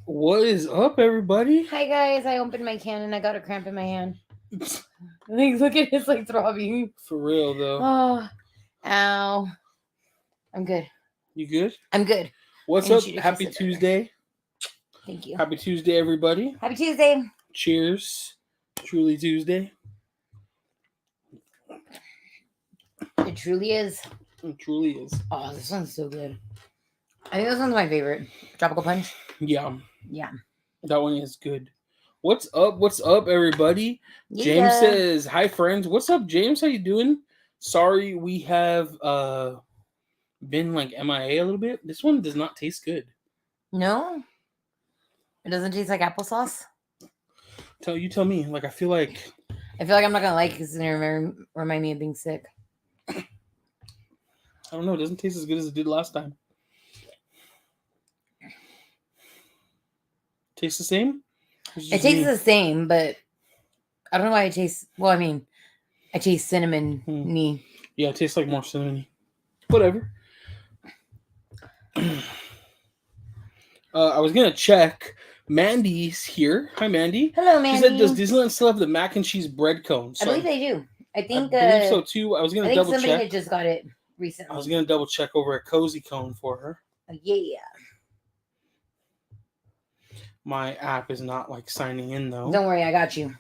What is up, everybody? Hi guys, I opened my can and I got a cramp in my hand. Like, look at it's like throbbing. For real, though. Oh, ow. I'm good. You good? I'm good. What's I up? need you to Happy kiss it better. Tuesday. Thank you. Happy Tuesday, everybody. Happy Tuesday. Cheers. Truly Tuesday. It truly is. It truly is. Oh, this one's so good. I think this one's my favorite. Tropical Punch. Yeah, Yeah. that one is good. What's up? What's up, everybody? Yeah. James says, hi, friends. What's up, James? How you doing? Sorry, we have been like MIA a little bit. This one does not taste good. No? It doesn't taste like applesauce? Tell me. Like, I feel like I'm not going to like it because it's going to remind me of being sick. I don't know. It doesn't taste as good as it did last time. Tastes the same? It tastes the same, but I don't know why it tastes... Well, I mean, I taste cinnamon-y. Yeah, it tastes like more cinnamon-y. Whatever. I was going to check. Mandy's here. Hi, Mandy. Hello, Mandy. She said, does Disneyland still have the mac and cheese bread cones? I believe they do. I believe so, too. I was going to double check. Somebody had just got it recently. I was going to double check over at Cozy Cone for her. Yeah. My app is not, like, signing in, though. Don't worry, I got you.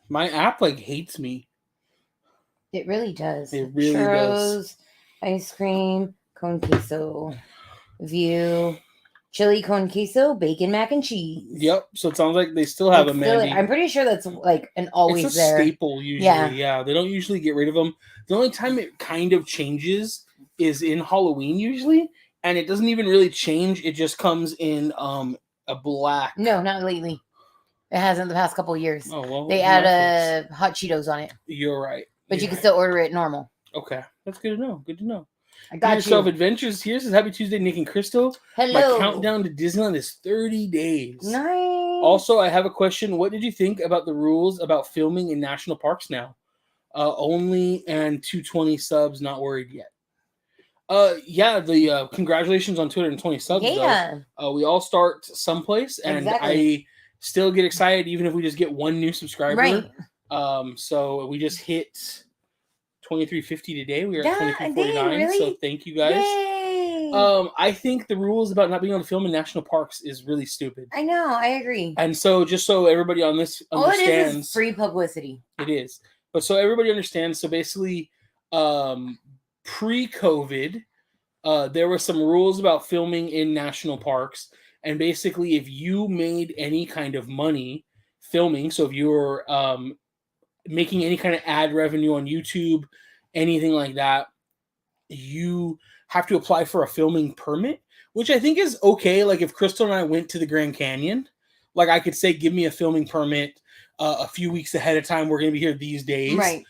My app, like, hates me. It really does. It really does. Ice cream, cone queso, view, chili con queso, bacon mac and cheese. Yep. So it sounds like they still have a Mandy. I'm pretty sure that's like an always it's a there. staple usually. Yeah. They don't usually get rid of them. The only time it kind of changes is in Halloween usually, and it doesn't even really change. It just comes in a black. No, not lately. It hasn't the past couple of years. Oh well. They add hot Cheetos on it. You're right. But you can still order it normal. Okay, that's good to know. Good to know. I got yourself adventures. Here says Happy Tuesday, Nick and Crystal. Hello. My countdown to Disneyland is 30 days. Nice. Also, I have a question. What did you think about the rules about filming in national parks now? Only and 220 subs. Not worried yet. Yeah. The congratulations on 220 subs. Yeah. Though. We all start someplace, and exactly. I still get excited even if we just get one new subscriber. Right. So we just hit 2350 today. We are at 2349. Really? So thank you guys. Yay. I think the rules about not being able to film in national parks is really stupid. I know, I agree. And so just so everybody on this understands, all it is free publicity. It is. But so everybody understands, so basically pre-COVID, there were some rules about filming in national parks. And basically, if you made any kind of money filming, so if you were making any kind of ad revenue on YouTube, anything like that, you have to apply for a filming permit, which I think is okay. Like if Crystal and I went to the Grand Canyon, like I could say, give me a filming permit a few weeks ahead of time. We're going to be here these days. Right.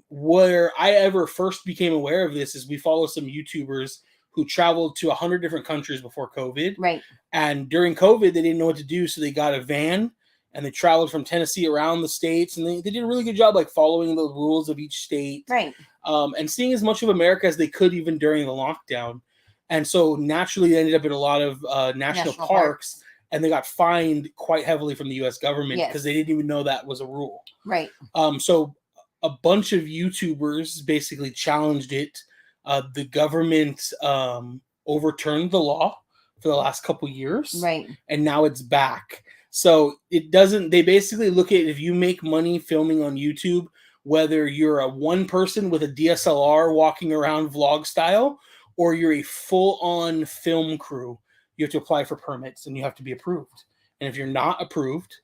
Where I ever first became aware of this is we follow some YouTubers who traveled to 100 different countries before COVID. Right. And during COVID, they didn't know what to do. So they got a van and they traveled from Tennessee around the states. And they did a really good job, like following the rules of each state. Right. And seeing as much of America as they could, even during the lockdown. And so naturally, they ended up in a lot of national parks. And they got fined quite heavily from the U.S. government because they didn't even know that was a rule. Right. So a bunch of YouTubers basically challenged it. The government overturned the law for the last couple years. Right. And now it's back. So it doesn't, they basically look at if you make money filming on YouTube, whether you're a one person with a DSLR walking around vlog style, or you're a full-on film crew, you have to apply for permits and you have to be approved. And if you're not approved,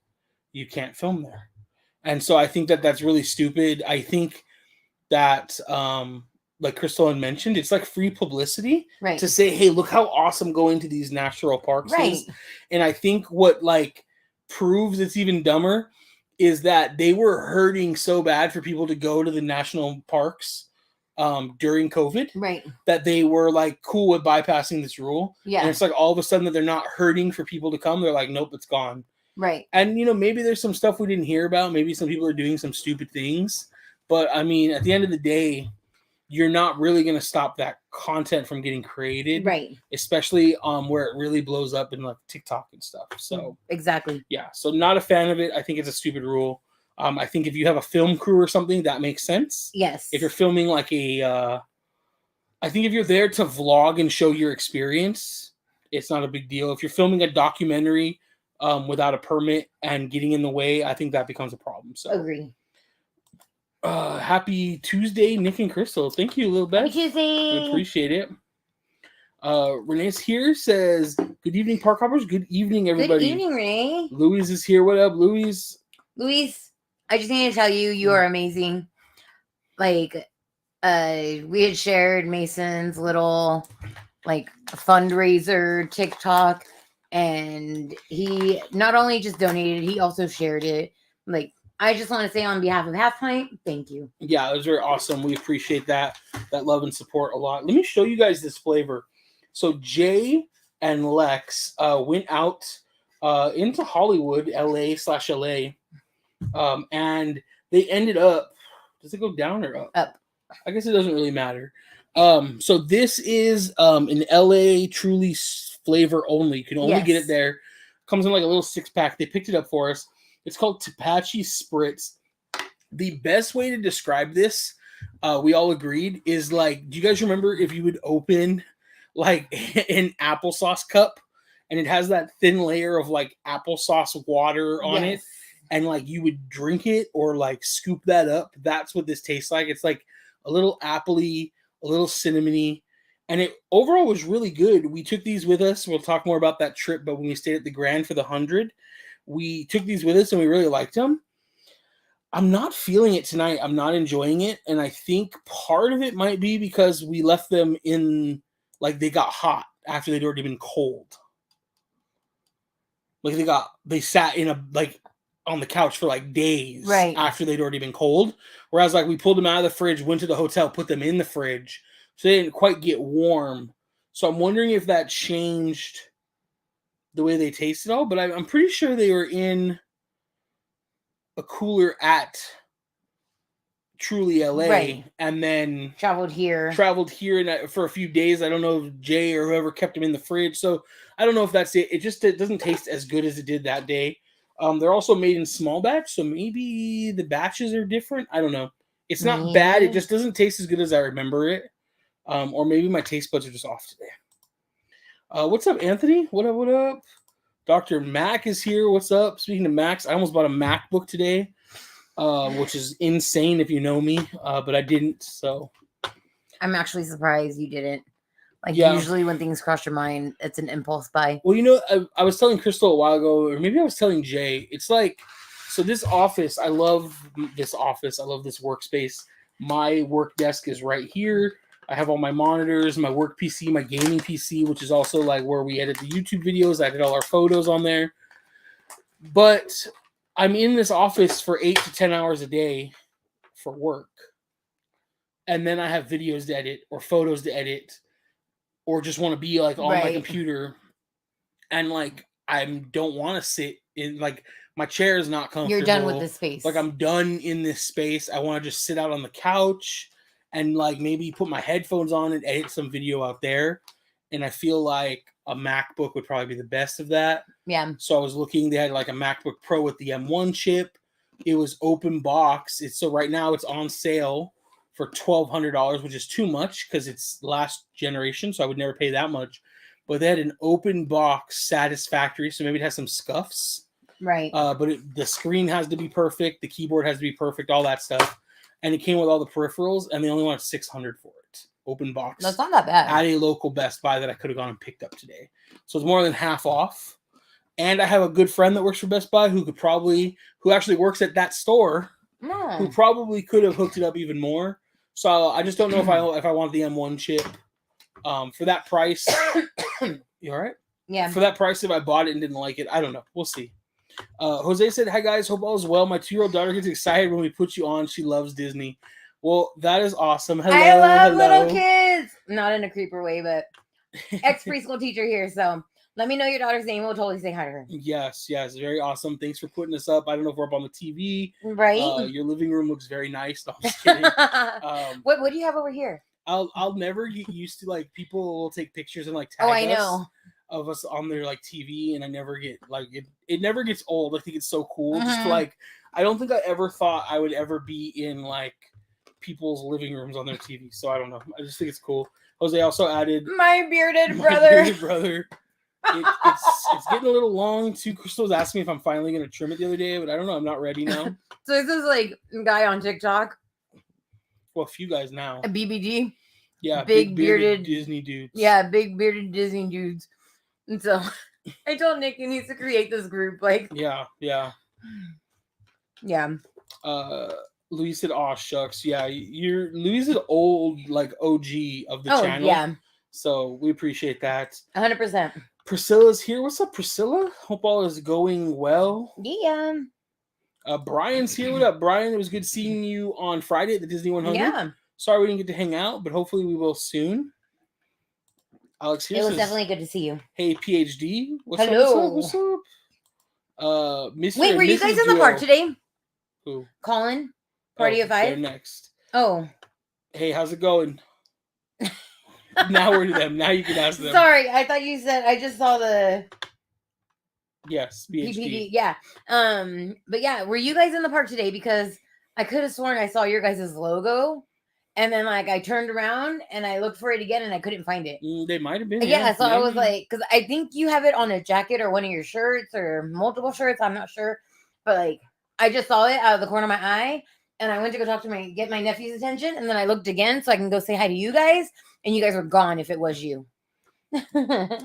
you can't film there. And so I think that that's really stupid. I think that, like Crystal had mentioned, it's like free publicity to say, hey, look how awesome going to these national parks is. And I think what like proves it's even dumber is that they were hurting so bad for people to go to the national parks during COVID, that they were like cool with bypassing this rule. And it's like all of a sudden that they're not hurting for people to come. They're like, nope, it's gone. Right. And, you know, maybe there's some stuff we didn't hear about. Maybe some people are doing some stupid things. But, I mean, at the end of the day, you're not really going to stop that content from getting created. Right. Especially where it really blows up in like TikTok and stuff. So exactly. Yeah. So not a fan of it. I think it's a stupid rule. I think if you have a film crew or something, that makes sense. Yes. If you're filming like I think if you're there to vlog and show your experience, it's not a big deal. If you're filming a documentary without a permit and getting in the way, I think that becomes a problem. So agree. Happy Tuesday, Nick and Crystal. Thank you, Little Beth. Happy Tuesday. I appreciate it. Renee's here, says, good evening, Park Hoppers. Good evening, everybody. Good evening, Renee. Louise is here. What up, Louise? Louise, I just need to tell you, you are amazing. Like, we had shared Mason's little, like, fundraiser TikTok, and he not only just donated, he also shared it. Like, I just want to say on behalf of Half Pint, thank you. Yeah, it was very awesome. We appreciate that love and support a lot. Let me show you guys this flavor. So Jay and Lex went out into Hollywood, LA/LA, and they ended up, does it go down or up? Up. I guess it doesn't really matter. So this is an LA Truly flavor only. You can only get it there. Comes in like a little 6-pack. They picked it up for us. It's called Tepache Spritz. The best way to describe this, we all agreed, is like, do you guys remember if you would open like an applesauce cup and it has that thin layer of like applesauce water on it, and like you would drink it or like scoop that up? That's what this tastes like. It's like a little appley, a little cinnamony, and it overall was really good. We took these with us. We'll talk more about that trip, but when we stayed at the Grand for the 100, we took these with us and we really liked them. I'm not feeling it tonight. I'm not enjoying it. And I think part of it might be because we left them in, like, they got hot after they'd already been cold. Like they sat in on the couch for like days after they'd already been cold. Whereas like we pulled them out of the fridge, went to the hotel, put them in the fridge. So they didn't quite get warm. So I'm wondering if that changed the way they tasted all, but I'm pretty sure they were in a cooler at Truly LA, and then traveled here for a few days. I don't know if Jay or whoever kept them in the fridge, so I don't know if that's it. It doesn't taste as good as it did that day. They're also made in small batch, so maybe the batches are different. I don't know. It's not bad. It just doesn't taste as good as I remember it. Or maybe my taste buds are just off today. What's up, Anthony? What up, what up? Dr. Mac is here. What's up? Speaking of Macs, I almost bought a MacBook today, which is insane if you know me, but I didn't, so. I'm actually surprised you didn't. Usually when things cross your mind, it's an impulse buy. Well, I was telling Crystal a while ago, or maybe I was telling Jay, it's like, so this office, I love this office. I love this workspace. My work desk is right here. I have all my monitors, my work PC, my gaming PC, which is also like where we edit the YouTube videos. I did all our photos on there. But I'm in this office for 8 to 10 hours a day for work. And then I have videos to edit or photos to edit or just want to be like on my computer. And like, I don't want to sit in, like, my chair is not comfortable. You're done with this space. Like, I'm done in this space. I want to just sit out on the couch and like maybe put my headphones on and edit some video out there. And I feel like a MacBook would probably be the best of that. Yeah. So I was looking, they had like a MacBook Pro with the M1 chip. It was open box. So right now it's on sale for $1,200, which is too much because it's last generation. So I would never pay that much. But they had an open box Satisfactory. So maybe it has some scuffs. Right. But the screen has to be perfect. The keyboard has to be perfect, all that stuff. And it came with all the peripherals, and they only wanted $600 for it. Open box. That's not that bad. At a local Best Buy that I could have gone and picked up today. So it's more than half off. And I have a good friend that works for Best Buy who actually works at that store, who probably could have hooked it up even more. So I just don't know if I want the M1 chip. For that price, you all right? Yeah. For that price, if I bought it and didn't like it, I don't know. We'll see. Jose said, hi guys, hope all is well. My 2-year-old daughter gets excited when we put you on. She loves Disney. Well, that is awesome. I love little kids. Not in a creeper way, but ex preschool teacher here. So Let me know your daughter's name. We'll totally say hi to her. Yes, very awesome. Thanks for putting us up. I don't know if we're up on the TV. Right? Your living room looks very nice. No, I'm just kidding. What do you have over here? I'll never get used to like people will take pictures and like tag I know. of us on their like TV, and I never get like it never gets old. I think it's so cool. Just like I don't think I ever thought I would ever be in like people's living rooms on their TV. So I don't know. I just think it's cool. Jose also added my bearded brother. It's getting a little long too. Crystal was asking me if I'm finally gonna trim it the other day, but I don't know. I'm not ready now. So this is like a guy on TikTok. Well, a few guys now. A BBD. Yeah, big bearded Disney dudes. Yeah, big bearded Disney dudes. And so I told Nick he needs to create this group. Like, yeah. Louis said, "Aw, shucks." Yeah, Louis is old, like OG of the channel. Yeah. So we appreciate that. 100%. Priscilla's here. What's up, Priscilla? Hope all is going well. Yeah. Brian's here. What up, Brian? It was good seeing you on Friday at the Disney100. Yeah. Sorry we didn't get to hang out, but hopefully we will soon. Alex here. It was definitely good to see you. Hey, PhD. Hello. What's up? Mr. Wait, were you guys in the park today? Who? Colin? Party of 5? They're next. Oh. Hey, how's it going? Now we're to them. Now you can ask them. Sorry, I thought you said I just saw the yes, PhD. Yeah. But yeah, were you guys in the park today? Because I could have sworn I saw your guys' logo, and then like I turned around and I looked for it again and I couldn't find it. They might have been. Yeah, so I was like, because I think you have it on a jacket or one of your shirts or multiple shirts. I'm not sure, but like I just saw it out of the corner of my eye, and I went to go talk to get my nephew's attention, and then I looked again so I can go say hi to you guys. And you guys were gone if it was you.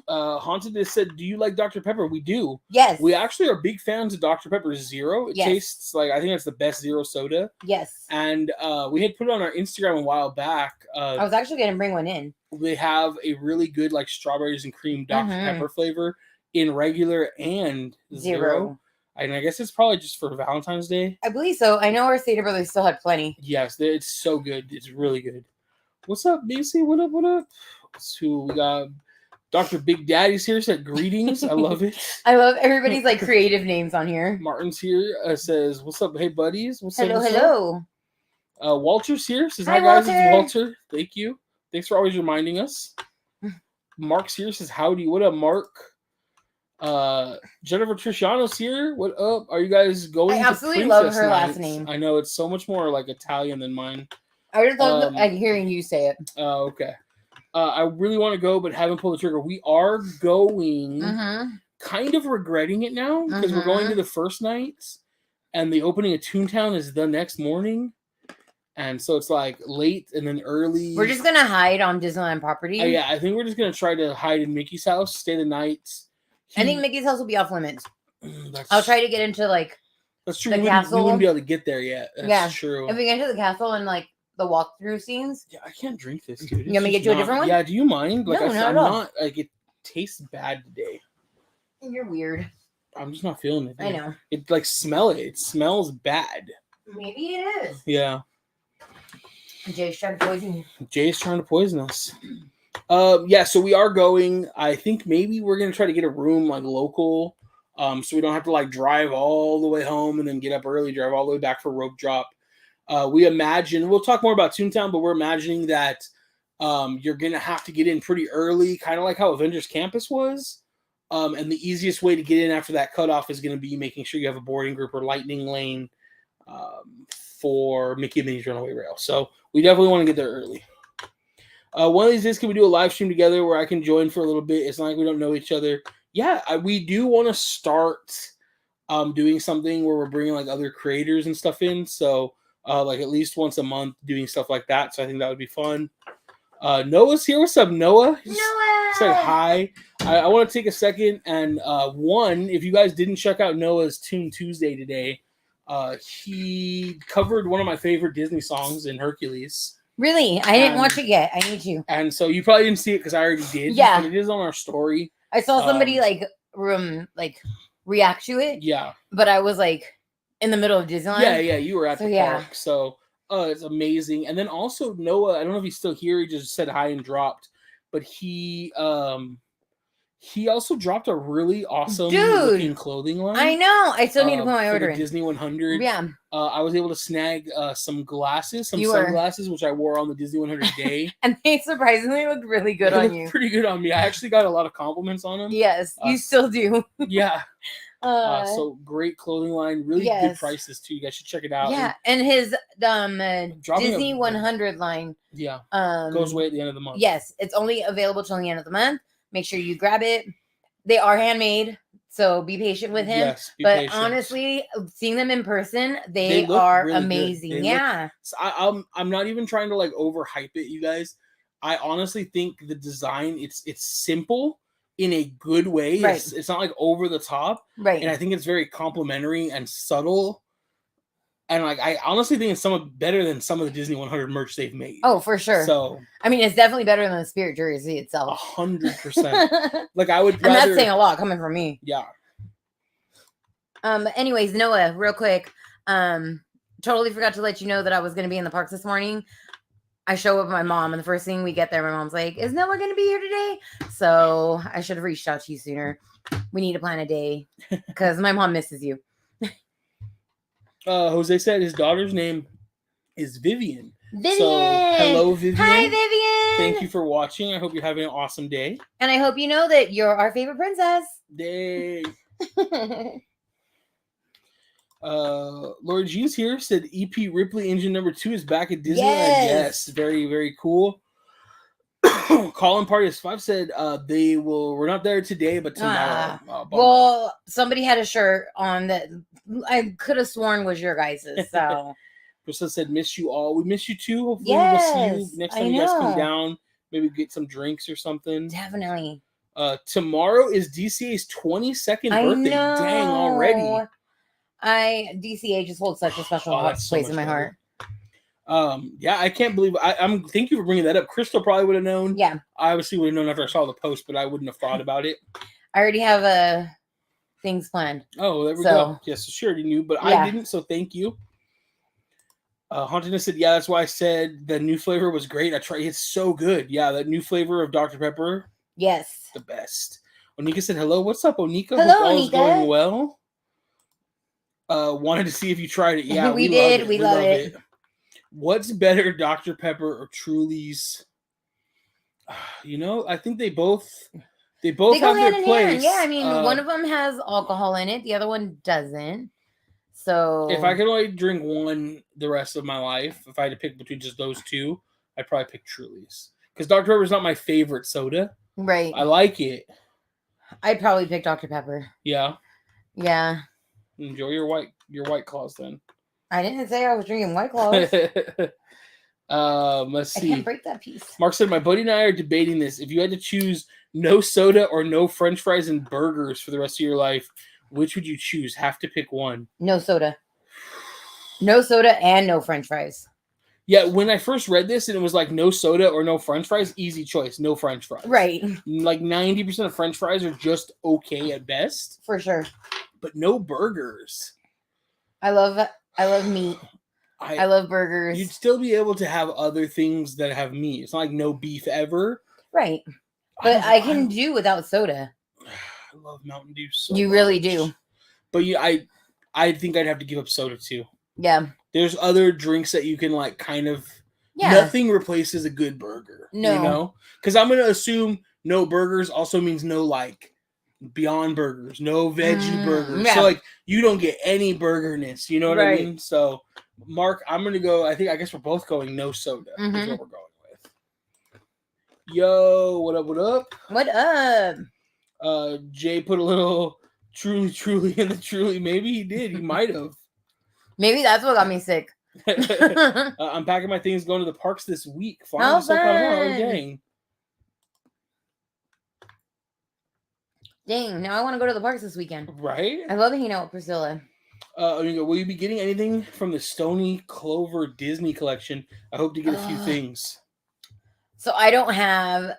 Haunted has said, do you like Dr. Pepper? We do. Yes. We actually are big fans of Dr. Pepper Zero. It tastes like, I think that's the best zero soda. Yes. And we had put it on our Instagram a while back. I was actually going to bring one in. They have a really good like strawberries and cream Dr. Pepper flavor in regular and zero. And I guess it's probably just for Valentine's Day. I believe so. I know our Stater Brothers still had plenty. Yes, it's so good. It's really good. What's up, Macy? What up? So we got Dr. Big Daddy's here. Said greetings. I love it. I love everybody's like creative names on here. Martin's here. Says, what's up? Hey, buddies. What's up? Hello. Walter's here. Says, hi guys. Walter. It's Walter. Thank you. Thanks for always reminding us. Mark's here. Says, howdy. What up, Mark? Jennifer Triciano's here. What up? Are you guys going? I absolutely love her last name. I know it's so much more like Italian than mine. I just love hearing you say it. Oh, okay. I really want to go, but haven't pulled the trigger. We are going, kind of regretting it now, because we're going to the first night, and the opening of Toontown is the next morning. And so it's like late and then early. We're just going to hide on Disneyland property. Yeah, I think we're just going to try to hide in Mickey's house, stay the night. I think Mickey's house will be off limits. I'll try to get into like that's true. We wouldn't be able to get there yet. That's true. If we get into the castle and like the walkthrough scenes. Yeah, I can't drink this, dude. You want me to get you a different one? Yeah, do you mind? Like, no, I'm not like it tastes bad today. You're weird. I'm just not feeling it. I know. It like smell it. It smells bad. Maybe it is. Yeah. Jay's trying to poison you. Jay's trying to poison us. Yeah, so we are going. I think maybe we're gonna try to get a room like local. So we don't have to like drive all the way home and then get up early, drive all the way back for rope drop. We imagine, we'll talk more about Toontown, but we're imagining that you're going to have to get in pretty early, kind of like how Avengers Campus was. And the easiest way to get in after that cutoff is going to be making sure you have a boarding group or lightning lane for Mickey and Minnie's Runaway Rail. So we definitely want to get there early. One of these days, can we do a live stream together where I can join for a little bit? It's not like we don't know each other. Yeah, we do want to start doing something where we're bringing like other creators and stuff in. So like at least once a month doing stuff like that. So I think that would be fun. Noah's here. What's up, Noah? Noah! Said hi. I want to take a second and if you guys didn't check out Noah's Toon Tuesday today, he covered one of my favorite Disney songs in Hercules. Really? I didn't watch it yet. I need to. And so you probably didn't see it because I already did. Yeah. But it is on our story. I saw somebody react to it. Yeah. But I was like in the middle of Disneyland. Yeah, you were at the park. So it's amazing. And then also Noah, I don't know if he's still here, he just said hi and dropped, but he He also dropped a really awesome Dude, looking clothing line. I know. I still need to put my for order the in. Disney 100. Yeah. I was able to snag some glasses, some You were. sunglasses, which I wore on the Disney 100 day. And they surprisingly looked really good They on looked you. pretty good on me. I actually got a lot of compliments on them. Yes, you still do. Yeah. So great clothing line, really good prices too. You guys should check it out. Yeah, and his Disney 100 line. Yeah. Goes away at the end of the month. Yes, it's only available till the end of the month. Make sure you grab it. They are handmade, so be patient with him. Yes, but patient. Honestly, seeing them in person, they are really amazing. Yeah. So I'm not even trying to like overhype it, you guys. I honestly think the design it's simple in a good way. Right. It's not like over the top. Right. And I think it's very complimentary and subtle. And like I honestly think it's better than some of the Disney 100 merch they've made. Oh, for sure. So I mean, it's definitely better than the Spirit jersey itself. 100%. Like I would rather. And that's saying a lot coming from me. Yeah. Anyways, Noah, real quick. Totally forgot to let you know that I was going to be in the parks this morning. I show up with my mom, and the first thing we get there, my mom's like, "Is Noah going to be here today?" So I should have reached out to you sooner. We need to plan a day because my mom misses you. Jose said his daughter's name is Vivian. Vivian! So, hello, Vivian. Hi, Vivian! Thank you for watching. I hope you're having an awesome day. And I hope you know that you're our favorite princess. Yay. Lord G's here said EP Ripley engine number 2 is back at Disneyland. Yes, very, very cool. Colin Parties 5 said we're not there today, but tomorrow. Well, somebody had a shirt on that I could have sworn was your guys's. So Priscilla said, "Miss you all. We miss you too. Hopefully we'll see you next time you guys come down. Maybe get some drinks or something." Definitely. Tomorrow is DCA's 22nd birthday. Dang, already. DCA just holds such a special place in my heart. Yeah, I can't believe thank you for bringing that up. Crystal probably would have known. Yeah. I obviously would have known after I saw the post, but I wouldn't have thought about it. I already have things planned. Oh, there we go. Yes, she already knew, but I didn't, so thank you. Hauntedness said, yeah, that's why I said the new flavor was great. I tried it's so good. Yeah, that new flavor of Dr. Pepper. Yes. The best. Onika said, hello, what's up, Onika? Hello, Hope all is Onika. going well. Wanted to see if you tried it. Yeah, we did. We love it. What's better, Dr. Pepper or Truly's? I think they both have their place. Yeah, I mean, one of them has alcohol in it, the other one doesn't. So if I could only drink one the rest of my life, if I had to pick between just those two, I'd probably pick Truly's. Because Dr. Pepper is not my favorite soda. Right. I like it. I'd probably pick Dr. Pepper. Yeah. Yeah. Enjoy your White Claws then. I didn't say I was drinking White Claws. Let's see. I can't break that piece. Mark said, my buddy and I are debating this. If you had to choose no soda or no French fries and burgers for the rest of your life, which would you choose? Have to pick one. No soda. No soda and no French fries. Yeah, when I first read this and it was like no soda or no French fries, easy choice. No French fries. Right. Like 90% of French fries are just okay at best. For sure. But no burgers. I love meat. I love burgers. You'd still be able to have other things that have meat. It's not like no beef ever. Right. But I can do without soda. I love Mountain Dew so much. You really do. But I think I'd have to give up soda too. Yeah. There's other drinks that you can like kind of. Yeah. Nothing replaces a good burger. No. You know? Because I'm going to assume no burgers also means no like Beyond Burgers, no veggie burgers. Yeah. So like you don't get any burgerness. You know what I mean? So Mark, I'm going to go. I guess we're both going no soda. Is what we're going with. Yo, what up? What up? What up? Jay put a little truly in the truly. Maybe he did. He might have. Maybe that's what got me sick. I'm packing my things, going to the parks this week. Oh, Dang. Dang, now I want to go to the parks this weekend. Right? I love hanging out with Priscilla. Will you be getting anything from the Stony Clover Disney collection? I hope to get a few things. So I don't have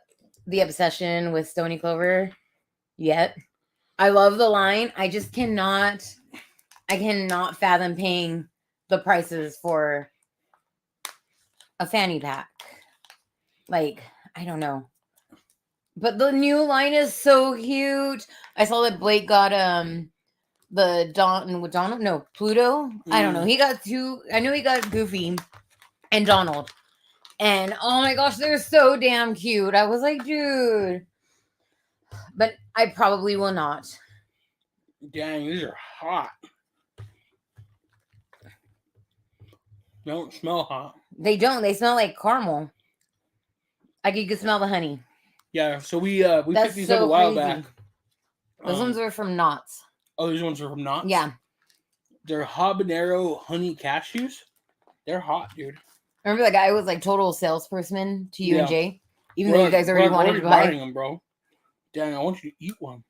the obsession with Stony Clover yet. I love the line. I just cannot fathom paying the prices for a fanny pack. Like, I don't know. But the new line is so cute. I saw that Blake got Pluto. I don't know. He got two. I know he got Goofy and Donald. And oh my gosh, they're so damn cute. I was like, dude. But I probably will not. Dang, these are hot. They don't smell hot. They don't. They smell like caramel. Like you can smell the honey. Yeah, so we picked these up a while back. Those ones are from Knott's. Oh, these ones are from Knott's? Yeah. They're habanero honey cashews. They're hot, dude. Remember that guy was like total salesperson to you and Jay? Even though you guys already wanted to buy buy them, bro. Dang, I want you to eat one.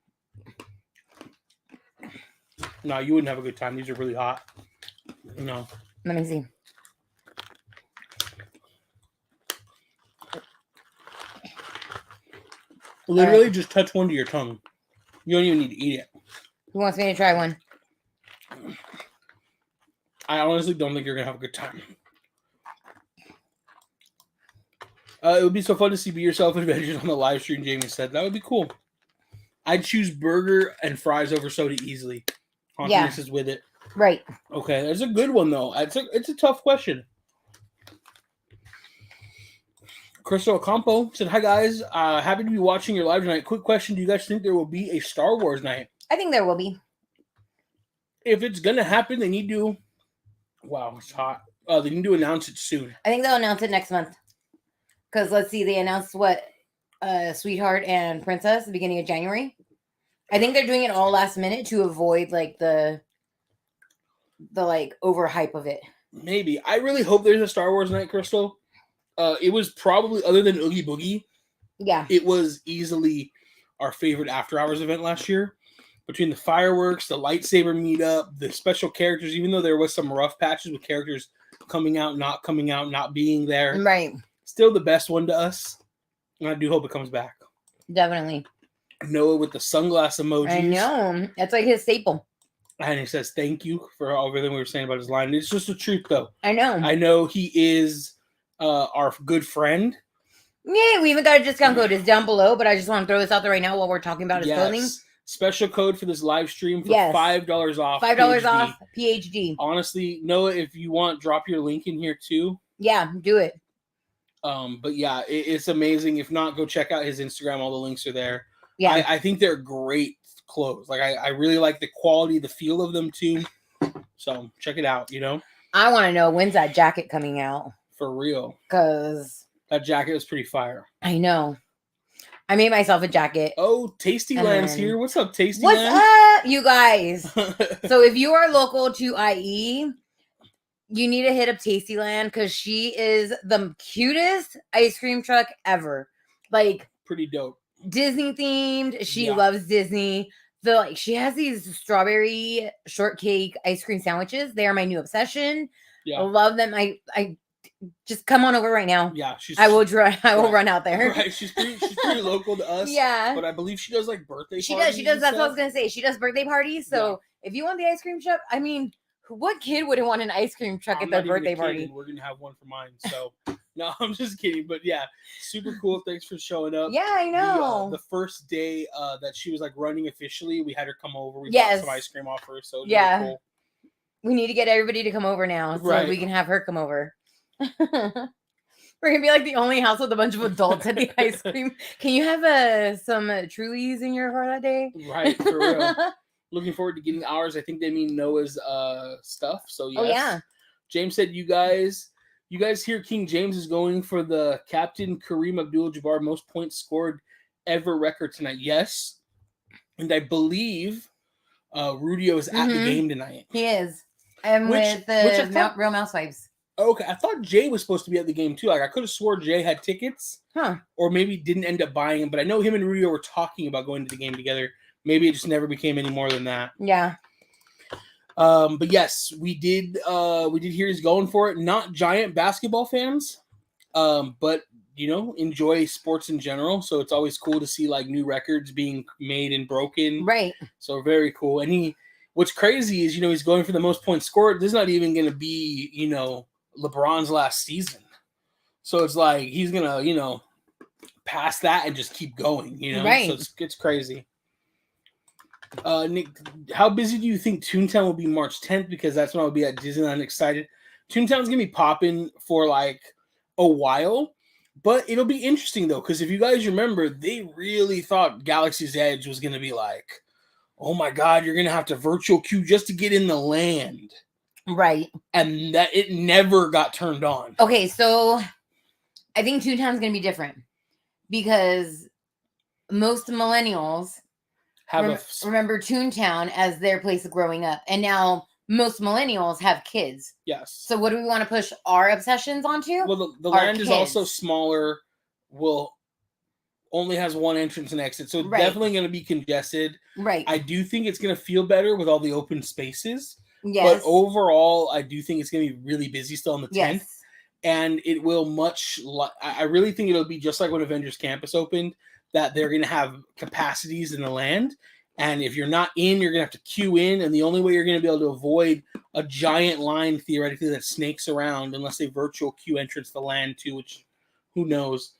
No, you wouldn't have a good time. These are really hot. No. Let me see. Literally just touch one to your tongue. You don't even need to eat it. Who wants me to try one? I honestly don't think you're going to have a good time. It would be so fun to see Be Yourself Adventures on the live stream, Jamie said. That would be cool. I'd choose burger and fries over soda easily. This is with it. Right. Okay, there's a good one, though. It's a tough question. Crystal Ocampo said, hi, guys. Happy to be watching your live tonight. Quick question. Do you guys think there will be a Star Wars night? I think there will be. If it's going to happen, they need to... Wow, it's hot. They need to announce it soon. I think they'll announce it next month. Because let's see, they announced Sweetheart and Princess at the beginning of January. I think they're doing it all last minute to avoid like the like overhype of it. Maybe. I really hope there's a Star Wars night, Crystal. It was probably, other than Oogie Boogie, it was easily our favorite after hours event last year. Between the fireworks, the lightsaber meetup, the special characters, even though there was some rough patches with characters coming out, not being there. Right. Still the best one to us. And I do hope it comes back. Definitely. Noah with the sunglass emojis. I know. That's like his staple. And he says, thank you for everything we were saying about his line. It's just the truth, though. I know. I know he is our good friend. Yeah, we even got a discount code. It's down below, but I just want to throw this out there right now while we're talking about his clothing. Special code for this live stream for $5 off. $5 off PhD. Honestly, Noah, if you want, drop your link in here too. Yeah, do it. But yeah, it's amazing. If not, go check out his Instagram. All the links are there. Yeah, I think they're great clothes. Like I really like the quality, the feel of them too. So check it out. You know, I want to know when's that jacket coming out for real. Because that jacket was pretty fire. I know. I made myself a jacket. Oh, Tastyland's here. What's up, Tastyland? What's up, you guys? So if you are local to IE, you need to hit up Tastyland because she is the cutest ice cream truck ever. Like, pretty dope. Disney themed. She loves Disney. She has these strawberry shortcake ice cream sandwiches. They are my new obsession. Yeah. I love them. I just come on over right now. Yeah, I will run out there. Right, she's pretty local to us. Yeah, but I believe she does like birthday. She does. That's what I was gonna say. She does birthday parties. So if you want the ice cream truck, I mean, what kid wouldn't want an ice cream truck at their birthday party? We're gonna have one for mine. So no, I'm just kidding. But yeah, super cool. Thanks for showing up. Yeah, I know. The first day that she was like running officially, we had her come over. We bought some ice cream off her. So really cool. We need to get everybody to come over now so we can have her come over. We're gonna be like the only house with a bunch of adults at the ice cream. Can you have some Trulies in your car that day? Right, for real. Looking forward to getting ours. I think they mean Noah's stuff. So yes. Oh yeah. James said, you guys hear King James is going for the Captain Kareem Abdul-Jabbar most points scored ever record tonight. Yes, and I believe Rudio is at the game tonight. He is. And with the Real Housewives. Okay, I thought Jay was supposed to be at the game too. Like I could have swore Jay had tickets, or maybe didn't end up buying them. But I know him and Rudio were talking about going to the game together. Maybe it just never became any more than that. Yeah. But yes, we did hear he's going for it. Not giant basketball fans, but enjoy sports in general. So it's always cool to see like new records being made and broken. Right. So very cool. And what's crazy is he's going for the most points scored. This is not even going to be LeBron's last season. So it's like he's going to, past that and just keep going, you know? Right. So it's crazy. Nick, how busy do you think Toontown will be March 10th? Because that's when I'll be at Disneyland excited. Toontown's going to be popping for like a while, but it'll be interesting though, because if you guys remember, they really thought Galaxy's Edge was going to be like, oh my God, you're going to have to virtual queue just to get in the land. Right. And that it never got turned on. Okay, so I think Toontown's going to be different because most millennials remember Toontown as their place of growing up. And now most millennials have kids. Yes. So what do we want to push our obsessions onto? Well, the land is also smaller. Only has one entrance and exit. So it's definitely going to be congested. Right. I do think it's going to feel better with all the open spaces. Yes. But overall, I do think it's going to be really busy still on the 10th. Yes. And it will I really think it'll be just like when Avengers Campus opened, that they're going to have capacities in the land. And if you're not in, you're going to have to queue in. And the only way you're going to be able to avoid a giant line, theoretically, that snakes around, unless they virtual queue entrance the land too, which who knows,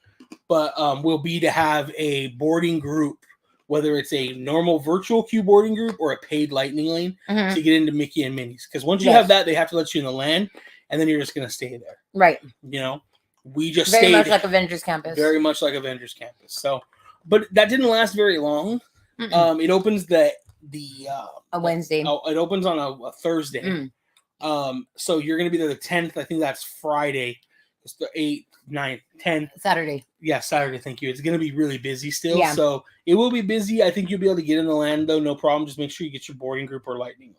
but will be to have a boarding group, whether it's a normal virtual queue boarding group or a paid lightning lane to get into Mickey and Minnie's. Because once you have that, they have to let you in the land, and then you're just going to stay there. Right. You know, we just very much like Avengers Campus. Very much like Avengers Campus. So, but that didn't last very long. It opens a Wednesday. It opens on a Thursday. So you're going to be there the 10th. I think that's Friday. It's the 8th, 9th, 10th. Saturday. Yeah, Saturday. Thank you. It's going to be really busy still. Yeah. So it will be busy. I think you'll be able to get in the land though. No problem. Just make sure you get your boarding group or lightning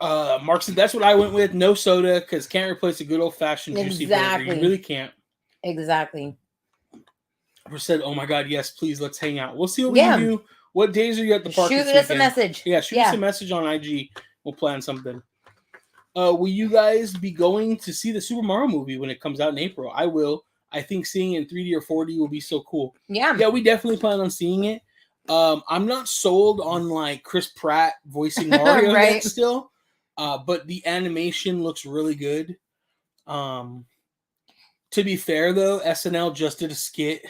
lane. Mark said that's what I went with. No soda because can't replace a good old fashioned juicy burger. You really can't. Exactly. We said, oh my God, yes, please, let's hang out. We'll see what we can do. What days are you at the park? Shoot us a message. Yeah, shoot us a message on IG. We'll plan something. Will you guys be going to see the Super Mario movie when it comes out in April? I will. I think seeing it in 3D or 4D will be so cool. Yeah. Yeah, we definitely plan on seeing it. I'm not sold on like Chris Pratt voicing Mario yet still. But the animation looks really good. To be fair though, SNL just did a skit.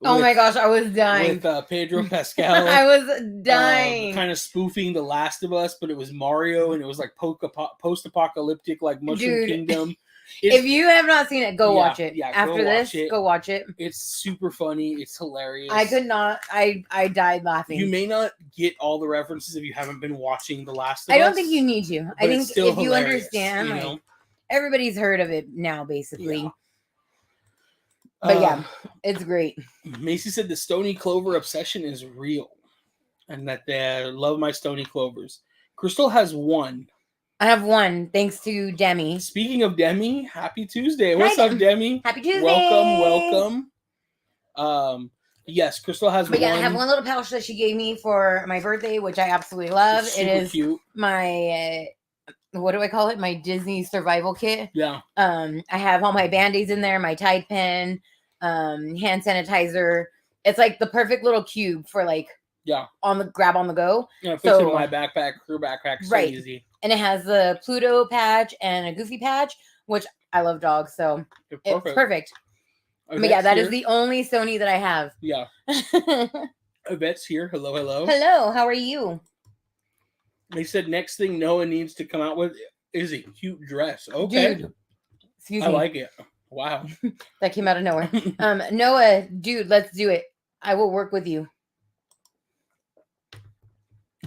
Oh my gosh, I was dying. With Pedro Pascal. I was dying. Kind of spoofing The Last of Us, but it was Mario and it was like post-apocalyptic, like Mushroom Kingdom. If you have not seen it, go watch it. Yeah, after this, go watch it. It's super funny. It's hilarious. I could not. I died laughing. You may not get all the references if you haven't been watching The Last of Us. I don't think you need to. I think if you understand, like, everybody's heard of it now, basically. Yeah. But yeah, it's great. Macy said the Stony Clover obsession is real and that they love my Stony Clovers. Crystal has one. I have one, thanks to Demi. Speaking of Demi, happy Tuesday. What's up, Demi? Happy Tuesday. Welcome. Yes, Crystal has one. Yeah, I have one little pouch that she gave me for my birthday, which I absolutely love. It's super cute. My... what do I call it? My Disney survival kit. Yeah. I have all my Band-Aids in there, my Tide pen, hand sanitizer. It's like the perfect little cube for like grab on the go. Yeah, it fits in my backpack, crew backpack, so easy. And it has the Pluto patch and a Goofy patch, which I love dogs, so it's perfect. But yeah, that is the only Sony that I have. Yeah. Yvette's here. Hello, hello. Hello, how are you? They said next thing Noah needs to come out with is a cute dress. Okay. Dude. Excuse me. I like it. Wow. That came out of nowhere. Noah, dude, let's do it. I will work with you.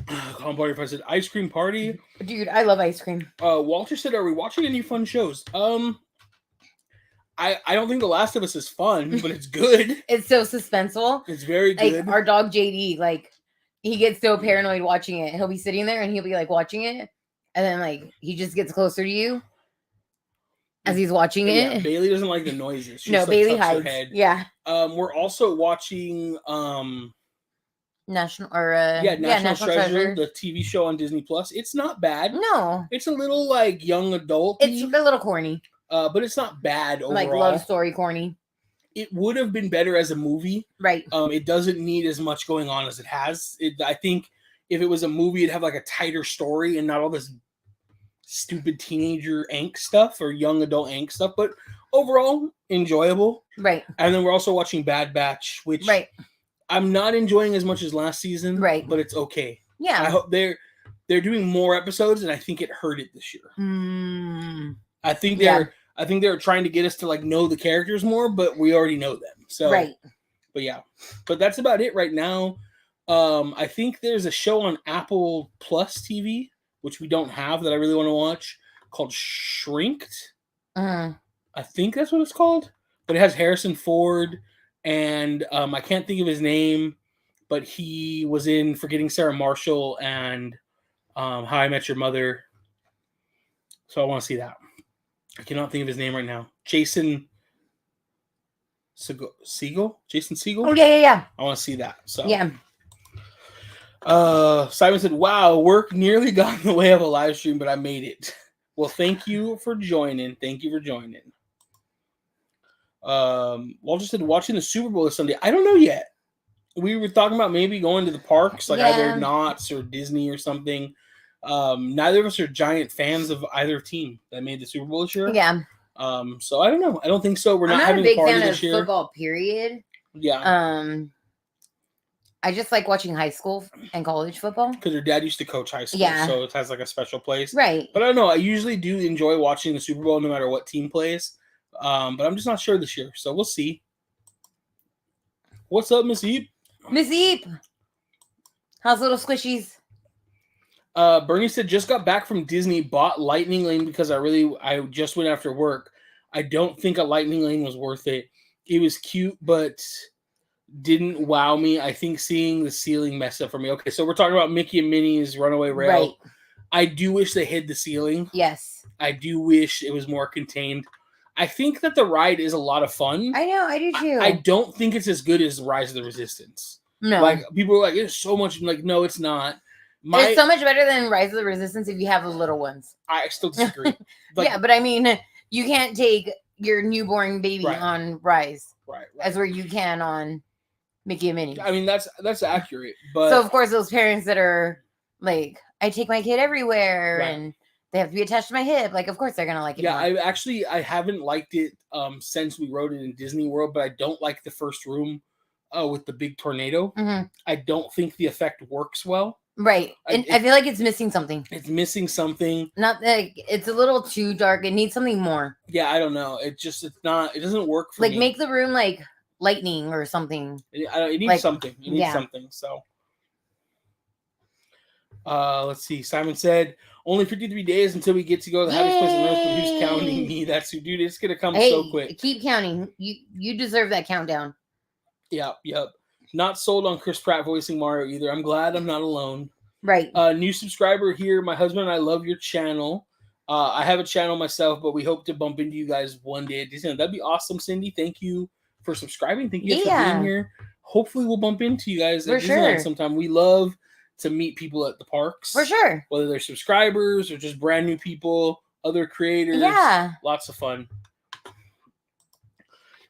Calm party if I said ice cream party. Dude, I love ice cream. Walter said, are we watching any fun shows? I don't think The Last of Us is fun, but it's good. It's so suspenseful. It's very good. Like our dog JD, like he gets so paranoid watching it. He'll be sitting there and he'll be like watching it, and then like he just gets closer to you as he's watching it. Yeah, Bailey doesn't like the noises. She Bailey hides. Her head. Yeah. We're also watching National Treasure, the TV show on Disney Plus. It's not bad. No. It's a little like young adult. It's a little corny. But it's not bad overall. Like love story corny. It would have been better as a movie. Right. It doesn't need as much going on as it has. I think if it was a movie, it'd have like a tighter story and not all this stupid teenager angst stuff or young adult angst stuff. But overall enjoyable. Right. And then we're also watching Bad Batch, which I'm not enjoying as much as last season. Right. But it's okay. Yeah. I hope they're doing more episodes, and I think it hurt it this year. I think they're trying to get us to like know the characters more, but we already know them. So but yeah. But that's about it right now. I think there's a show on Apple Plus TV, which we don't have, that I really want to watch, called Shrinked. I think that's what it's called. But it has Harrison Ford, and I can't think of his name, but he was in Forgetting Sarah Marshall and How I Met Your Mother. So I want to see that. I cannot think of his name right now. Jason Segel? Jason Segel? Oh, yeah. I want to see that. So yeah. Simon said, wow, work nearly got in the way of a live stream, but I made it. Well, thank you for joining. Walter said, watching the Super Bowl this Sunday. I don't know yet. We were talking about maybe going to the parks, like either Knott's or Disney or something. Neither of us are giant fans of either team that made the Super Bowl this year. Yeah. So I don't know. I don't think so. We're not having a party this year. I'm not a big fan of football, period. Yeah. I just like watching high school and college football. Because your dad used to coach high school, so it has like a special place. Right. But I don't know. I usually do enjoy watching the Super Bowl no matter what team plays. But I'm just not sure this year. So we'll see. What's up, Miss Eep? Miss Eep. How's little squishies? Bernie said, just got back from Disney, bought Lightning Lane because I just went after work. I don't think a Lightning Lane was worth it. It was cute, but didn't wow me. I think seeing the ceiling messed up for me. Okay, so we're talking about Mickey and Minnie's Runaway Rail. Right. I do wish they hid the ceiling. Yes. I do wish it was more contained. I think that the ride is a lot of fun. I know, I do too. I don't think it's as good as Rise of the Resistance. No. Like, people are like, it's so much. Like, no, it's not. It's so much better than Rise of the Resistance if you have the little ones. I still disagree. Like, yeah, but I mean, you can't take your newborn baby on Rise. Right. As where you can on Mickey and Minnie. I mean, that's accurate. But so, of course, those parents that are like, I take my kid everywhere and they have to be attached to my hip. Like, of course, they're going to like it. Yeah, I haven't liked it since we rode it in Disney World, but I don't like the first room with the big tornado. Mm-hmm. I don't think the effect works well. Right. And I feel like it's missing something. It's missing something. Not like it's a little too dark. It needs something more. Yeah, I don't know. It doesn't work for me. Like, make the room like lightning or something. It needs like, something. It needs something. So, let's see. Simon said, only 53 days until we get to go to the happiest place on earth, but who's counting me? That's who, dude. It's going to come so quick. Keep counting. You deserve that countdown. Yep. Not sold on Chris Pratt voicing Mario either. I'm glad I'm not alone. Right. New subscriber here. My husband and I love your channel. I have a channel myself, but we hope to bump into you guys one day at Disneyland. That'd be awesome, Cindy. Thank you for subscribing. Thank you guys for being here. Hopefully we'll bump into you guys at Disneyland sometime. We love to meet people at the parks. For sure. Whether they're subscribers or just brand new people, other creators. Yeah. Lots of fun.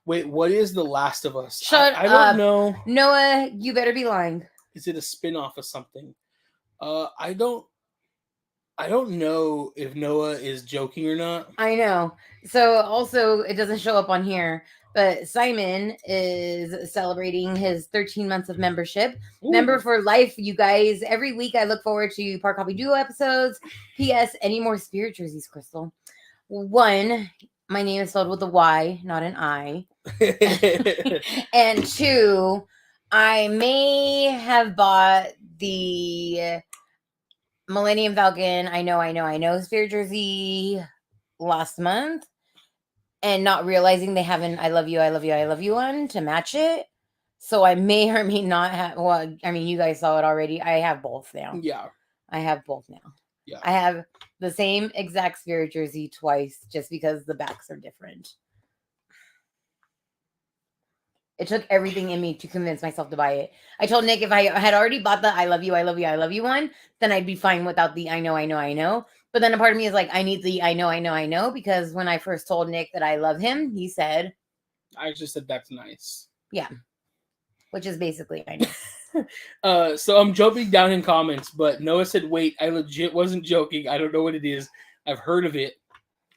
Wait, what is The Last of Us? I don't know. Noah, you better be lying. Is it a spin-off of something? I don't know if Noah is joking or not. I know. So also, it doesn't show up on here, but Simon is celebrating his 13 months of membership. Ooh. Member for life, you guys. Every week I look forward to Park Hoppy Duo episodes. P.S. Any more Spirit jerseys, Crystal? 1, my name is spelled with a Y, not an I. And 2, I may have bought the Millennium Falcon I know Spirit jersey last month and not realizing they haven't I love you one to match it. So I may or may not have, well, I mean, you guys saw it already. I have both now. Yeah. I have both now. Yeah. I have the same exact Spirit jersey twice just because the backs are different. It took everything in me to convince myself to buy it. I told Nick if I had already bought the I love you one, then I'd be fine without the I know. But then a part of me is like, I need the I know, because when I first told Nick that I love him, he said, I just said that's nice. Yeah. Which is basically I know. So I'm jumping down in comments, but Noah said, wait, I legit wasn't joking. I don't know what it is. I've heard of it.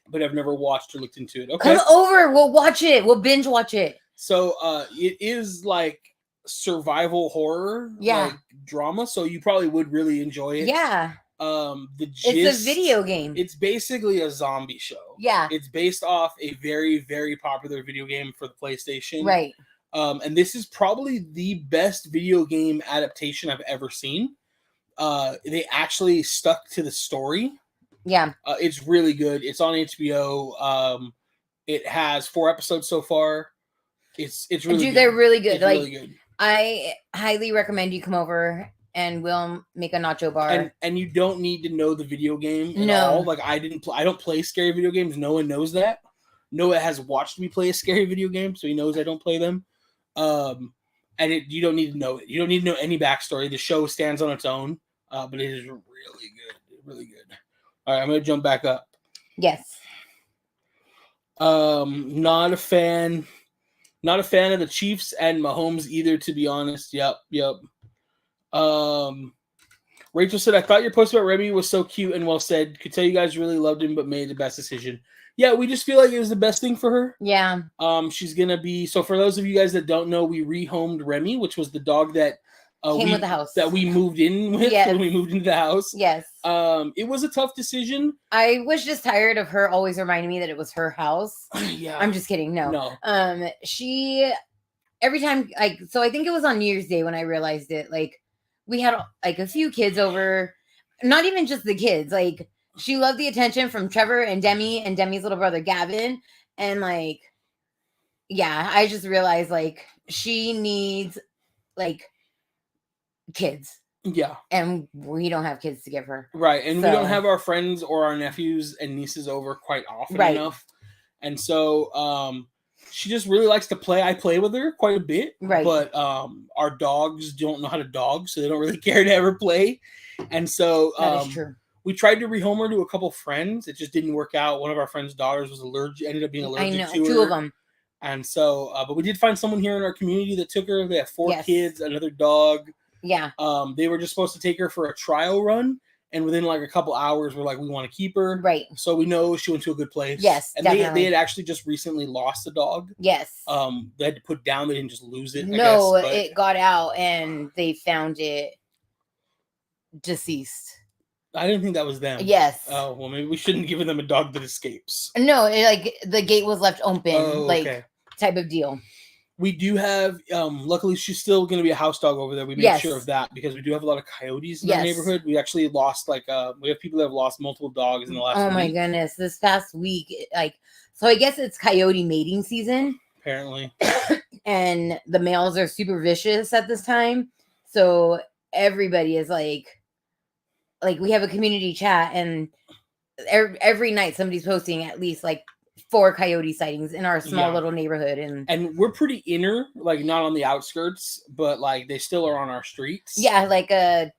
but I've never watched or looked into it. Okay. Come over. We'll watch it. We'll binge watch it. So it is like survival horror, Yeah. like drama. So you probably would really enjoy it. Yeah. The gist, It's a video game. It's basically a zombie show. Yeah. It's based off a very, very popular video game for the PlayStation. Right. And this is probably the best video game adaptation I've ever seen. They actually stuck to the story. Yeah. It's really good. It's on HBO. It has 4 episodes so far. It's really Dude, good. they're really good. It's Like, really good. I highly recommend you come over and we'll make a nacho bar. And you don't need to know the video game at No. all. Like I don't play scary video games. No one knows that. Noah has watched me play a scary video game, so he knows I don't play them. And you don't need to know it. You don't need to know any backstory. The show stands on its own, but it is really good. Really good. All right, I'm gonna jump back up. Yes. Not a fan of the Chiefs and Mahomes either, to be honest. Yep. Rachel said, I thought your post about Remy was so cute and well said. Could tell you guys really loved him, but made the best decision. Yeah, we just feel like it was the best thing for her. Yeah. She's gonna be, so for those of you guys that don't know, we rehomed Remy, which was the dog that came with the house. That we moved in with when we moved into the house. Yes. It was a tough decision. I was just tired of her always reminding me that it was her house. Yeah. I'm just kidding. No. She every time, like, so I think it was on New Year's Day when I realized it. Like, we had like a few kids over, not even just the kids. Like, she loved the attention from Trevor and Demi and Demi's little brother Gavin, and like, yeah, I just realized like she needs like kids. Yeah. And we don't have kids to give her. Right. And we don't have our friends or our nephews and nieces over quite often enough. And so she just really likes to play. I play with her quite a bit. Right. But our dogs don't know how to dog, so they don't really care to ever play. And so that is true. We tried to rehome her to a couple friends. It just didn't work out. One of our friends' daughters was ended up being allergic to her. 2 of them. And so, but we did find someone here in our community that took her. They have 4 kids, another dog. Yeah. They were just supposed to take her for a trial run, and within like a couple hours, we're like, we want to keep her. Right. So we know she went to a good place. Yes, and definitely. they had actually just recently lost a dog. Yes. They had to put down. They didn't just lose it. No, I guess, it got out, and they found it deceased. I didn't think that was them. Yes. Oh, well, maybe we shouldn't give them a dog that escapes. No, like the gate was left open, okay. Type of deal. We do have, luckily she's still going to be a house dog over there. We made sure of that because we do have a lot of coyotes in our neighborhood. We actually lost we have people that have lost multiple dogs in the last week. Oh my goodness. This past week, so I guess it's coyote mating season. Apparently. And the males are super vicious at this time. So everybody is like we have a community chat, and every night somebody's posting at least like 4 coyote sightings in our small little neighborhood, and we're pretty inner, like not on the outskirts, but like they still are on our streets. Yeah, like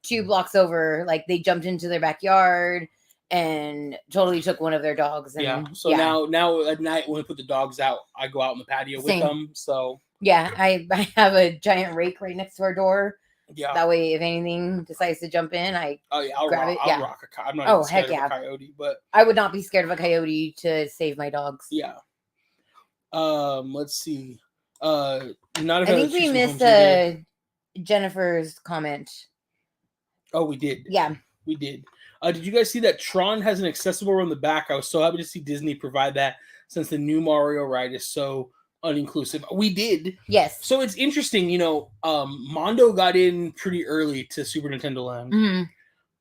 2 blocks over, like they jumped into their backyard and totally took one of their dogs. And, So now at night when we put the dogs out, I go out on the patio with them. So yeah, I have a giant rake right next to our door. Yeah. That way, if anything decides to jump in, I'll grab it. I'll rock a coyote. I'm not even scared of a coyote, but I would not be scared of a coyote to save my dogs. Yeah. Let's see. I think we missed Jennifer's comment. Oh, we did. Yeah. We did. Did you guys see that Tron has an accessible room in the back? I was so happy to see Disney provide that since the new Mario ride is so uninclusive. We did. Yes. So it's interesting, Mondo got in pretty early to Super Nintendo Land. Mm-hmm.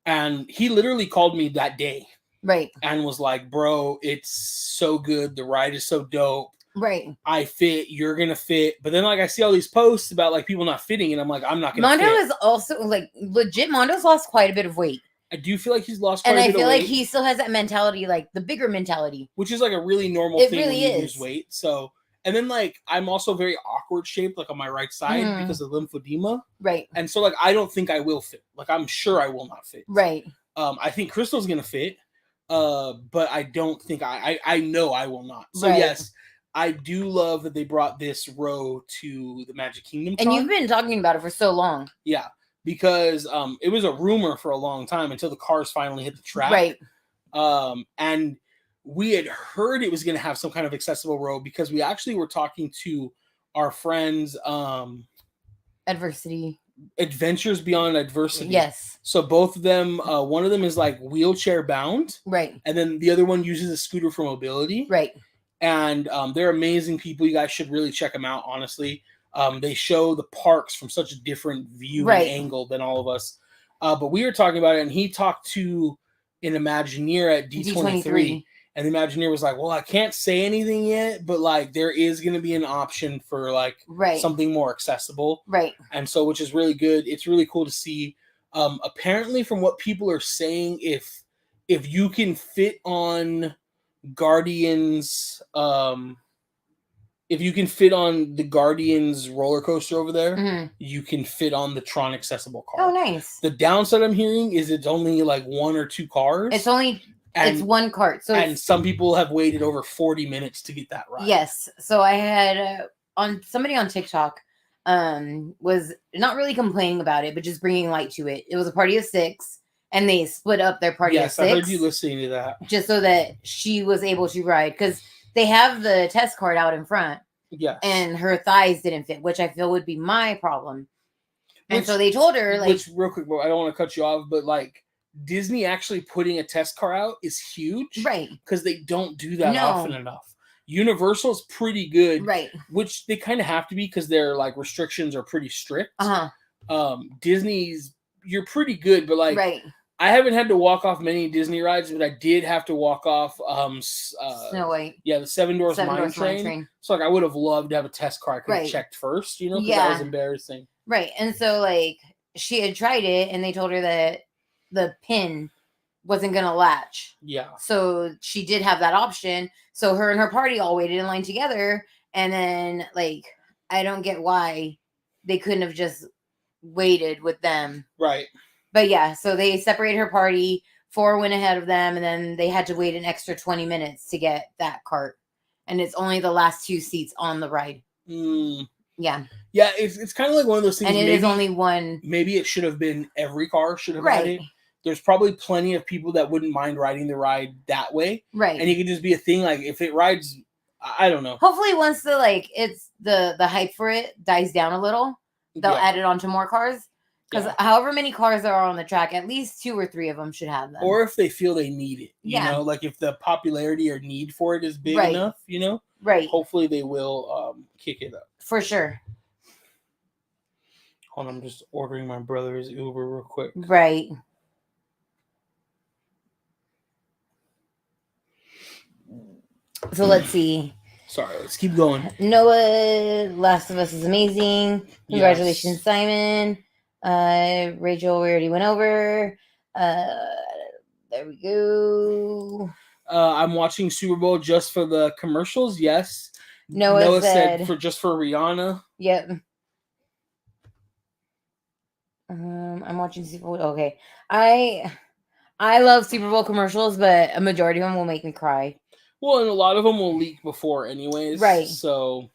And he literally called me that day. Right. And was like, bro, it's so good. The ride is so dope. Right. I fit. You're going to fit. But then I see all these posts about people not fitting. And I'm like, I'm not going to fit. Mondo is also legit. Mondo's lost quite a bit of weight. I do feel like he's lost quite a bit of weight. And I feel like he still has that mentality, the bigger mentality. Which is a really normal thing when you lose weight. So... And then, I'm also very awkward shaped, on my right side because of lymphedema. Right. And so, I don't think I will fit. I'm sure I will not fit. Right. I think Crystal's going to fit, but I don't think I know I will not. So, yes, I do love that they brought this row to the Magic Kingdom. And you've been talking about it for so long. Yeah, because it was a rumor for a long time until the cars finally hit the track. Right. And we had heard it was going to have some kind of accessible row because we actually were talking to our friends, Adversity. Adventures Beyond Adversity. Yes. So both of them, one of them is like wheelchair bound. Right. And then the other one uses a scooter for mobility. Right. And they're amazing people. You guys should really check them out, honestly. They show the parks from such a different view and angle than all of us. But we were talking about it, and he talked to an Imagineer at D23. And the Imagineer was like, well, I can't say anything yet, but like there is going to be an option for like something more accessible. Right. And so, which is really good. It's really cool to see. Apparently, from what people are saying, if you can fit on Guardians, if you can fit on the Guardians roller coaster over there, you can fit on the Tron accessible car. Oh, nice. The downside I'm hearing is it's only like 1 or 2 cars. It's one cart. So some people have waited over 40 minutes to get that ride. Yes. So I had somebody on TikTok was not really complaining about it, but just bringing light to it. It was a party of 6, and they split up their party of 6. Yes, I heard you listening to that. Just so that she was able to ride, because they have the test cart out in front. Yes. And her thighs didn't fit, which I feel would be my problem. And so they told her, like, which real quick, I don't want to cut you off, but like Disney actually putting a test car out is huge. Right. Because they don't do that often enough. Universal's pretty good. Right. Which they kind of have to be because their like restrictions are pretty strict. Disney's, you're pretty good, but like I haven't had to walk off many Disney rides, but I did have to walk off Snow White. Yeah, the Seven Dwarfs Mine Train. So like I would have loved to have a test car I could have checked first, you know, because that was embarrassing. Right. And so like she had tried it, and they told her that the pin wasn't gonna latch. Yeah. So she did have that option. So her and her party all waited in line together, and then like I don't get why they couldn't have just waited with them. Right. But yeah, so they separated her party. 4 went ahead of them, and then they had to wait an extra 20 minutes to get that cart. And it's only the last 2 seats on the ride. Yeah. Yeah, it's kind of like one of those things. And it is only one. Maybe it should have been every car should have had it. There's probably plenty of people that wouldn't mind riding the ride that way. Right. And it could just be a thing like if it rides, I don't know. Hopefully once the like it's the hype for it dies down a little, they'll add it onto more cars. Because however many cars there are on the track, at least 2 or 3 of them should have them. Or if they feel they need it. You know, like if the popularity or need for it is big enough, you know? Right. Hopefully they will kick it up. For sure. Hold on, I'm just ordering my brother's Uber real quick. Right. So let's see. Sorry, let's keep going. Noah, Last of Us is amazing. Congratulations, Simon. Rachel, we already went over. There we go. I'm watching Super Bowl just for the commercials. Yes. Noah said for just for Rihanna. Yep. I'm watching Super Bowl. Okay. I love Super Bowl commercials, but a majority of them will make me cry. Well, and a lot of them will leak before anyways. Right. So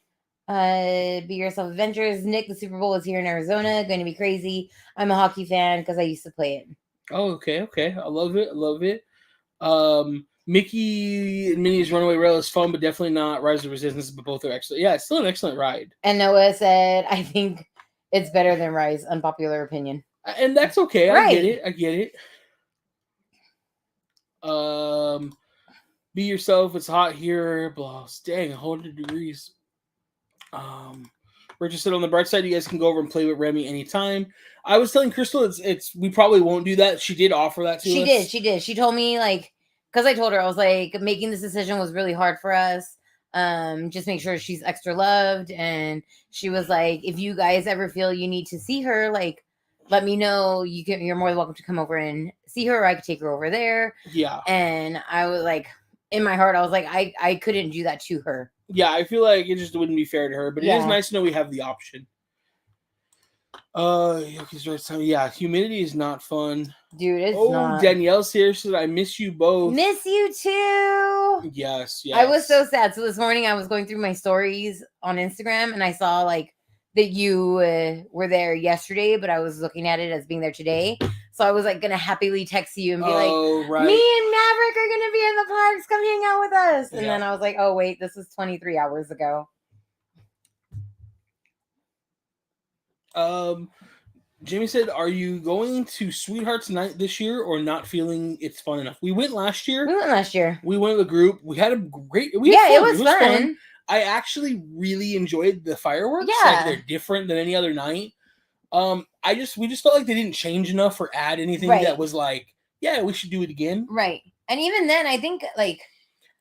Be Yourself Adventures. Nick, the Super Bowl is here in Arizona. Going to be crazy. I'm a hockey fan because I used to play it. Oh, okay. I love it. Mickey and Minnie's Runaway Rail is fun, but definitely not Rise of the Resistance, but both are excellent. Yeah, it's still an excellent ride. And Noah said, I think it's better than Rise. Unpopular opinion. And that's okay. Right. I get it. Be Yourself. It's hot here. Blah. Dang, 100 degrees. Richard said, on the bright side, you guys can go over and play with Remy anytime. I was telling Crystal, it's we probably won't do that. She did offer that to us. She did. She told me, like, because I told her, I was like, making this decision was really hard for us. Just make sure she's extra loved. And she was like, if you guys ever feel you need to see her, like, let me know. You're more than welcome to come over and see her, or I could take her over there. Yeah. And I was like, in my heart, I was like, I couldn't do that to her. Yeah, I feel like it just wouldn't be fair to her, but it is nice to know we have the option. Yeah, humidity is not fun. Dude, it's not. Oh, Danielle's here, said, I miss you both. Miss you too. Yes. I was so sad. So this morning I was going through my stories on Instagram, and I saw like that you were there yesterday, but I was looking at it as being there today. So I was like gonna happily text you and be Oh, like, right. me and Maverick are gonna be in the parks. Come hang out with us. And Yeah. then I was like, oh wait, this is 23 hours ago. Jamie said, "Are you going to Sweethearts Night this year, or not feeling it's fun enough?" We went last year. We went last year. We went with a group. We had a great. It was fun. I actually really enjoyed the fireworks. Yeah. Like, they're different than any other night. We just felt like they didn't change enough or add anything that was like, yeah, we should do it again. Right. And even then, I think like.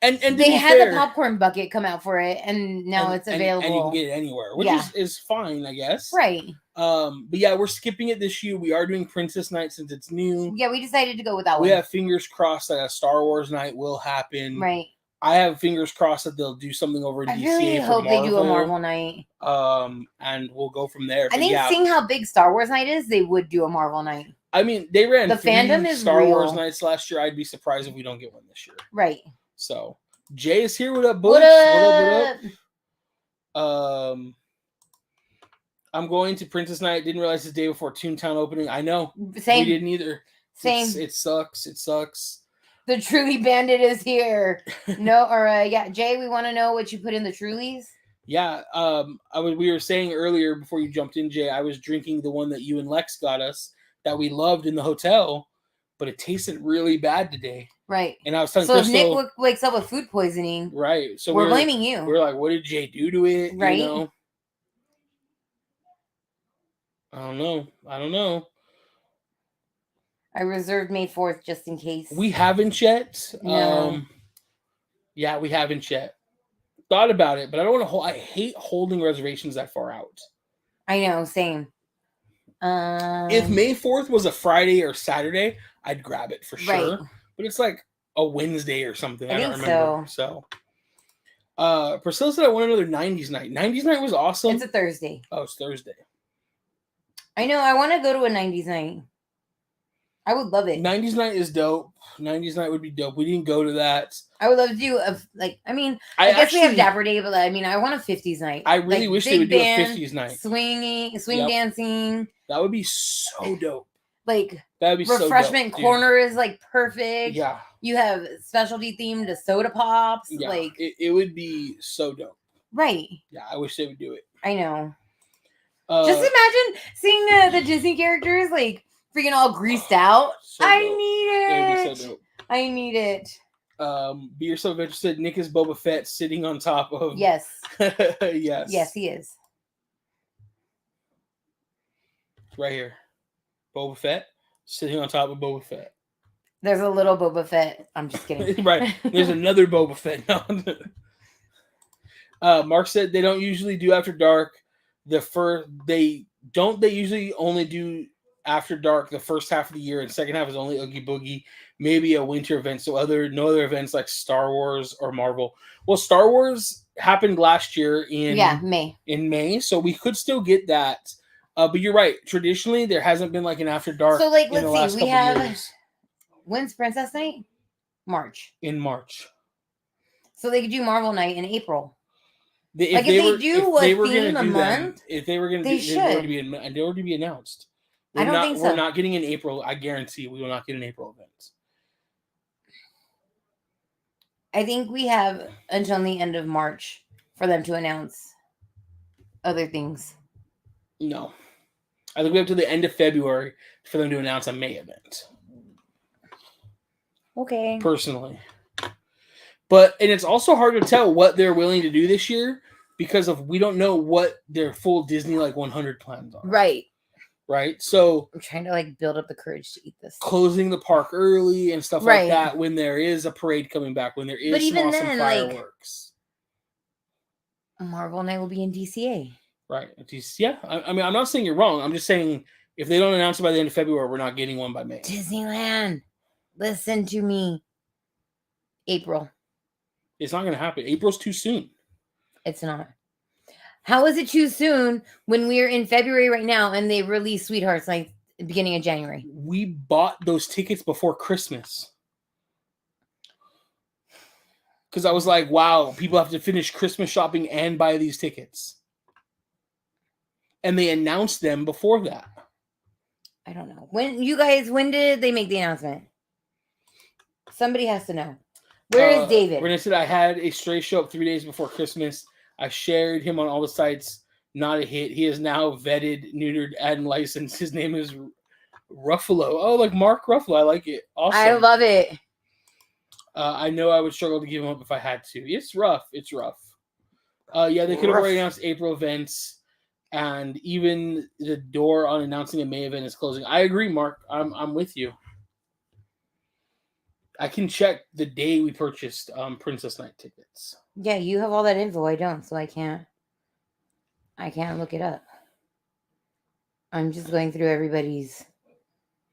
And they had the popcorn bucket come out for it, and now it's available. And you can get it anywhere, which is fine, I guess. Right. But yeah, we're skipping it this year. We are doing Princess Night since it's new. Yeah, we decided to go with that one. We have fingers crossed that a Star Wars night will happen. Right. I have fingers crossed that they'll do something over in DCA. I really hope they do a Marvel night. And we'll go from there. I think seeing how big Star Wars night is, they would do a Marvel night. I mean, they ran the fandom is Star real. Wars nights last year. I'd be surprised if we don't get one this year. Right. So Jay is here. What up, Butch? What up? What up? I'm going to Princess Night. Didn't realize the day before Toontown opening. I know. Same. We didn't either. Same. It sucks. It sucks. The Truly Bandit is here. No, or yeah, Jay, we want to know what you put in the Trulies. Yeah. We were saying earlier before you jumped in, Jay, I was drinking the one that you and Lex got us that we loved in the hotel, but it tasted really bad today. Right. And I was telling Crystal, if Nick wakes up with food poisoning, right? So we're blaming you. We're like, what did Jay do to it? Right. You know? I don't know. I reserved May 4th just in case. We haven't yet. No. Yeah, we haven't yet. Thought about it, but I don't want to hold. I hate holding reservations that far out. I know, same. If May 4th was a Friday or Saturday, I'd grab it for sure. Right. But it's like a Wednesday or something. I don't think remember. So. Priscilla said I want another 90s night. 90s night was awesome. It's a Thursday. Oh, it's Thursday. I know. I want to go to a 90s night. I would love it. 90s night is dope. 90s night would be dope. We didn't go to that. I would love to do I guess we have Dapper Day, but I want a 50s night. I really wish they would do a 50s night. Swing dancing. That would be so dope. Like, that would be refreshment so dope, corner is like perfect. Yeah. You have specialty themed soda pops. Yeah. Like it would be so dope. Right. Yeah, I wish they would do it. I know. Just imagine seeing the Disney characters like freaking all greased out. So I dope. need it. It would be so dope. I need it. Be yourself interested. Nick is Boba Fett sitting on top of. Yes. Yes. Yes, he is. Right here. Boba Fett sitting on top of Boba Fett. There's a little Boba Fett. I'm just kidding. Right. There's another Boba Fett. Mark said they don't usually do After Dark. They usually only do After Dark the first half of the year, and second half is only Oogie Boogie, maybe a winter event. So no other events like Star Wars or Marvel. Well, Star Wars happened last year in May, so we could still get that. But you're right. Traditionally, there hasn't been like an After Dark. So like, in the last we couple have years. When's Princess Night? March. In March. So they could do Marvel Night in April. If they were going to do that, if they were going to do, they were to be announced. I don't think so. We're not getting an April. I guarantee we will not get an April event. I think we have until the end of March for them to announce other things. No. I think we have to the end of February for them to announce a May event. Okay. Personally. And it's also hard to tell what they're willing to do this year because we don't know what their full Disney 100 plans are. Right. Right? So I'm trying to build up the courage to eat this. Closing the park early and stuff like that when there is a parade coming back, when there is some awesome fireworks. Marvel Night will be in DCA. Right. Yeah. I mean, I'm not saying you're wrong. I'm just saying if they don't announce it by the end of February, we're not getting one by May. Disneyland. Listen to me. April. It's not going to happen. April's too soon. It's not. How is it too soon when we're in February right now and they release Sweethearts the beginning of January? We bought those tickets before Christmas. Because I was like, wow, people have to finish Christmas shopping and buy these tickets. And they announced them before that. I don't know. When did they make the announcement? Somebody has to know. Where is David? Renee said, I had a stray show up 3 days before Christmas. I shared him on all the sites. Not a hit. He is now vetted, neutered, and licensed. His name is Ruffalo. Oh, like Mark Ruffalo. I like it. Awesome. I love it. I know I would struggle to give him up if I had to. It's rough. It's rough. Yeah, they could have already announced April events, and even the door on announcing a May event is closing. I agree, Mark. I'm with you. I can check the day we purchased Princess Night tickets. Yeah, you have all that info. I don't, so I can't look it up. I'm just going through everybody's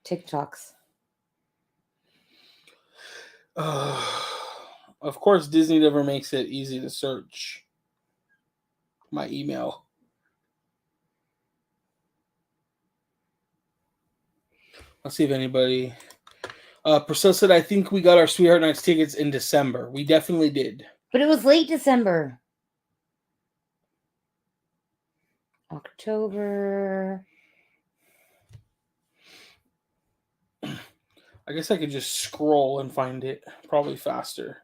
TikToks. Of course, Disney never makes it easy to search my email. Let's see if anybody... Priscilla said, I think we got our Sweetheart Nights tickets in December. We definitely did. But it was late December. October. I guess I could just scroll and find it. Probably faster.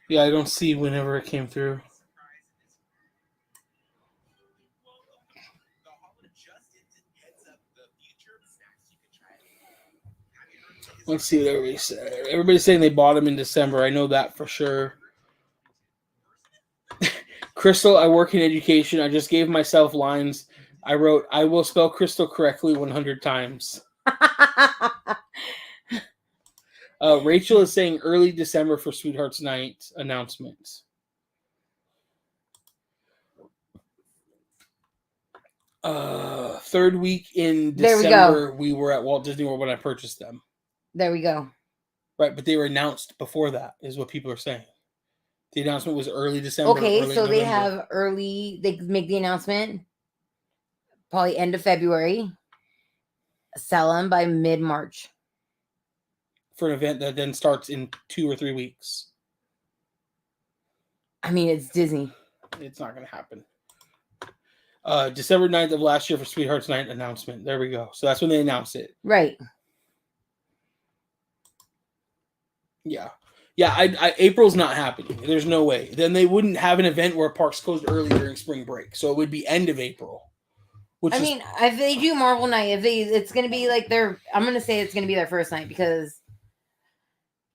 Yeah, I don't see whenever it came through. Let's see what everybody said. Everybody's saying they bought them in December. I know that for sure. Crystal, I work in education. I just gave myself lines. I wrote, I will spell Crystal correctly 100 times. Rachel is saying early December for Sweethearts Night announcements. Third week in December, we were at Walt Disney World when I purchased them. There we go. Right, but they were announced before that, is what people are saying. The announcement was early December. Okay, so November. They have early, they make the announcement probably end of February. Sell them by mid-March. For an event that then starts in 2 or 3 weeks. I mean, it's Disney. It's not going to happen. December 9th of last year for Sweethearts Night announcement. There we go. So that's when they announced it. Right. Yeah. Yeah, April's not happening. There's no way. Then they wouldn't have an event where parks closed early during spring break. So it would be end of April. I mean, if they do Marvel Night, it's going to be like I'm going to say it's going to be their first night because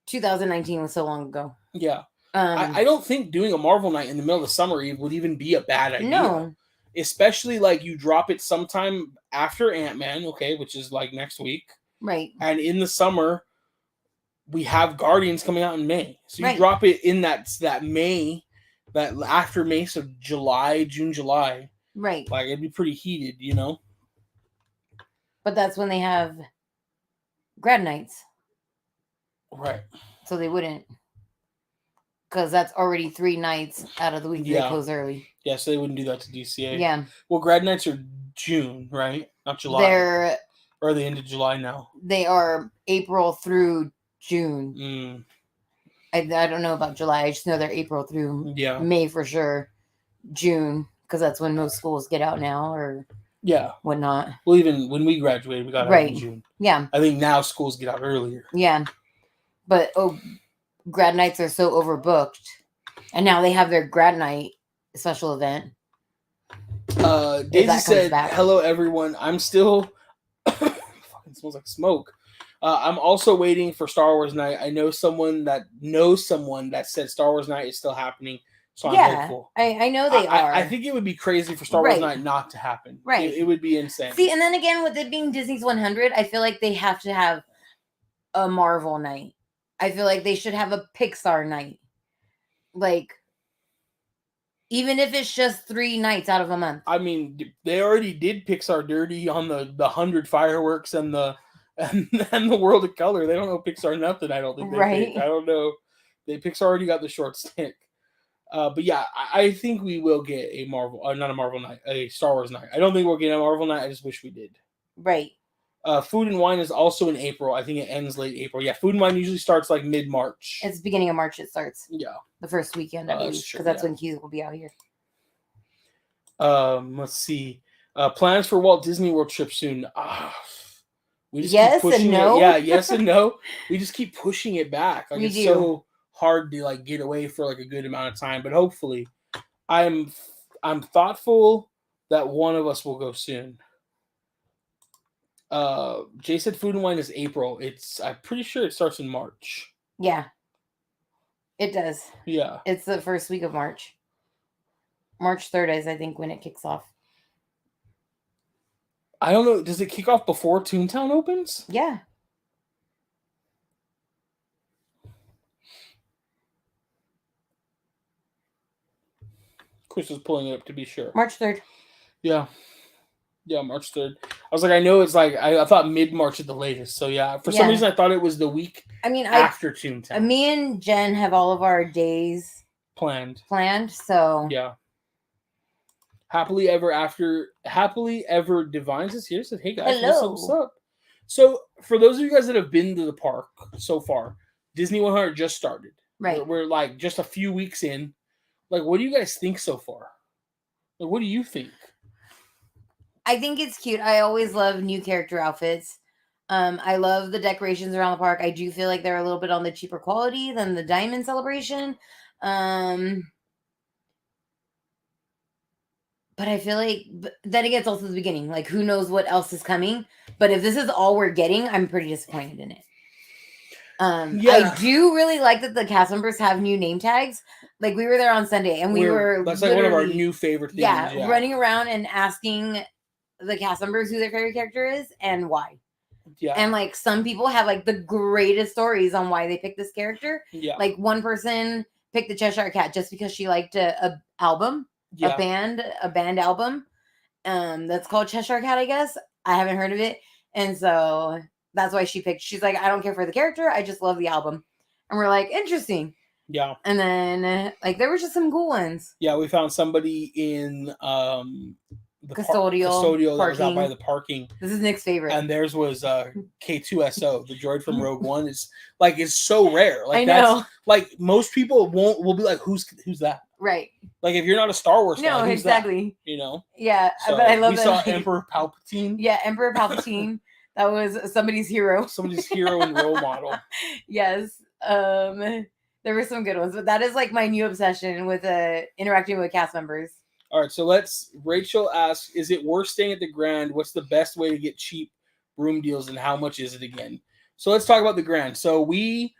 2019 was so long ago. Yeah. I don't think doing a Marvel Night in the middle of the summer would even be a bad idea. No. Especially like you drop it sometime after Ant-Man, okay, which is like next week. Right. And in the summer, we have Guardians coming out in May. So you drop it in that May, that after May, so June, July. Right. Like it'd be pretty heated, you know? But that's when they have grad nights. Right. So they wouldn't. Because that's already 3 nights out of the week they close early. Yeah, so they wouldn't do that to DCA. Yeah. Well, grad nights are June, right? Not July. Or are they into July now? They are April through June. I don't know about July. I just know they're April through May for sure. June, because that's when most schools get out now or whatnot. Well, even when we graduated, we got out in June. Yeah. I think now schools get out earlier. Yeah. But, grad nights are so overbooked. And now they have their grad night special event. Daisy said, hello, everyone. I'm still... fucking smells like smoke. I'm also waiting for Star Wars Night. I know someone that said Star Wars Night is still happening. So I'm hopeful. I know they are. I think it would be crazy for Star Wars Night not to happen. Right. It would be insane. See, and then again, with it being Disney's 100, I feel like they have to have a Marvel night. I feel like they should have a Pixar night. Like, even if it's just 3 nights out of a month. I mean, they already did Pixar dirty on the 100 fireworks and the World of Color. They don't know Pixar nothing. I don't think they think. I don't know. Pixar already got the short stick. But yeah, I think we will get a Marvel, not a Marvel night, a Star Wars night. I don't think we'll get a Marvel night. I just wish we did. Right. Food and wine is also in April. I think it ends late April. Yeah, food and wine usually starts like mid-March. It's beginning of March. It starts. Yeah, the first weekend, I believe, because that's when Keith will be out here. Let's see. Plans for Walt Disney World trip soon. We just yes keep pushing and no. It. Yeah, yes and no. We just keep pushing it back. Like, it's so hard to like get away for like a good amount of time. But hopefully, I'm thoughtful that one of us will go soon. Jay said food and wine is April. I'm pretty sure it starts in March. Yeah. It does. Yeah. It's the first week of March. March 3rd is, I think, when it kicks off. I don't know. Does it kick off before Toontown opens? Yeah. Chris was pulling it up to be sure. March 3rd. Yeah. Yeah, March 3rd. I was like, I know it's like, I thought mid-March at the latest. So yeah, for some reason I thought it was the week after Toontown. Me and Jen have all of our days planned. So yeah. Happily Ever Divines is here. Said, hey guys, what's up? So for those of you guys that have been to the park so far, Disney100 just started. Right. We're like just a few weeks in. Like, what do you guys think so far? Like, what do you think? I think it's cute. I always love new character outfits. I love the decorations around the park. I do feel like they're a little bit on the cheaper quality than the Diamond Celebration. But I feel like then again, it's also the beginning. Like, who knows what else is coming? But if this is all we're getting, I'm pretty disappointed in it. I do really like that the cast members have new name tags. Like, we were there on Sunday, and that's like one of our new favorite things. Yeah, running around and asking the cast members who their favorite character is and why. Yeah. And like some people have like the greatest stories on why they picked this character. Yeah. Like one person picked the Cheshire Cat just because she liked a album, a band album. That's called Cheshire Cat, I guess. I haven't heard of it. And so that's why she's like, I don't care for the character, I just love the album. And we're like, interesting. Yeah. And then like there were just some cool ones. Yeah, we found somebody in the custodial that was out by the parking. This is Nick's favorite. And theirs was K2SO, the droid from Rogue One. It's so rare. Like, I know. That's like most people will be like, who's that? Right. Like, if you're not a Star Wars fan, who's exactly. That? You know? Yeah, so but I love that. We saw Emperor Palpatine. Yeah, Emperor Palpatine. That was somebody's hero. Somebody's hero and role model. Yes. There were some good ones, but that is like my new obsession with interacting with cast members. All right, so Rachel asks, is it worth staying at the Grand? What's the best way to get cheap room deals, and how much is it again? So let's talk about the Grand. So we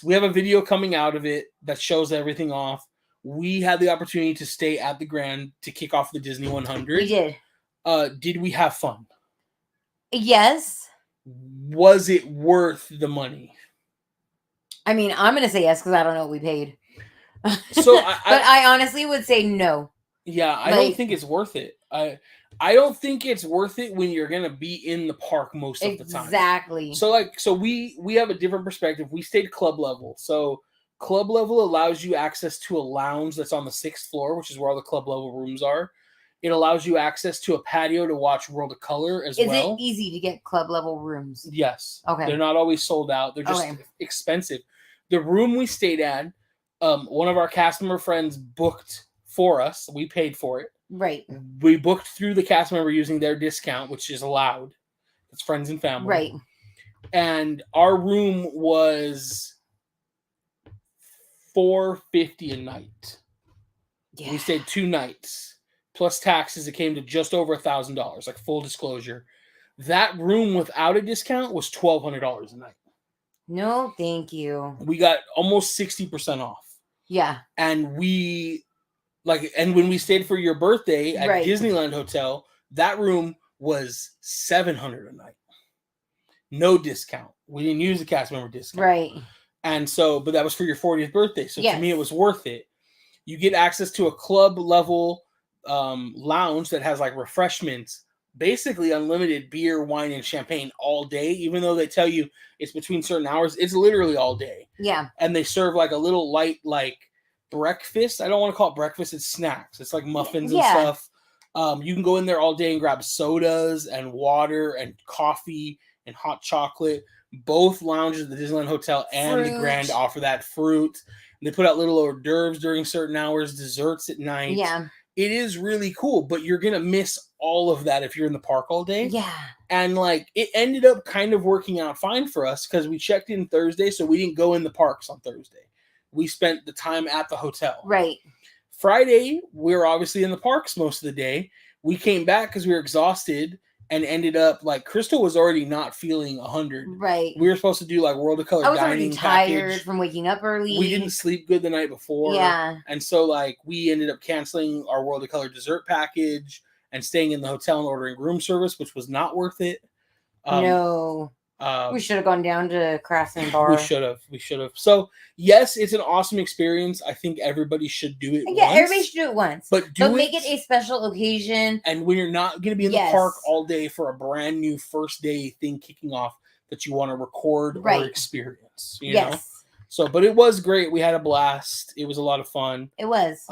have a video coming out of it that shows everything off. We had the opportunity to stay at the Grand to kick off the Disney100. We did. Did we have fun? Yes. Was it worth the money? I mean, I'm going to say yes because I don't know what we paid. So but I honestly would say no. Yeah, I don't think it's worth it. I don't think it's worth it when you're gonna be in the park most of the time. Exactly. So we have a different perspective. We stayed club level. So club level allows you access to a lounge that's on the 6th floor, which is where all the club level rooms are. It allows you access to a patio to watch World of Color as well. Is it easy to get club level rooms? Yes. Okay. They're not always sold out. They're just expensive. The room we stayed at, one of our cast member friends booked for us. We paid for it. Right. We booked through the cast member using their discount, which is allowed. It's friends and family. Right. And our room was $450 a night. Yeah. We stayed 2 nights. Plus taxes, it came to just over $1,000, like full disclosure. That room without a discount was $1,200 a night. No, thank you. We got almost 60% off. Yeah. And and when we stayed for your birthday at Disneyland Hotel, that room was $700 a night. No discount. We didn't use the cast member discount. Right. And so, but that was for your 40th birthday. So to me, it was worth it. You get access to a club level lounge that has like refreshments, basically unlimited beer, wine, and champagne all day. Even though they tell you it's between certain hours, it's literally all day. Yeah. And they serve like a little light, like breakfast. I don't want to call it breakfast. It's snacks. It's like muffins and Yeah. stuff. You can go in there all day and grab sodas and water and coffee and hot chocolate. Both lounges at the Disneyland Hotel and the Grand offer that fruit. They put out little hors d'oeuvres during certain hours, desserts at night. Yeah. It is really cool, but you're going to miss all of that if you're in the park all day. Yeah. And like it ended up kind of working out fine for us because we checked in Thursday, so we didn't go in the parks on Thursday. We spent the time at the hotel. Right. Friday, we were obviously in the parks most of the day. We came back because we were exhausted and ended up like Crystal was already not feeling 100. Right. We were supposed to do like World of Color I was dining already tired package. from waking up early. We didn't sleep good the night before. Yeah. And so like we ended up canceling our World of Color dessert package and staying in the hotel and ordering room service, which was not worth it. No. We should have gone down to Craftsman Bar. We should have. So yes, it's an awesome experience. I think everybody should do it. Yeah, everybody should do it once. But make it a special occasion. And when you're not going to be in the park all day for a brand new first day thing kicking off that you want to record or experience. You know? So, but it was great. We had a blast. It was a lot of fun. It was.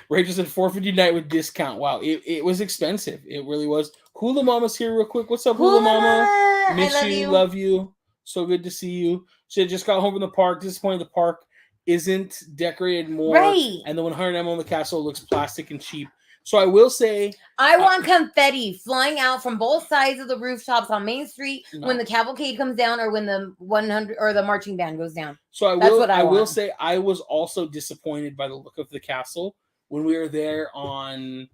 Rachel said $4.50 night with discount. Wow, it was expensive. It really was. Hula Mama's here real quick. What's up, Hula Mama? Miss you, love you. So good to see you. She just got home from the park. Disappointed the park isn't decorated more. Right. And the 100 Emerald in the castle looks plastic and cheap. So I will say, I want confetti flying out from both sides of the rooftops on Main Street when the cavalcade comes down, or when the 100 or the marching band goes down. So I will say I was also disappointed by the look of the castle when we were there on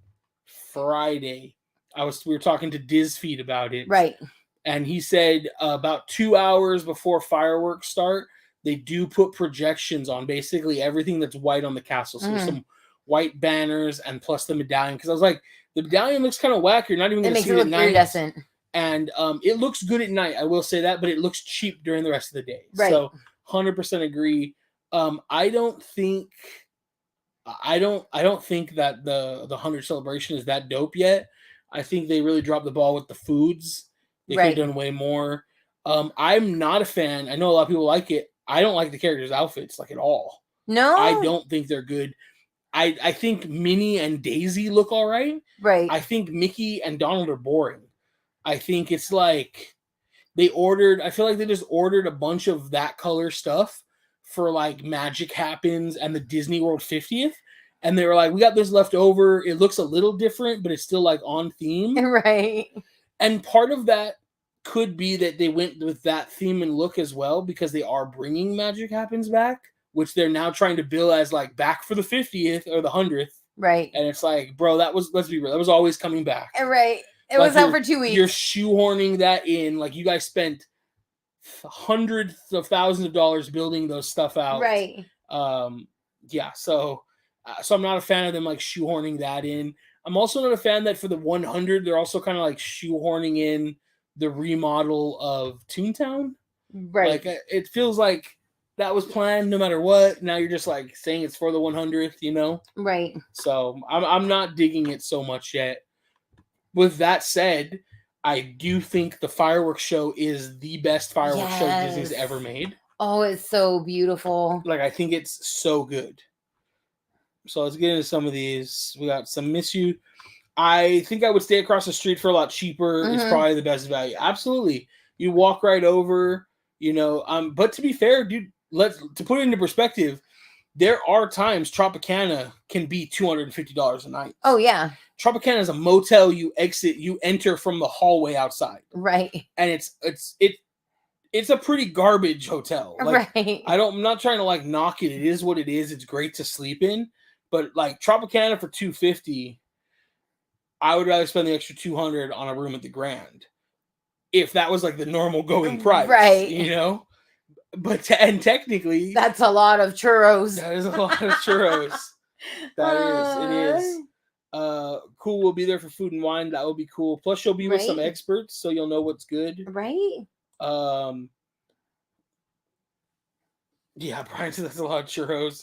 Friday. We were talking to DizFeed about it, right? And he said about 2 hours before fireworks start, they do put projections on basically everything that's white on the castle. So there's some white banners and plus the medallion, because I was like, the medallion looks kind of whack. You're not even going to see it at night. Iridescent. And it looks good at night, I will say that, but it looks cheap during the rest of the day. Right. So 100% agree. I don't think that the 100 celebration is that dope yet. I think they really dropped the ball with the foods. They could have done way more. I'm not a fan. I know a lot of people like it. I don't like the characters' outfits like at all. No, I don't think they're good. I think Minnie and Daisy look all right. Right. I think Mickey and Donald are boring. I think it's like I feel like they just ordered a bunch of that color stuff for like Magic Happens and the Disney World 50th. And they were like, we got this left over. It looks a little different, but it's still like on theme. Right. And part of that could be that they went with that theme and look as well, because they are bringing Magic Happens back, which they're now trying to bill as like back for the 50th or the 100th. Right. And it's like, bro, let's be real. That was always coming back. Right. It was out for 2 weeks. You're shoehorning that in. Like, you guys spent hundreds of thousands of dollars building those stuff out. Right. Yeah. So I'm not a fan of them like shoehorning that in. I'm also not a fan that for the 100, they're also kind of like shoehorning in the remodel of Toontown. Right. Like, it feels like that was planned no matter what. Now you're just like saying it's for the 100th, you know? Right. So I'm not digging it so much yet. With that said, I do think the fireworks show is the best fireworks show Disney's ever made. Oh, it's so beautiful. Like, I think it's so good. So let's get into some of these. We got some Miss You. I think I would stay across the street for a lot cheaper. It's probably the best value. Absolutely. You walk right over, you know. But to be fair, dude, to put it into perspective, there are times Tropicana can be $250 a night. Oh, yeah. Tropicana is a motel. You enter from the hallway outside. Right. And it's a pretty garbage hotel. Like, right. I'm not trying to like knock it. It is what it is. It's great to sleep in. But like Tropicana for $250, I would rather spend the extra $200 on a room at the Grand, if that was like the normal going price. Right. You know? But and technically, that's a lot of churros. That is a lot of churros. It is. Cool. We'll be there for food and wine. That will be cool. Plus, you'll be with some experts, so you'll know what's good. Right. Yeah, Brian said that's a lot of churros.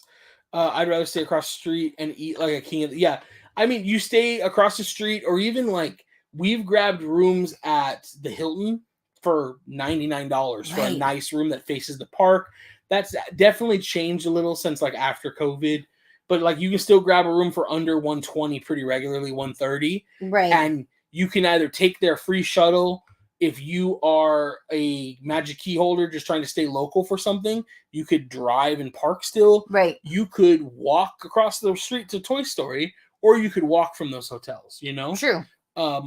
I'd rather stay across the street and eat like a king. Yeah, I mean, you stay across the street, or even like we've grabbed rooms at the Hilton for $99 for a Right. nice room that faces the park. That's definitely changed a little since like after COVID. But like you can still grab a room for under 120 pretty regularly, 130. Right. And you can either take their free shuttle if you are a Magic Key holder just trying to stay local for something. You could drive and park still. Right. You could walk across the street to Toy Story, or you could walk from those hotels, you know? True.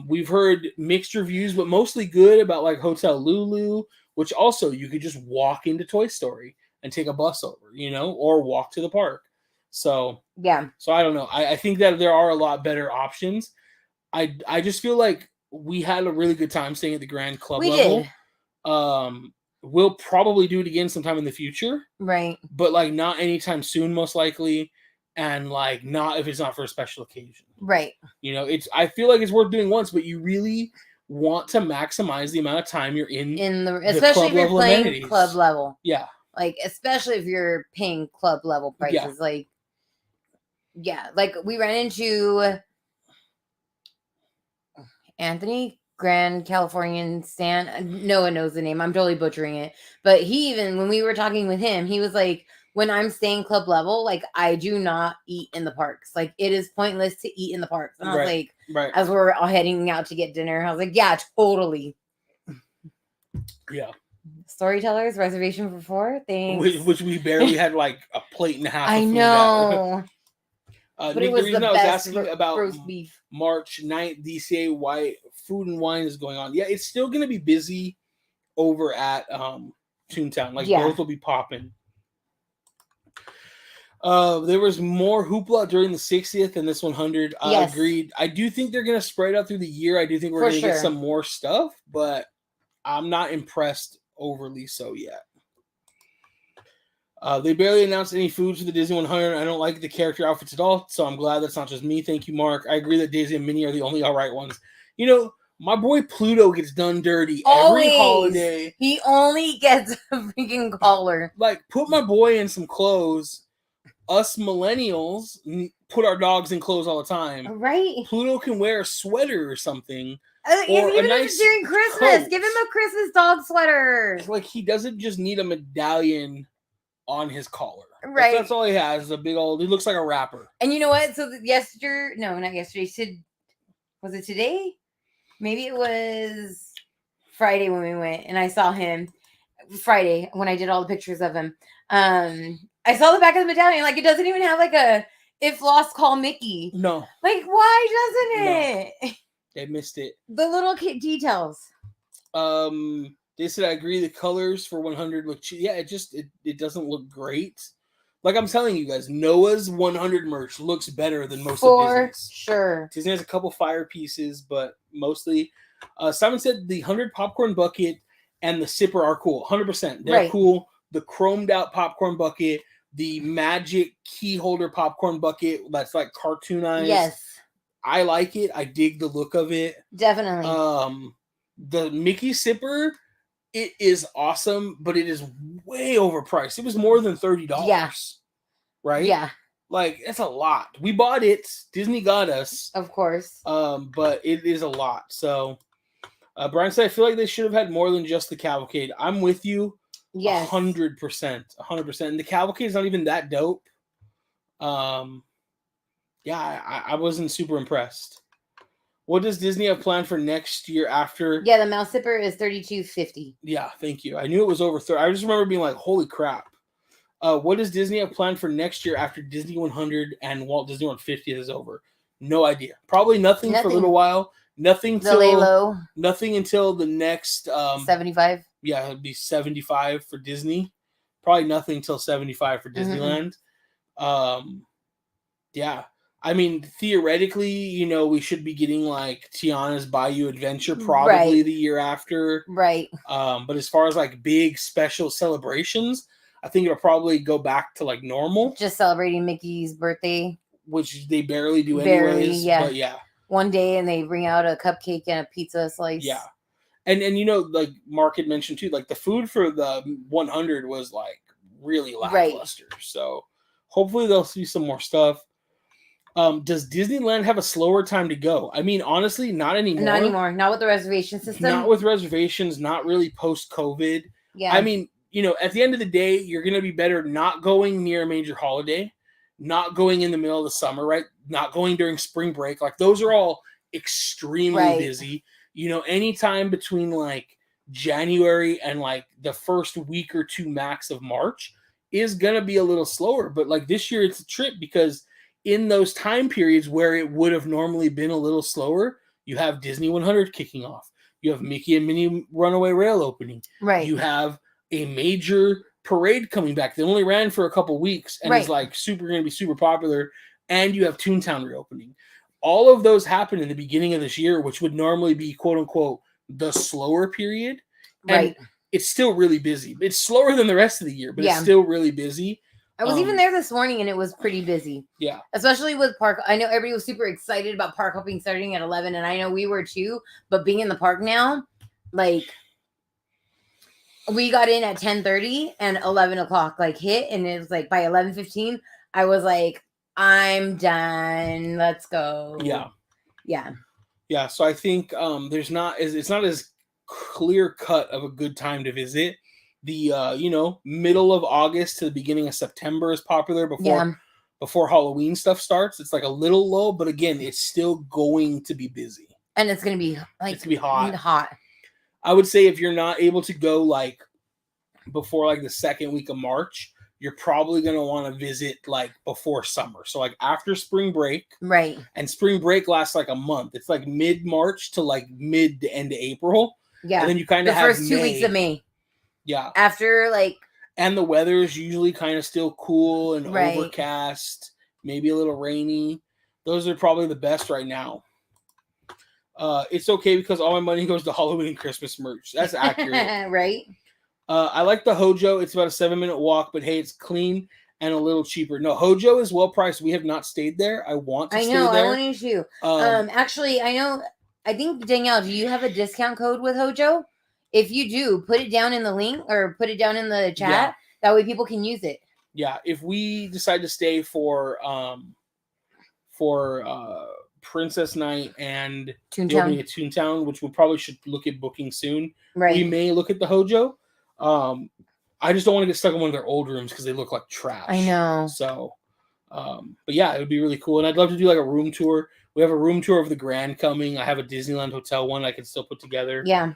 We've heard mixed reviews, but mostly good about like Hotel Lulu, which also you could just walk into Toy Story and take a bus over, you know, or walk to the park. So yeah. So I don't know. I think that there are a lot better options. I just feel like we had a really good time staying at the Grand Club level. Did. We'll probably do it again sometime in the future. Right. But like not anytime soon, most likely. And like not if it's not for a special occasion. Right. You know, I feel like it's worth doing once, but you really want to maximize the amount of time you're in the especially if you're playing amenities. Club level. Yeah. Like especially if you're paying club level prices. Yeah. Like yeah, like we ran into Anthony, Grand Californian Stan. No one knows the name. I'm totally butchering it. But he even, when we were talking with him, he was like, when I'm staying club level, like I do not eat in the parks. Like it is pointless to eat in the parks. And I was like, as we're all heading out to get dinner, I was like, yeah, totally. Yeah. Storytellers, reservation for 4. Thanks. Which we barely had like a plate and a half. I know. But Nick, the reason I was asking about roast beef. March 9th, DCA White Food and Wine is going on. Yeah, it's still going to be busy over at Toontown. Like both will be popping. There was more hoopla during the 60th and this 100. Yes. Agreed. I do think they're going to spread out through the year. I do think we're going to get some more stuff, but I'm not impressed overly so yet. They barely announced any foods for the Disney 100. I don't like the character outfits at all, so I'm glad that's not just me. Thank you, Mark. I agree that Daisy and Minnie are the only all right ones. You know, my boy Pluto gets done dirty every holiday. He only gets a freaking collar. Like, put my boy in some clothes. Us millennials put our dogs in clothes all the time. Right. Pluto can wear a sweater or something. Even if it's during Christmas, coat. Give him a Christmas dog sweater. Like, he doesn't just need a medallion on his collar. Right. That's all he has. Is a big old, he looks like a rapper. And you know what? So not yesterday. Was it today? Maybe it was Friday when we went and I saw him. Friday when I did all the pictures of him. I saw the back of the medallion. Like, it doesn't even have like a if lost call Mickey. No. Like, why doesn't it? No. They missed it. The little details. They said I agree. The colors for 100 look cheap. Yeah, it doesn't look great. Like I'm telling you guys, Noah's 100 merch looks better than most of Disney's. For sure. Disney has a couple fire pieces, but mostly. Simon said the 100 popcorn bucket and the sipper are cool. 100%. They're cool. The chromed out popcorn bucket, the magic key holder popcorn bucket that's like cartoonized. Yes. I like it. I dig the look of it. Definitely. The Mickey sipper, it is awesome, but it is way overpriced. It was more than $30. Yeah. Right? Yeah. Like, that's a lot. We bought it. Disney got us. Of course. But it is a lot. So, Brian said, I feel like they should have had more than just the cavalcade. I'm with you. Yes. 100%. 100%. And the cavalcade is not even that dope. Yeah, I wasn't super impressed. What does Disney have planned for next year after? Yeah, the mouse sipper is $32.50. Yeah, thank you. I knew it was over 30. I just remember being like, holy crap. What does Disney have planned for next year after Disney 100 and Walt Disney World 50th is over? No idea. Probably nothing for a little while. Nothing until the next 75. Yeah, it'd be 75 for Disney. Probably nothing until 75 for Disneyland. Yeah. I mean, theoretically, you know, we should be getting like Tiana's Bayou Adventure probably the year after. Right. But as far as like big special celebrations, I think it'll probably go back to like normal. Just celebrating Mickey's birthday. Which they barely do anyways. Yeah. But yeah. One day and they bring out a cupcake and a pizza slice. Yeah. And you know, like Mark had mentioned too, like the food for the 100 was like really lackluster. So hopefully they'll see some more stuff. Does Disneyland have a slower time to go? I mean, honestly, not anymore. Not anymore. Not with the reservation system. Not with reservations. Not really post-COVID. Yeah. I mean, at the end of the day, you're going to be better not going near a major holiday, not going in the middle of the summer, right? Not going during spring break. Like, those are all extremely busy. Anytime between like January and like the first week or two max of March is going to be a little slower. But like this year, it's a trip because in those time periods where it would have normally been a little slower, you have Disney100 kicking off. You have Mickey and Minnie Runaway Rail opening. Right. You have a major parade coming back. They only ran for a couple weeks and is like going to be super popular. And you have Toontown reopening. All of those happen in the beginning of this year, which would normally be quote unquote the slower period. And it's still really busy. It's slower than the rest of the year, but it's still really busy. I was even there this morning and it was pretty busy. Yeah. Especially with park. I know everybody was super excited about park hopping starting at 11 and I know we were too, but being in the park now, like we got in at 10:30 and 11 o'clock like hit and it was like by 11:15, I was like, I'm done. Let's go. Yeah. Yeah. Yeah. So I think it's not as clear cut of a good time to visit. The middle of August to the beginning of September is popular before Halloween stuff starts. It's like a little low, but again, it's still going to be busy. And it's gonna be like it's gonna be hot. I would say if you're not able to go like before like the second week of March, you're probably gonna want to visit like before summer. So like after spring break. Right. And spring break lasts like a month. It's like mid-March to like mid to end of April. Yeah. And then you kind of have the first 2 weeks of May. Yeah. After like. And the weather is usually kind of still cool and overcast, maybe a little rainy. Those are probably the best right now. It's okay because all my money goes to Halloween and Christmas merch. That's accurate. Right. I like the Hojo. It's about a 7-minute walk, but hey, it's clean and a little cheaper. No, Hojo is well priced. We have not stayed there. I want to stay there. I want to. Actually, I think, Danielle, do you have a discount code with Hojo? If you do, put it down in the link or put it down in the chat. Yeah. That way people can use it. Yeah. If we decide to stay for Princess Night and the opening at Toontown, which we probably should look at booking soon. Right. We may look at the Hojo. I just don't want to get stuck in one of their old rooms because they look like trash. I know. So, but yeah, it would be really cool. And I'd love to do like a room tour. We have a room tour of the Grand coming. I have a Disneyland hotel one I can still put together. Yeah.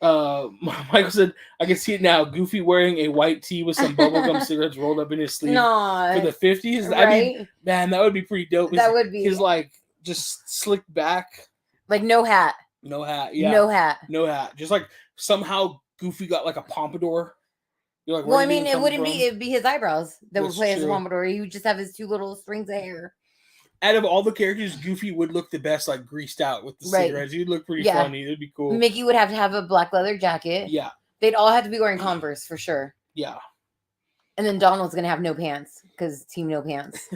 Michael said, I can see it now. Goofy wearing a white tee with some bubblegum cigarettes rolled up in his sleeve for the 50s. Right? I mean, man, that would be pretty dope. That would be. He's like just slicked back. Like no hat. No hat. Yeah. No hat. No hat. Just like somehow Goofy got like a pompadour. You're like, well, I mean, it'd be his eyebrows that would play as a pompadour. He would just have his 2 little strings of hair. Out of all the characters, Goofy would look the best, like greased out with the cigarettes. He'd look pretty funny. It'd be cool. Mickey would have to have a black leather jacket. Yeah. They'd all have to be wearing Converse for sure. Yeah. And then Donald's gonna have no pants because team no pants.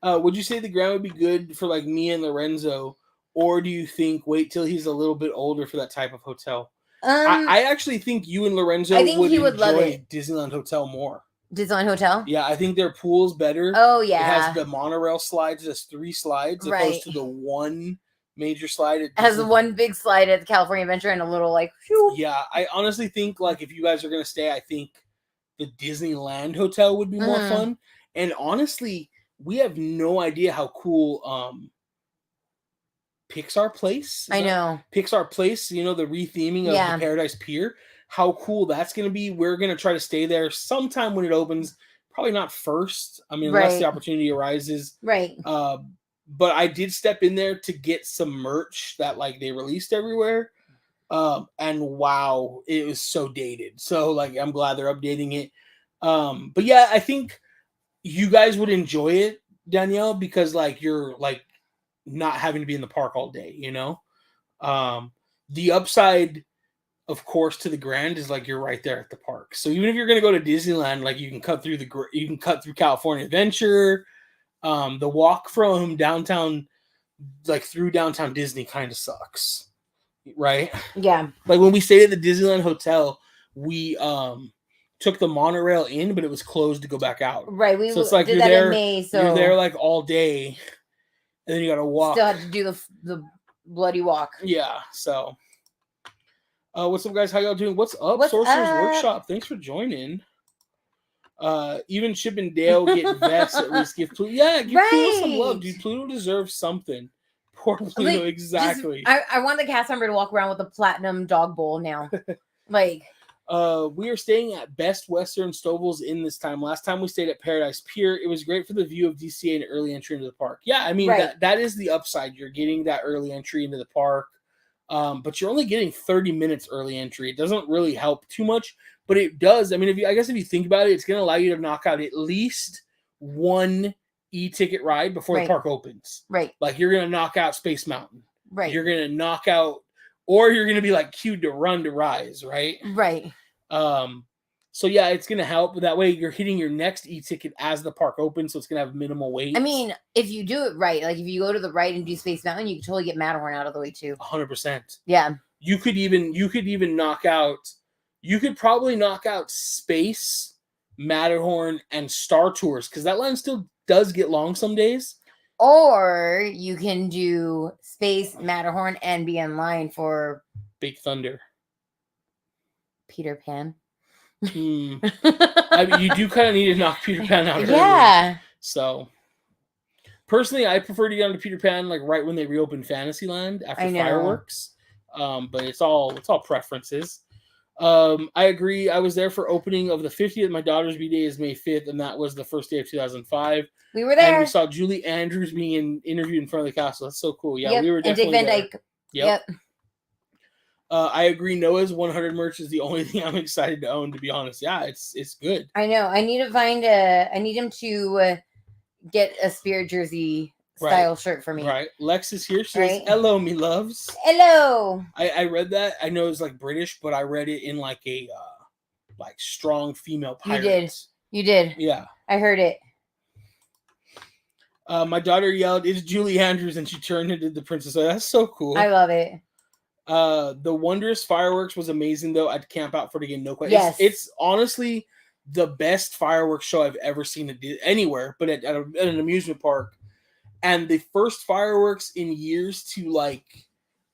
Would you say the Grand would be good for like me and Lorenzo, or do you think wait till he's a little bit older for that type of hotel? I actually think you and Lorenzo would enjoy Disneyland Hotel more. Disneyland Hotel? Yeah, I think their pool's better. Oh, yeah. It has the monorail slides. It has 3 slides opposed to the one major slide. It has the one big slide at the California Adventure and a little like... Whew. Yeah, I honestly think like if you guys are going to stay, I think the Disneyland Hotel would be more fun. And honestly, we have no idea how cool Pixar Place. I know. Pixar Place, the retheming of the Paradise Pier. How cool that's going to be. We're going to try to stay there sometime when it opens. Probably not first. I mean, unless the opportunity arises. Right. But I did step in there to get some merch that like they released everywhere. And wow, it was so dated. So like, I'm glad they're updating it. But yeah, I think you guys would enjoy it, Danielle, because like you're like not having to be in the park all day, the upside, of course, to the Grand is like you're right there at the park. So even if you're going to go to Disneyland, like you can cut through California Adventure. The walk from downtown, like through downtown Disney, kind of sucks, right? Yeah. Like when we stayed at the Disneyland Hotel, we took the monorail in, but it was closed to go back out. Right. So it's like did that in May. So you're there like all day, and then you got to walk. Still have to do the bloody walk. Yeah. So, what's up, guys? How y'all doing? What's up, What's Sorcerer's up? Workshop? Thanks for joining. Even Chip and Dale get vests. At least give Pluto. Yeah, give Pluto some love, dude. Pluto deserves something. Poor Pluto, like, exactly. I want the cast member to walk around with a platinum dog bowl now. Like, we are staying at Best Western Stovall's Inn this time. Last time we stayed at Paradise Pier. It was great for the view of DCA and early entry into the park. Yeah, I mean, that is the upside. You're getting that early entry into the park. But you're only getting 30 minutes early entry. It doesn't really help too much, but it does. I mean, if you think about it, it's going to allow you to knock out at least one e-ticket ride before the park opens. Right. Like, you're going to knock out Space Mountain. Right. You're going to knock out, or you're going to be like queued to run to Rise, right? Right. So yeah, it's going to help. That way you're hitting your next e-ticket as the park opens, so it's going to have minimal wait. I mean, if you do it right, like if you go to the right and do Space Mountain, you can totally get Matterhorn out of the way too. 100%. Yeah. You could even knock out, you could probably knock out Space, Matterhorn, and Star Tours, because that line still does get long some days. Or you can do Space, Matterhorn, and be in line for Big Thunder. Peter Pan. I mean, you do kind of need to knock Peter Pan out early. Yeah. So, personally, I prefer to get onto Peter Pan like right when they reopen Fantasyland after fireworks. But it's all preferences. I agree. I was there for opening of the 50th. My daughter's B-Day is May 5th, and that was the first day of 2005. We were there. And we saw Julie Andrews being interviewed in front of the castle. That's so cool. Yeah, we were definitely and Dick Van Dyke. Yep. I agree. Noah's 100 merch is the only thing I'm excited to own, to be honest. Yeah, it's good. I know. I need to find I need him to get a Spirit jersey style shirt for me. Right. Lex is here. She says, hello, me loves. Hello. I read that. I know it's like British, but I read it in like a like strong female pirate. You did. Yeah. I heard it. My daughter yelled, "It's Julie Andrews," and she turned into the princess. So that's so cool. I love it. The Wondrous Fireworks was amazing, though. I'd camp out for it again. No question. Yes. It's honestly the best fireworks show I've ever seen anywhere, but at an amusement park. And the first fireworks in years to like,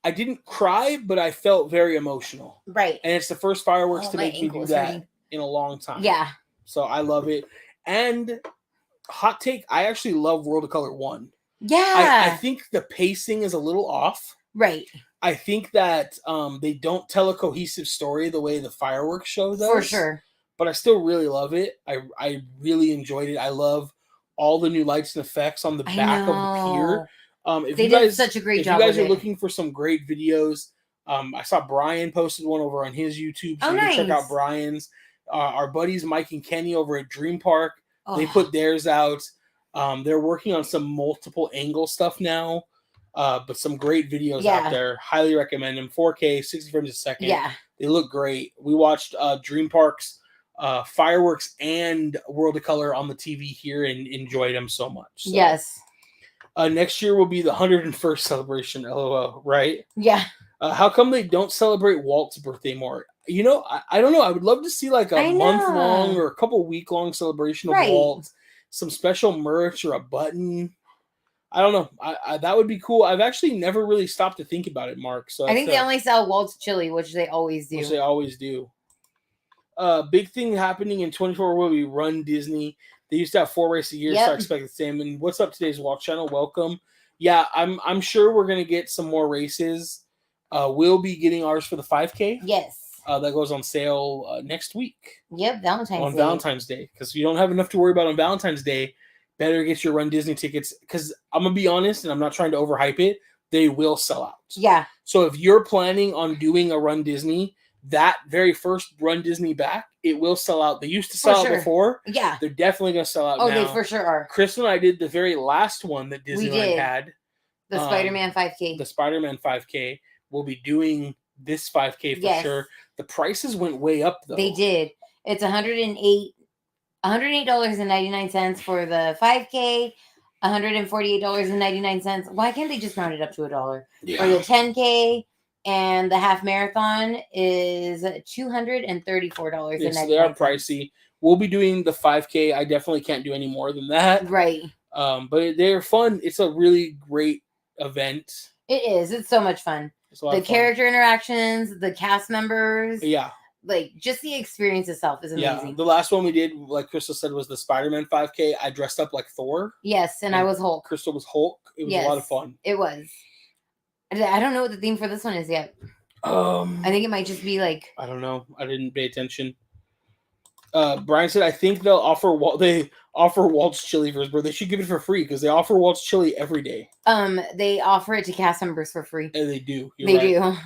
I didn't cry, but I felt very emotional. Right. And it's the first fireworks to make me do that in a long time. Yeah. So I love it. And hot take, I actually love World of Color 1. Yeah. I think the pacing is a little off. Right. I think that they don't tell a cohesive story the way the fireworks show does. For sure. But I still really love it. I really enjoyed it. I love all the new lights and effects on the back of the pier. If they did such a great job. If you guys are looking for some great videos, I saw Brian posted one over on his YouTube. So you can check out Brian's. Our buddies Mike and Kenny over at Dream Park, they put theirs out. They're working on some multiple angle stuff now. But some great videos out there. Highly recommend them. 4K, 60 frames a second. Yeah. They look great. We watched Dream Park's fireworks and World of Color on the TV here and enjoyed them so much. So, yes. Next year will be the 101st celebration, LOL, right? Yeah. How come they don't celebrate Walt's birthday more? You know, I don't know. I would love to see like a month-long or a couple week-long celebration of Walt. Some special merch or a button. I don't know. I that would be cool. I've actually never really stopped to think about it, Mark. So I think they only sell Walt's chili, which they always do. Big thing happening in 24 will be Run Disney. They used to have 4 races a year, so I expect the same. And what's up, today's Walk Channel? Welcome. Yeah, I'm sure we're gonna get some more races. We'll be getting ours for the 5K. Yes. That goes on sale next week. Yep, Valentine's Day. Because you don't have enough to worry about on Valentine's Day. Better get your Run Disney tickets, because I'm going to be honest, and I'm not trying to overhype it, they will sell out. Yeah. So if you're planning on doing a Run Disney, that very first Run Disney back, it will sell out. They used to sell out before. Yeah. They're definitely going to sell out now. Oh, they for sure are. Chris and I did the very last one that Disneyland had. The Spider-Man 5K. The Spider-Man 5K. We'll be doing this 5K for sure. The prices went way up, though. They did. It's $108.99 for the 5K, $148.99. Why can't they just round it up to $1? Yeah. For the 10K, and the half marathon is $234.99. Yes, they are pricey. We'll be doing the 5K. I definitely can't do any more than that. Right. But they're fun. It's a really great event. It is. It's so much fun. It's a lot The of fun. character interactions, the cast members. Yeah. Like, just the experience itself is amazing. Yeah. The last one we did, like Crystal said, was the Spider-Man 5K. I dressed up like Thor. Yes, and I was Hulk. Crystal was Hulk. It was a lot of fun. It was. I don't know what the theme for this one is yet. I think it might just be like... I don't know. I didn't pay attention. Brian said, I think they offer Walt's Chili for his birthday. They should give it for free because they offer Walt's Chili every day. They offer it to cast members for free. And they do. They do.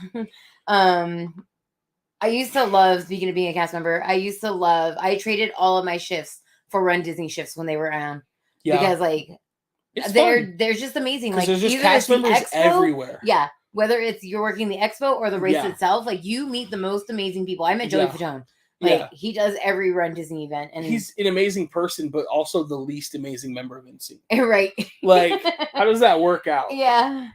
I used to love, speaking of being a cast member, I traded all of my shifts for Run Disney shifts when they were on. Yeah. Because, like, they're just amazing. Like, there's just cast members everywhere. Yeah. Whether it's you're working the expo or the race itself, like, you meet the most amazing people. I met Joey Fatone. Like, he does every Run Disney event. And he's an amazing person, but also the least amazing member of NC. Right. Like, how does that work out? Yeah.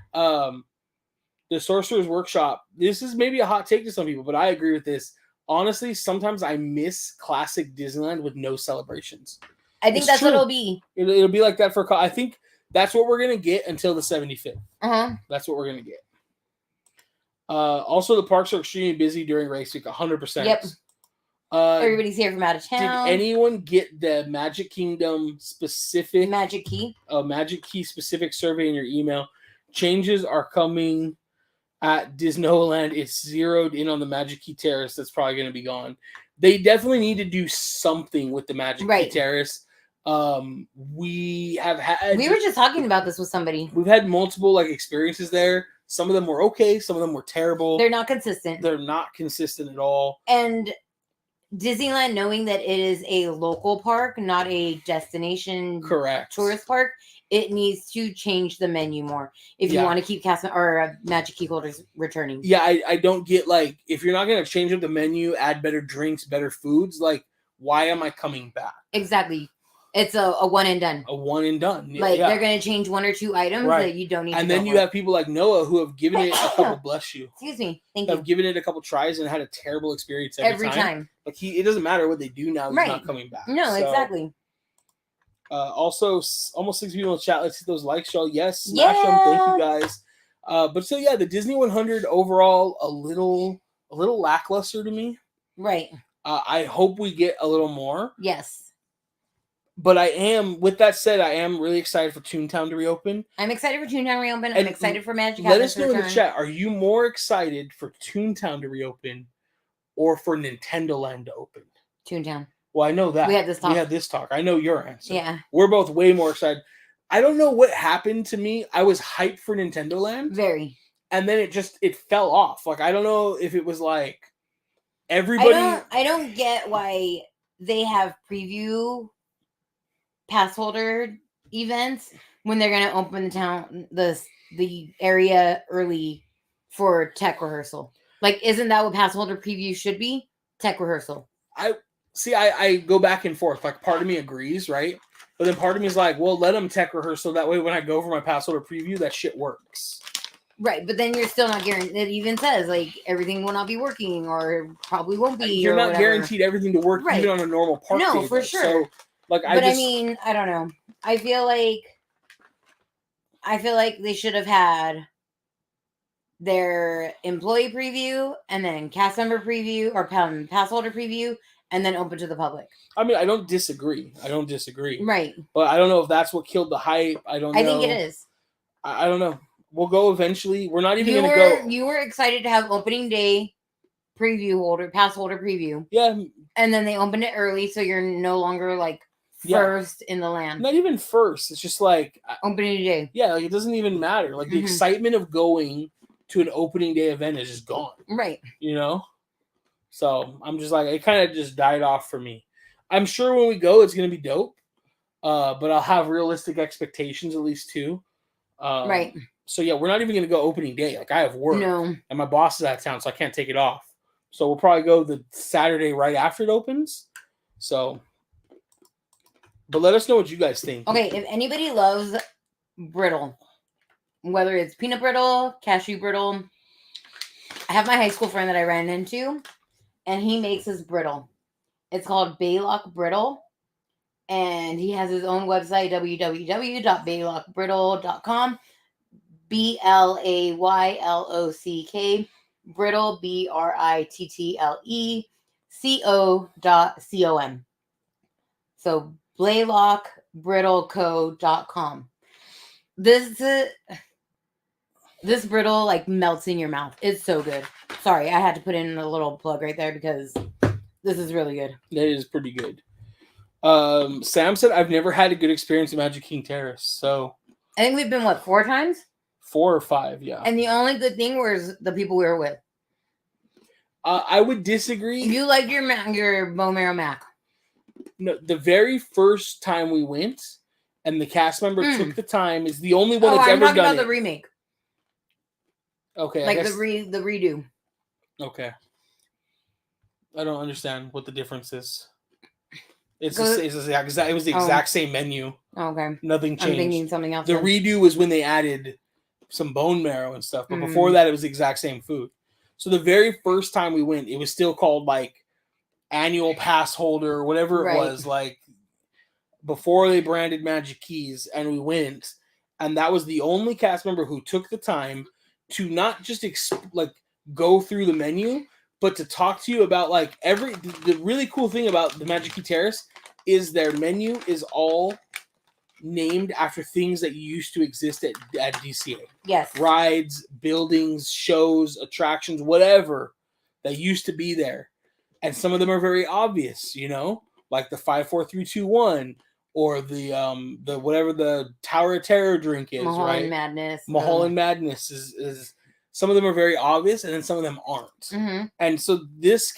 The Sorcerer's Workshop, this is maybe a hot take to some people, but I agree with this. Honestly, sometimes I miss classic Disneyland with no celebrations. I think that's what it'll be. It'll be like that for... I think that's what we're going to get until the 75th. Uh-huh. That's what we're going to get. Also, the parks are extremely busy during race week, 100%. Yep. Everybody's here from out of town. Did anyone get the Magic Kingdom specific... Magic Key? Magic Key specific survey in your email? Changes are coming... At Disneyland, it's zeroed in on the Magic Key Terrace. That's probably going to be gone. They definitely need to do something with the Magic Key Terrace. We were just talking about this with somebody. We've had multiple experiences there. Some of them were okay. Some of them were terrible. They're not consistent. They're not consistent at all. And Disneyland, knowing that it is a local park, not a destination tourist park, it needs to change the menu more if you want to keep Magic Key holders returning. Yeah, I don't get, if you're not going to change up the menu, add better drinks, better foods, why am I coming back? Exactly. It's a one and done. A one and done. They're going to change one or two items that you don't need and then you have people like Noah who have given it a couple, bless you. Excuse me. Thank you. Have given it a couple tries and had a terrible experience every time. It doesn't matter what they do now. He's not coming back. No, exactly. Also, almost 6 people in the chat. Let's hit those likes, y'all. Yes, smash them. Thank you guys. The Disney100 overall a little lackluster to me. Right. I hope we get a little more. Yes. But with that said, I am really excited for Toontown to reopen. I'm excited for Toontown to reopen. I'm excited for Magic Let us know in the chat. Are you more excited for Toontown to reopen or for Nintendo Land to open? Toontown. Well, I know that. We had this talk. I know your answer. Yeah. We're both way more excited. I don't know what happened to me. I was hyped for Nintendo Land. Very. And then it fell off. I don't know if it was everybody... I don't get why they have preview pass holder events when they're going to open the area early for tech rehearsal. Isn't that what pass holder preview should be? Tech rehearsal. I go back and forth. Part of me agrees, right? But then part of me is well, let them tech rehearsal. That way when I go for my pass holder preview, that shit works. Right, but then you're still not guaranteed. It even says, everything will not be working or probably won't be. You're not guaranteed everything to work even on a normal park. No, for sure. So, I don't know. I feel like they should have had their employee preview and then cast member preview or pass holder preview and then open to the public. I don't disagree. Right. But I don't know if that's what killed the hype. I don't know. I think it is. I don't know. We'll go eventually. We're not even going to go. You were excited to have opening day pass holder preview. Yeah. And then they opened it early, so you're no longer first in the land. Not even first. It's just opening day. Yeah, it doesn't even matter. The excitement of going to an opening day event is just gone. Right. So I'm just it kind of just died off for me. I'm sure when we go, it's going to be dope. But I'll have realistic expectations at least too. Right. So yeah, we're not even going to go opening day. I have work. No. And my boss is out of town, so I can't take it off. So we'll probably go the Saturday right after it opens. So, but let us know what you guys think. Okay, if anybody loves brittle, whether it's peanut brittle, cashew brittle, I have my high school friend that I ran into, and he makes his brittle. It's called Baylock Brittle, And he has his own website, www.baylockbrittle.com. BLAYLOCK, Brittle, BRITTLECO.com. So blaylockbrittleco.com. This brittle like melts in your mouth. It's so good. Sorry, I had to put in a little plug right there because this is really good. That is pretty good. Sam said, I've never had a good experience at Magic King Terrace. So I think we've been, 4 times? 4 or 5, yeah. And the only good thing was the people we were with. I would disagree. You like your bone marrow mac. No, the very first time we went, and the cast member took the time, is the only one that's ever done it. I'm talking about the remake. Okay. Like the redo. Okay. I don't understand what the difference is. It was the exact same menu. Okay. Nothing changed. I'm thinking something else. The redo was when they added some bone marrow and stuff, but before that, it was the exact same food. So the very first time we went, it was still called like annual pass holder or whatever it was, like before they branded Magic Keys, and we went, and that was the only cast member who took the time to not just go through the menu, but to talk to you about like the really cool thing about the Magic Key Terrace is their menu is all named after things that used to exist at DCA. Yes. Rides, buildings, shows, attractions, whatever that used to be there. And some of them are very obvious, like the 5, 4, 3, 2, 1, or the whatever the Tower of Terror drink is, Mulholland right? Madness. Mulholland Madness is some of them are very obvious, and then some of them aren't. Mm-hmm. And so this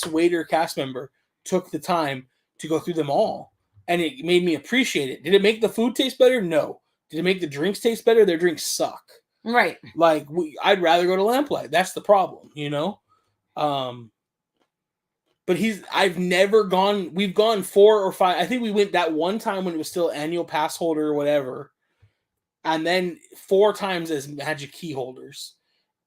waiter cast member, took the time to go through them all, and it made me appreciate it. Did it make the food taste better? No. Did it make the drinks taste better? Their drinks suck. Right. Like I'd rather go to Lamplight. That's the problem, But I've never gone. We've gone 4 or 5. I think we went that one time when it was still annual pass holder or whatever, and then 4 times as Magic Key holders,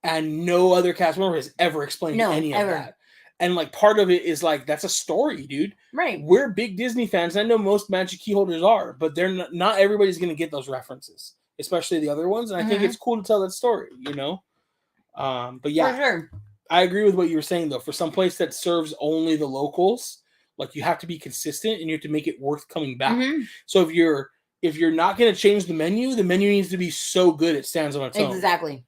and no other cast member has ever explained any of that. And like part of it is like that's a story, dude. Right. We're big Disney fans. I know most Magic Key holders are, but they're not everybody's going to get those references, especially the other ones. And I think it's cool to tell that story, But yeah. For sure. I agree with what you were saying, though. For some place that serves only the locals, like you have to be consistent and you have to make it worth coming back. Mm-hmm. So if you're not going to change the menu needs to be so good it stands on its own. Exactly.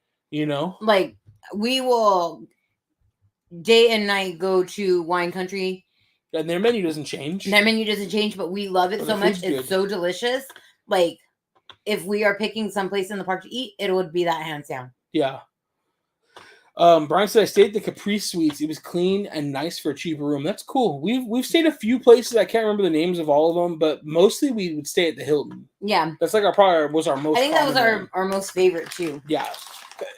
Like we will day and night go to Wine Country, and their menu doesn't change. But we love it so much. It's so delicious. Like if we are picking someplace in the park to eat, it would be that hands down. Yeah. Brian said I stayed at the Capri Suites. It was clean and nice for a cheaper room. That's cool. We've stayed a few places. I can't remember the names of all of them, but mostly we would stay at the Hilton. Yeah, that's like was our most. I think that was our most favorite too. Yeah,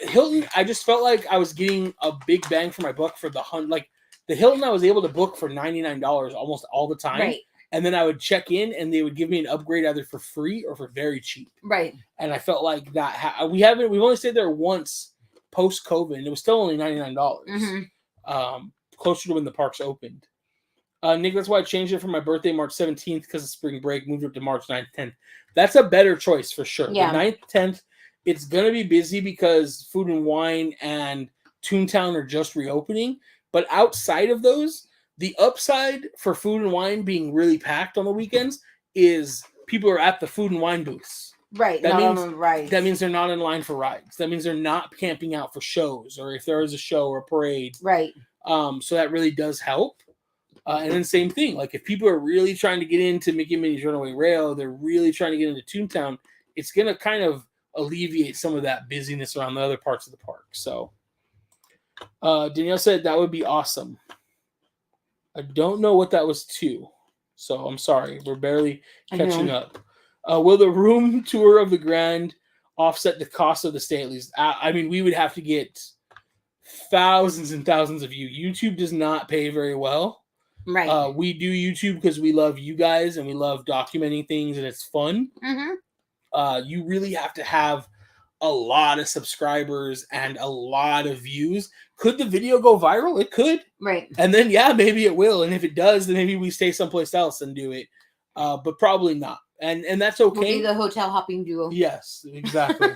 Hilton. I just felt like I was getting a big bang for my buck for the Hilton. I was able to book for $99 almost all the time. Right. And then I would check in, and they would give me an upgrade either for free or for very cheap. Right. And I felt like that. We've only stayed there once. Post-COVID, and it was still only $99. Mm-hmm. Closer to when the parks opened. Nick, that's why I changed it for my birthday, March 17th, because of spring break, moved it to March 9th, 10th. That's a better choice for sure. Yeah. The 9th, 10th, it's going to be busy because Food and Wine and Toontown are just reopening. But outside of those, the upside for Food and Wine being really packed on the weekends is people are at the Food and Wine booths. Right. That means they're not in line for rides. That means they're not camping out for shows, or if there is a show or a parade. Right. So that really does help. And then same thing. Like if people are really trying to get into Mickey and Minnie's Runaway Rail, they're really trying to get into Toontown, it's going to kind of alleviate some of that busyness around the other parts of the park. So Danielle said that would be awesome. I don't know what that was to. So I'm sorry. We're barely catching up. Will the room tour of the Grand offset the cost of the stay at least? I mean, we would have to get thousands and thousands of views. YouTube does not pay very well. Right. We do YouTube because we love you guys and we love documenting things and it's fun. Mm-hmm. You really have to have a lot of subscribers and a lot of views. Could the video go viral? It could. Right. And then, yeah, maybe it will. And if it does, then maybe we stay someplace else and do it. but probably not. And that's We'll okay. be the hotel hopping duo. Yes, exactly.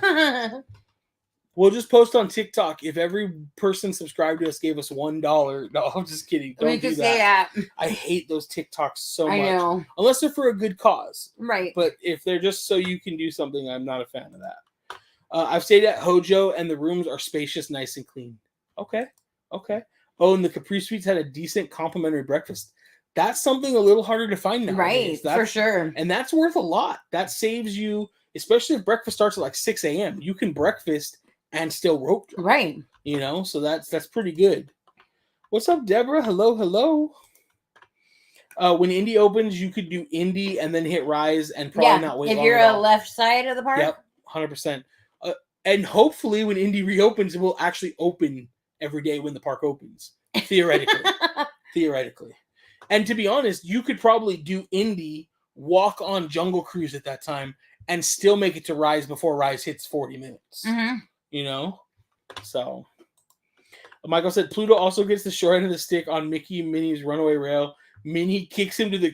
We'll just post on TikTok if every person subscribed to us gave us $1. No, I'm just kidding. Don't do that. I hate those TikToks so much. I know. Unless they're for a good cause. Right. But if they're just so you can do something, I'm not a fan of that. I've stayed at Hojo and the rooms are spacious, nice, and clean. Okay. Oh, and the Capri Suites had a decent complimentary breakfast. That's something a little harder to find nowadays. Right, for sure. And that's worth a lot. That saves you, especially if breakfast starts at like 6 a.m. You can breakfast and still rope drop. Right. So that's pretty good. What's up, Deborah? Hello. When Indy opens, you could do Indy and then hit Rise and probably not wait long. If you're a left side of the park. Yep, 100%. And hopefully when Indy reopens, it will actually open every day when the park opens. Theoretically. And to be honest, you could probably do Indy, walk on Jungle Cruise at that time, and still make it to Rise before Rise hits 40 minutes. Mm-hmm. So Michael said Pluto also gets the short end of the stick on Mickey and Minnie's Runaway Rail. Minnie kicks him into the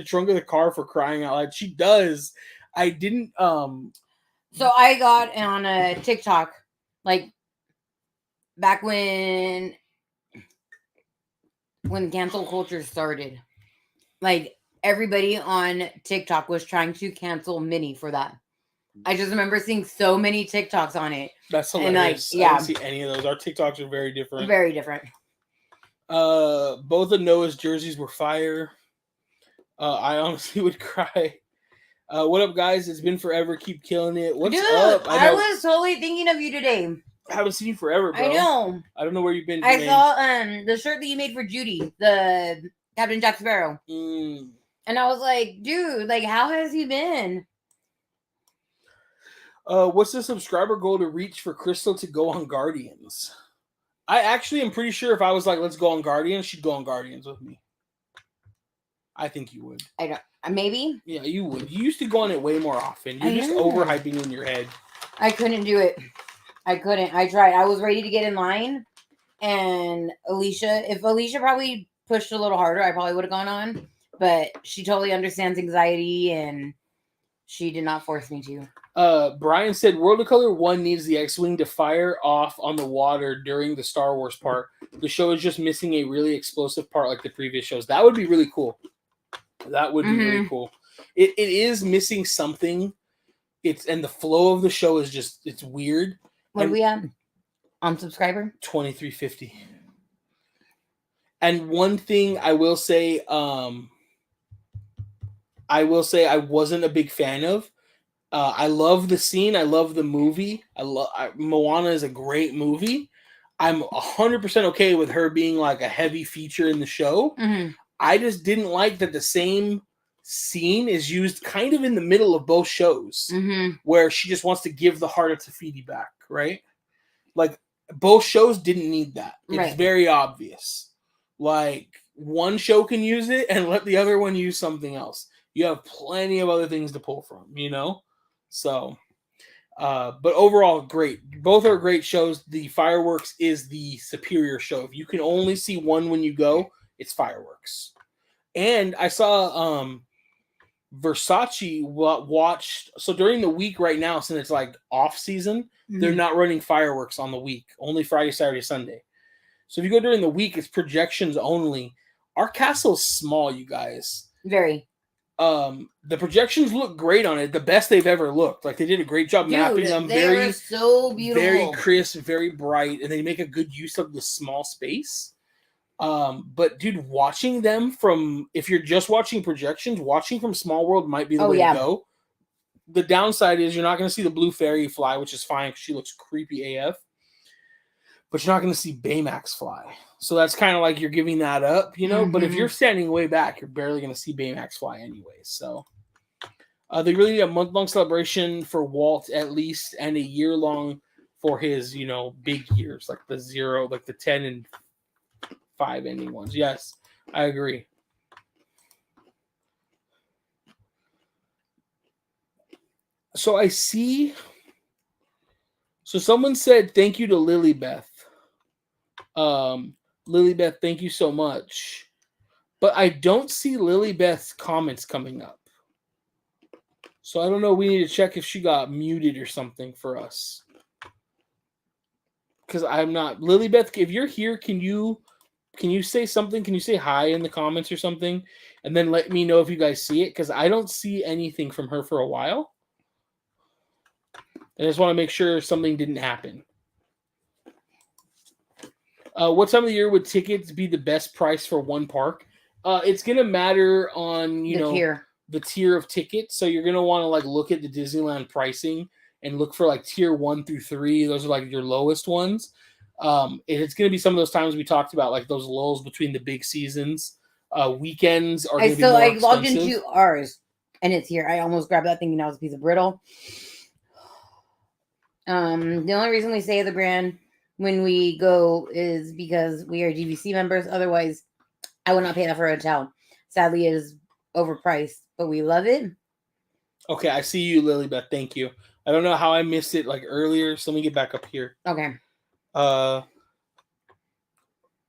trunk of the car for crying out loud. She does. I didn't. So I got on a TikTok, like back when cancel culture started. Like everybody on TikTok was trying to cancel Minnie for that. I just remember seeing so many TikToks on it. That's hilarious. I didn't see any of those. Our TikToks are very different. Very different. Both of Noah's jerseys were fire. I honestly would cry. What up, guys? It's been forever. Keep killing it. What's up? I was totally thinking of you today. I haven't seen you forever, bro. I know. I don't know where you've been. I saw the shirt that you made for Judy, the Captain Jack Sparrow. And I was like, dude, like, how has he been? What's the subscriber goal to reach for Crystal to go on Guardians? I actually am pretty sure if I was like, let's go on Guardians, she'd go on Guardians with me. I think you would. I don't. Maybe? Yeah, you would. You used to go on it way more often. You're just overhyping in your head. I couldn't do it. I couldn't. I tried. I was ready to get in line. And if Alicia probably pushed a little harder, I probably would have gone on. But she totally understands anxiety and she did not force me to. Brian said World of Color 1 needs the X-Wing to fire off on the water during the Star Wars part. The show is just missing a really explosive part like the previous shows. That would be really cool. That would be really cool. It is missing something. And the flow of the show is just, it's weird. What are we at on subscriber? 2350. And one thing I will say I wasn't a big fan of. I love the scene. I love the movie. Moana is a great movie. I'm 100% okay with her being like a heavy feature in the show. Mm-hmm. I just didn't like that the same scene is used kind of in the middle of both shows, where she just wants to give the heart of Tafiti back, right? Like, both shows didn't need that. It's very obvious. Like, one show can use it and let the other one use something else. You have plenty of other things to pull from, So, but overall, great. Both are great shows. The Fireworks is the superior show. If you can only see one when you go, it's Fireworks. And I saw Versace watched. So during the week right now, since it's like off season, they're not running Fireworks on the week. Only Friday, Saturday, Sunday. So if you go during the week, it's projections only. Our castle is small, you guys. Very. The projections look great on it. The best they've ever looked. Like, they did a great job mapping them. They are so beautiful. Very crisp, very bright, and they make a good use of the small space. But dude, watching them if you're just watching projections, watching from Small World might be the way to go. The downside is you're not going to see the blue fairy fly, which is fine because she looks creepy AF. But you're not going to see Baymax fly. So that's kind of like you're giving that up, But if you're standing way back, you're barely going to see Baymax fly anyway. So they really need a month-long celebration for Walt at least, and a year-long for his, big years, like the 0, like the 10 and 5 ending ones. Yes, I agree. So I see. So someone said thank you to Lilybeth. Lilybeth, thank you so much. But I don't see Lilybeth's comments coming up. So I don't know. We need to check if she got muted or something for us. Because I'm not. Lilybeth, if you're here, can you say something? Can you say hi in the comments or something? And then let me know if you guys see it. Because I don't see anything from her for a while. I just want to make sure something didn't happen. What time of the year would tickets be the best price for one park? It's gonna matter on the tier of tickets. So you're gonna want to like look at the Disneyland pricing and look for like tier 1 through 3. Those are like your lowest ones. It's gonna be some of those times we talked about, like those lulls between the big seasons. Weekends are. I logged into ours and it's here. I almost grabbed that thinking that was a piece of brittle. The only reason we stay at the Grand when we go is because we are DVC members. Otherwise, I would not pay that for a hotel. Sadly, it is overpriced, but we love it. Okay, I see you, Lilybeth. Thank you. I don't know how I missed it like earlier, so let me get back up here. Okay.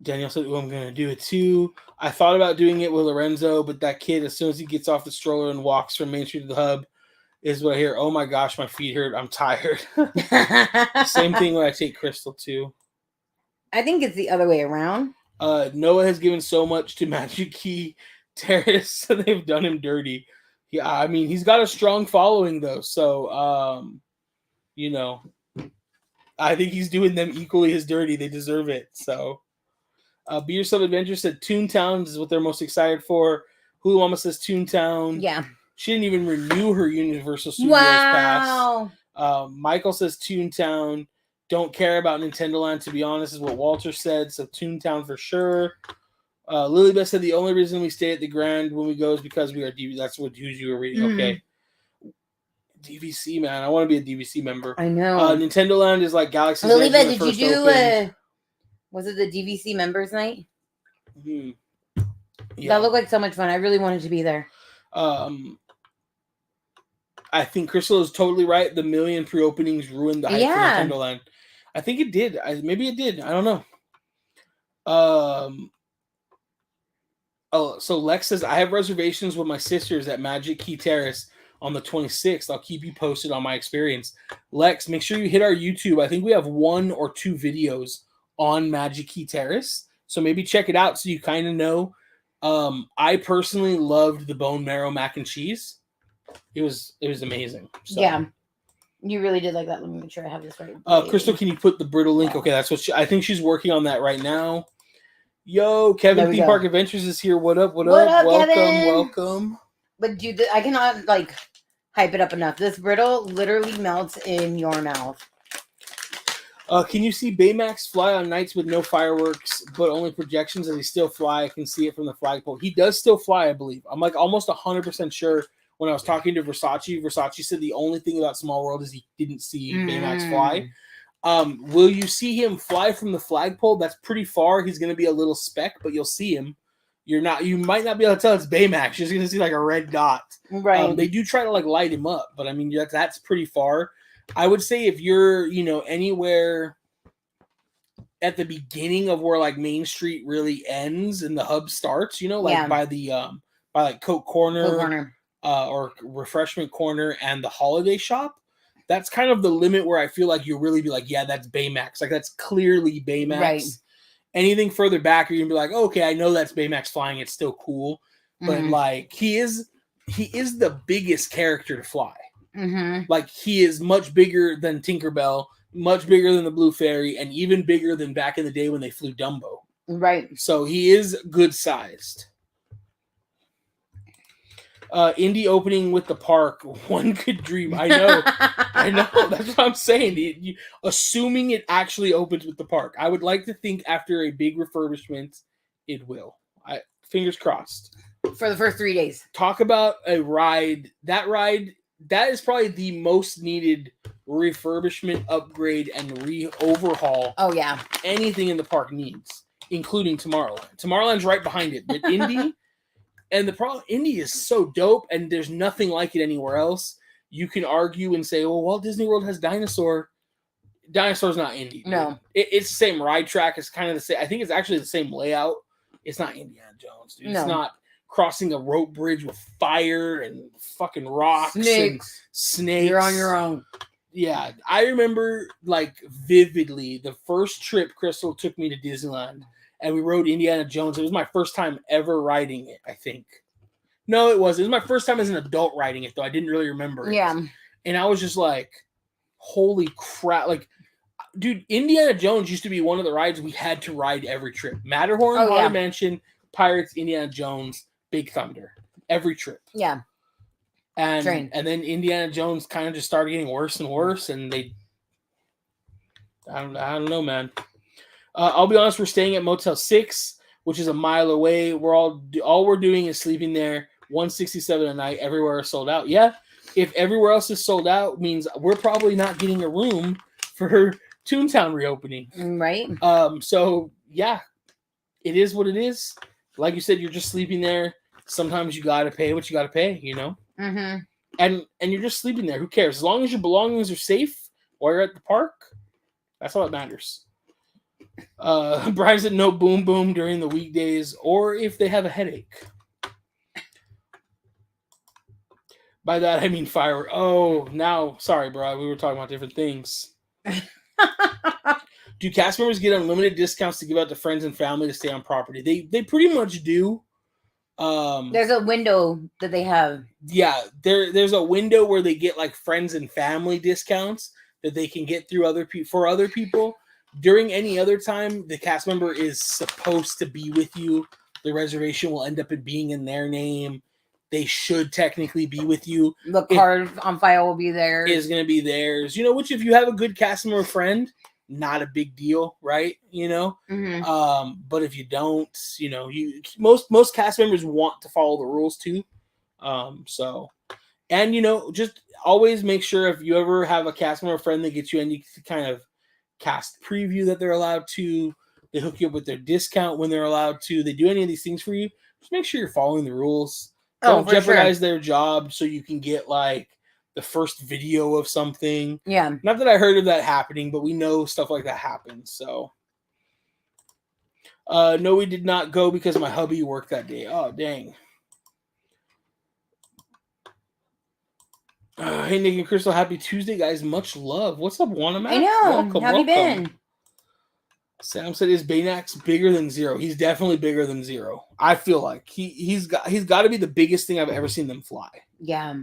Danielle said, well, I'm going to do it too. I thought about doing it with Lorenzo, but that kid, as soon as he gets off the stroller and walks from Main Street to the Hub, is what I hear. Oh my gosh, my feet hurt. I'm tired. Same thing when I take Crystal too. I think it's the other way around. Noah has given so much to Magic Key Terrace, so they've done him dirty. Yeah, I mean, he's got a strong following though, so I think he's doing them equally as dirty. They deserve it. So, Be Yourself Adventure said Toontown is what they're most excited for. Hulu Mama says Toontown. Yeah. She didn't even renew her Universal Studios pass. Michael says Toontown. Don't care about Nintendo Land, to be honest, is what Walter said. So Toontown for sure. Lilybeth said the only reason we stay at the Grand when we go is because we are DVC. That's who's you were reading. Mm-hmm. Okay. DVC, man. I want to be a DVC member. I know. Nintendo Land is like Galaxy's Edge. Lilybeth, did you do was it the DVC members night? Mm-hmm. Yeah. That looked like so much fun. I really wanted to be there. I think Crystal is totally right. The million pre-openings ruined the hype for Nintendo Land. I think it did. Maybe it did. I don't know. So Lex says, I have reservations with my sisters at Magic Key Terrace on the 26th. I'll keep you posted on my experience. Lex, make sure you hit our YouTube. I think we have 1 or 2 videos on Magic Key Terrace. So maybe check it out so you kind of know. I personally loved the bone marrow mac and cheese. It was amazing. So. Yeah. You really did like that. Let me make sure I have this right. Crystal, can you put the brittle link? Okay, that's what I think she's working on that right now. Yo, Kevin Theme Park Adventures is here. What up? What up? Welcome. But dude, I cannot hype it up enough. This brittle literally melts in your mouth. Can you see Baymax fly on nights with no fireworks, but only projections? Does he still fly? I can see it from the flagpole. He does still fly, I believe. I'm almost 100% sure. When I was talking to Versace said the only thing about Small World is he didn't see Baymax fly. Will you see him fly from the flagpole? That's pretty far. He's going to be a little speck, but you'll see him. You might not be able to tell it's Baymax. You're just going to see like a red dot. Right. They do try to light him up, but I mean, that's pretty far. I would say if you're, anywhere at the beginning of where Main Street really ends and the hub starts, by the, by Coke Corner. Or Refreshment Corner and the Holiday Shop, that's kind of the limit where I feel like you'll really be yeah, that's Baymax. That's clearly Baymax. Right. Anything further back, you're going to be okay, I know that's Baymax flying. It's still cool. But, he is the biggest character to fly. Mm-hmm. He is much bigger than Tinkerbell, much bigger than the Blue Fairy, and even bigger than back in the day when they flew Dumbo. Right. So he is good-sized. Indie opening with the park, one could dream. I know. That's what I'm saying. Assuming it actually opens with the park, I would like to think after a big refurbishment, it will. Fingers crossed. For the first 3 days. Talk about a ride. That is probably the most needed refurbishment, upgrade, and overhaul. Oh yeah. Anything in the park needs, including Tomorrowland. Tomorrowland's right behind it, but Indie. And the problem, Indy is so dope, and there's nothing like it anywhere else. You can argue and say, well, Walt Disney World has Dinosaur. Dinosaur's not Indy. No. It's the same ride track. It's kind of the same. I think it's actually the same layout. It's not Indiana Jones, dude. No. It's not crossing a rope bridge with fire and fucking rocks and snakes. You're on your own. Yeah, I remember like vividly the first trip Crystal took me to Disneyland, and we rode Indiana Jones. It was my first time ever riding it, I think. No, it wasn't. It was my first time as an adult riding it, though. I didn't really remember it. Yeah. And I was just like, holy crap. Like, dude, Indiana Jones used to be one of the rides we had to ride every trip. Matterhorn, Haunted Mansion, Pirates, Indiana Jones, Big Thunder. Every trip. Yeah. And then Indiana Jones kind of just started getting worse and worse, and I don't know, man. I'll be honest, we're staying at Motel 6, which is a mile away. All we're doing is sleeping there. $167 a night. Everywhere is sold out. Yeah, if everywhere else is sold out, means we're probably not getting a room for Toontown reopening. Right. So yeah, it is what it is. Like you said, you're just sleeping there. Sometimes you gotta pay what you gotta pay, you know. Mm-hmm. And you're just sleeping there. Who cares? As long as your belongings are safe while you're at the park, that's all that matters. Brian said no boom boom during the weekdays or if they have a headache. By that I mean firework. Oh, now sorry, bro. We were talking about different things. Do cast members get unlimited discounts to give out to friends and family to stay on property? They pretty much do. There's a window that they have. Yeah, there's a window where they get like friends and family discounts that they can get through other people. During any other time, the cast member is supposed to be with you. The reservation will end up being in their name. They should technically be with you. The card on file will be theirs. Is going to be theirs. You know, which if you have a good cast member friend, not a big deal, right? You know, but if you don't, you know, most cast members want to follow the rules too. And you know, just always make sure if you ever have a cast member friend that gets you any kind of cast preview that they're allowed to, they hook you up with their discount when they're allowed to. They do any of these things for you. Just make sure you're following the rules. Don't jeopardize their job so you can get like the first video of something. Yeah. Not that I heard of that happening, but we know stuff like that happens. So, no, we did not go because my hubby worked that day. Oh, dang. Hey, Nick and Crystal, happy Tuesday, guys. Much love. What's up, Wanamax? I know. How have you been? Sam said, "Is Baymax bigger than Zero?" He's definitely bigger than Zero. I feel like he's got to be the biggest thing I've ever seen them fly. Yeah.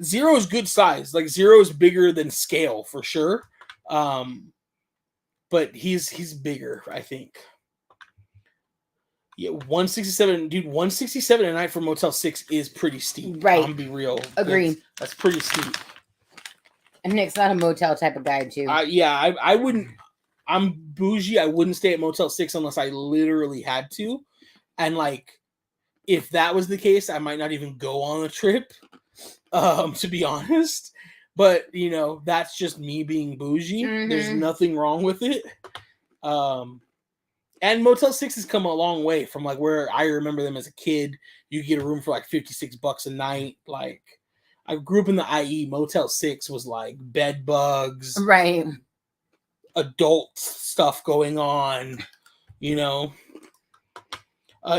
Zero is good size. Like Zero is bigger than Scale for sure. But he's bigger, I think. Yeah, 167, dude. 167 a night for Motel 6 is pretty steep. Right. I'm gonna be real. Agree. That's pretty steep. And Nick's not a motel type of guy, too. Yeah, I wouldn't. I'm bougie. I wouldn't stay at Motel 6 unless I literally had to. And like, if that was the case, I might not even go on a trip. To be honest. But you know, that's just me being bougie. Mm-hmm. There's nothing wrong with it. And Motel 6 has come a long way from like where I remember them as a kid. You get a room for like $56 a night. Like I grew up in the IE. Motel 6 was like bed bugs, right? Adult stuff going on, you know.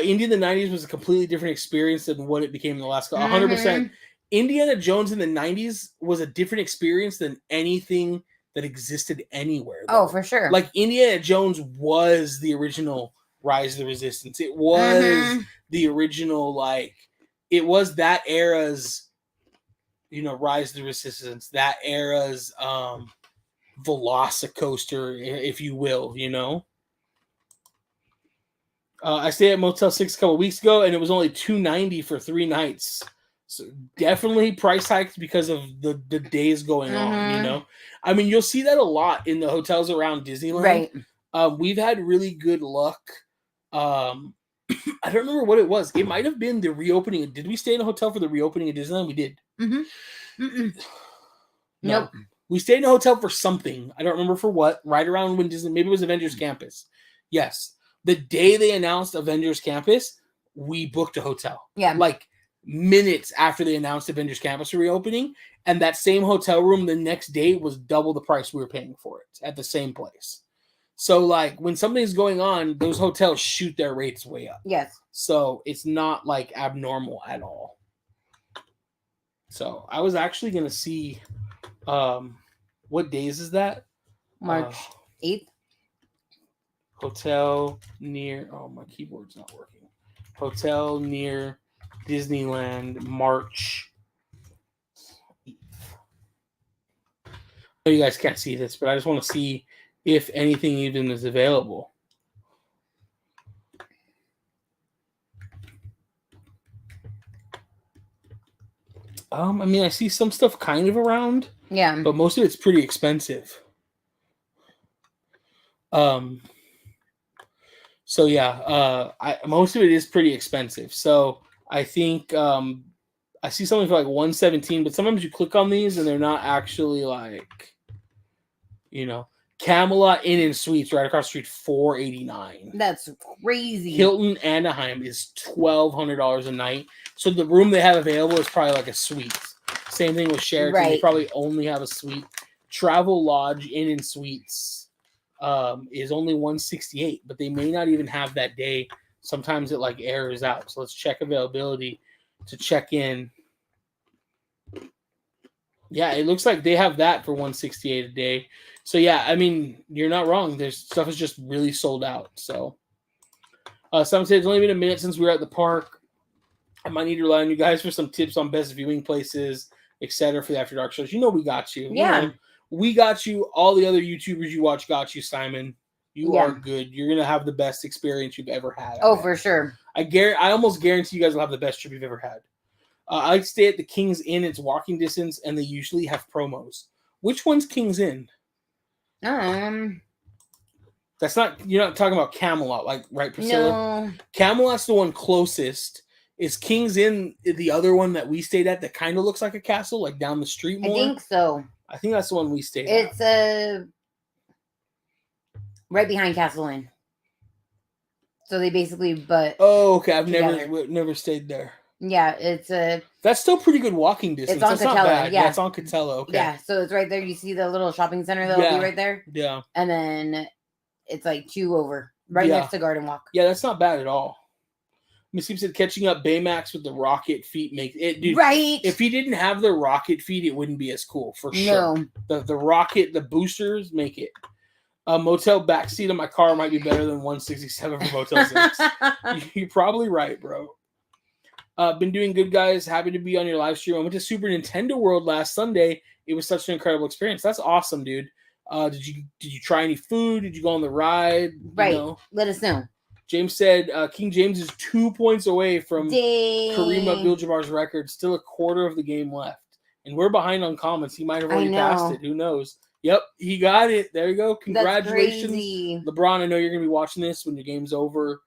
Indy in the 90s was a completely different experience than what it became in the last 100%. Indiana Jones in the 90s was a different experience than anything that existed anywhere, though. Oh, for sure. Like Indiana Jones was the original Rise of the Resistance. It was the original, like, it was that era's, you know, Rise of the Resistance, that era's Velocicoaster, if you will, you know. I stayed at Motel 6 a couple weeks ago, and it was only $290 for 3 nights. So definitely price hiked because of the days going on, you know. I mean, you'll see that a lot in the hotels around Disneyland. Right. We've had really good luck. I don't remember what it was. It might have been the reopening. Did we stay in a hotel for the reopening of Disneyland? We did. No. Nope. We stayed in a hotel for something. I don't remember for what. Right around when Disney, maybe it was Avengers Campus. Yes. The day they announced Avengers Campus, we booked a hotel. Yeah. Like minutes after they announced Avengers Campus reopening. And that same hotel room the next day was double the price we were paying for it at the same place. So like when something's going on, those hotels shoot their rates way up. Yes. So it's not like abnormal at all. So I was actually gonna see what days is that? March 8th. Hotel near my keyboard's not working. Hotel near Disneyland, March 8th. I know you guys can't see this, but I just want to see if anything even is available. I mean, I see some stuff kind of around. Yeah. But most of it's pretty expensive. So yeah, most of it is pretty expensive. So I think I see something for like 117, but sometimes you click on these and they're not actually like, Camelot Inn and Suites right across the street, $489. That's crazy. Hilton Anaheim is $1,200 a night. So the room they have available is probably like a suite. Same thing with Sheraton. Right. They probably only have a suite. Travel Lodge Inn and Suites is only $168, but they may not even have that day. Sometimes it like errors out. So let's check availability to check in. Yeah, it looks like they have that for $168 a day. So yeah, I mean, you're not wrong. There's stuff is just really sold out. So some say it's only been a minute since we were at the park. I might need to rely on you guys for some tips on best viewing places, etc. for the After Dark shows. We got you. Yeah. We got you. All the other YouTubers you watch got you, Simon. You are good. You're going to have the best experience you've ever had. Oh, for sure. I almost guarantee you guys will have the best trip you've ever had. I like to stay at the King's Inn. It's walking distance, and they usually have promos. Which one's King's Inn? That's not, you're not talking about Camelot, like, right, Priscilla? No. Camelot's the one closest. Is King's Inn the other one that we stayed at that kind of looks like a castle, like down the street more? I think so. I think that's the one we stayed at. It's right behind Castle Inn. So they basically Oh, okay. I've never stayed there. Yeah, it's that's still pretty good walking distance. It's on That's Catella, not bad. yeah. It's on Catella. Okay. Yeah, so it's right there. You see the little shopping center that'll be right there? Yeah. And then it's like 2 over, right next to Garden Walk. Yeah, that's not bad at all. Miss Steve said catching up Baymax with the rocket feet makes it, dude. Right. If he didn't have the rocket feet, it wouldn't be as cool for sure. The rocket, the boosters make it. A motel backseat of my car might be better than 167 for Motel 6. You're probably right, bro. Been doing good, guys. Happy to be on your live stream. I went to Super Nintendo World last Sunday. It was such an incredible experience. That's awesome, dude. Did you try any food? Did you go on the ride? Right. Let us know. James said King James is 2 points away from Kareem Abdul-Jabbar's record. Still a quarter of the game left. And we're behind on comments. He might have already passed it. Who knows? Yep, he got it. There you go. Congratulations. LeBron, I know you're going to be watching this when your game's over.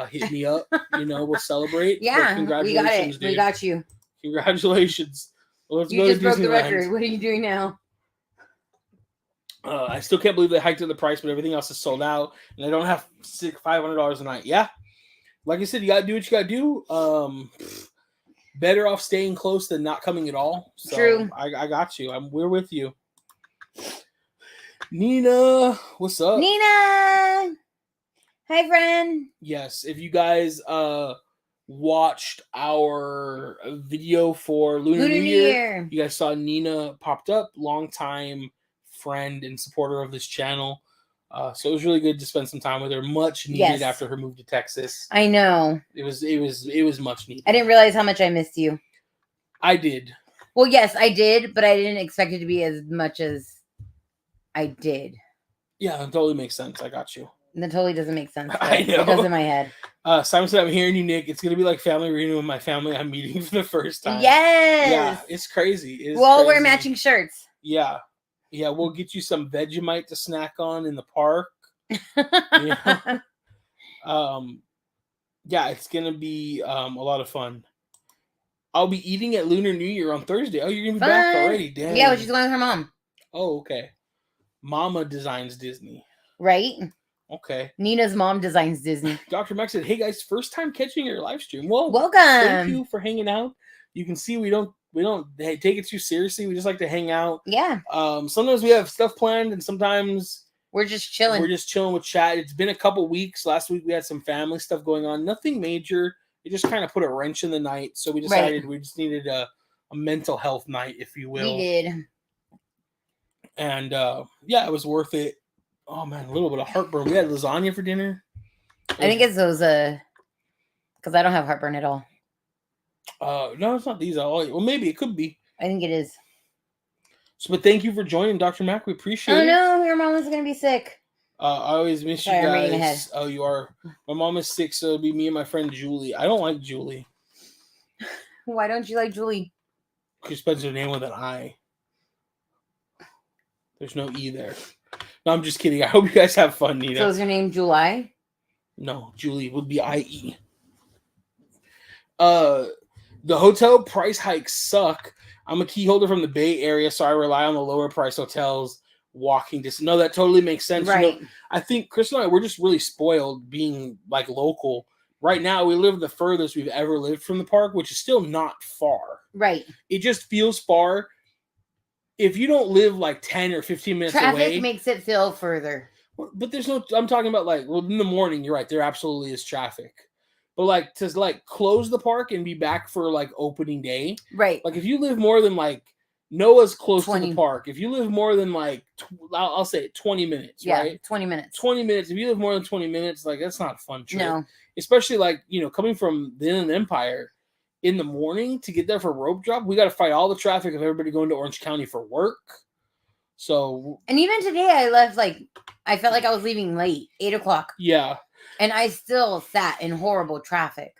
Hit me up. We'll celebrate. Yeah, congratulations, dude. We got you. Congratulations. Well, let's go just to broke Disneyland. The record. What are you doing now? I still can't believe they hiked up the price, but everything else is sold out, and I don't have $500 a night. Yeah, like I said, you gotta do what you gotta do. Better off staying close than not coming at all. So True. I got you. We're with you. Nina, what's up? Nina, hi, friend. Yes, if you guys watched our video for Lunar New Year, you guys saw Nina popped up, longtime friend and supporter of this channel. So it was really good to spend some time with her. Much needed after her move to Texas. I know. It was much needed. I didn't realize how much I missed you. I did. Well, yes, I did, but I didn't expect it to be as much as I did. Yeah, it totally makes sense. I got you. That totally doesn't make sense. I know. It does in my head. Simon said, I'm hearing you, Nick. It's going to be like family reunion with my family I'm meeting for the first time. Yes. Yeah, it's crazy. We'll all wear matching shirts. Yeah. Yeah, we'll get you some Vegemite to snack on in the park. Yeah, it's going to be a lot of fun. I'll be eating at Lunar New Year on Thursday. Oh, you're going to be back already? Damn. Yeah, she's going with her mom. Oh, okay. Mama designs Disney. Right? Okay. Nina's mom designs Disney. Dr. Max said, hey, guys, first time catching your live stream. Well, welcome. Thank you for hanging out. You can see we don't take it too seriously. We just like to hang out. Yeah. Sometimes we have stuff planned, and sometimes We're just chilling. We're just chilling with chat. It's been a couple weeks. Last week we had some family stuff going on. Nothing major. It just kind of put a wrench in the night. So we decided we just needed a mental health night, if you will. We did. And yeah, it was worth it. Oh man, a little bit of heartburn. We had lasagna for dinner. I think it's those because I don't have heartburn at all. No, it's not these. Well, maybe it could be. I think it is. So, but thank you for joining, Dr. Mac. We appreciate it. Oh no, your mom is gonna be sick. I always miss you guys. I'm reading ahead. Oh, you are. My mom is sick, so it'll be me and my friend Julie. I don't like Julie. Why don't you like Julie? She spells her name with an I. There's no E there. No, I'm just kidding. I hope you guys have fun, Nina. So is your name July? No, Julie would be IE. The hotel price hikes suck. I'm a key holder from the Bay Area, so I rely on the lower price hotels walking distance. No, that totally makes sense. Right. You know, I think Chris and I, we're just really spoiled being like local. Right now, we live the furthest we've ever lived from the park, which is still not far. Right. It just feels far. If you don't live like 10 or 15 minutes away. Traffic makes it feel further. But there's no, I'm talking about like, well, in the morning, you're right. There absolutely is traffic. But like to like close the park and be back for like opening day. Right. Like if you live more than like, Noah's close to the park. If you live more than like, I'll say 20 minutes, right? 20 minutes. 20 minutes. If you live more than 20 minutes, like that's not a fun trip. No. Especially like, you know, coming from the Inland Empire in the morning to get there for rope drop, we got to fight all the traffic of everybody going to Orange County for work. So. And even today I left I felt like I was leaving late, 8 o'clock. Yeah. And I still sat in horrible traffic.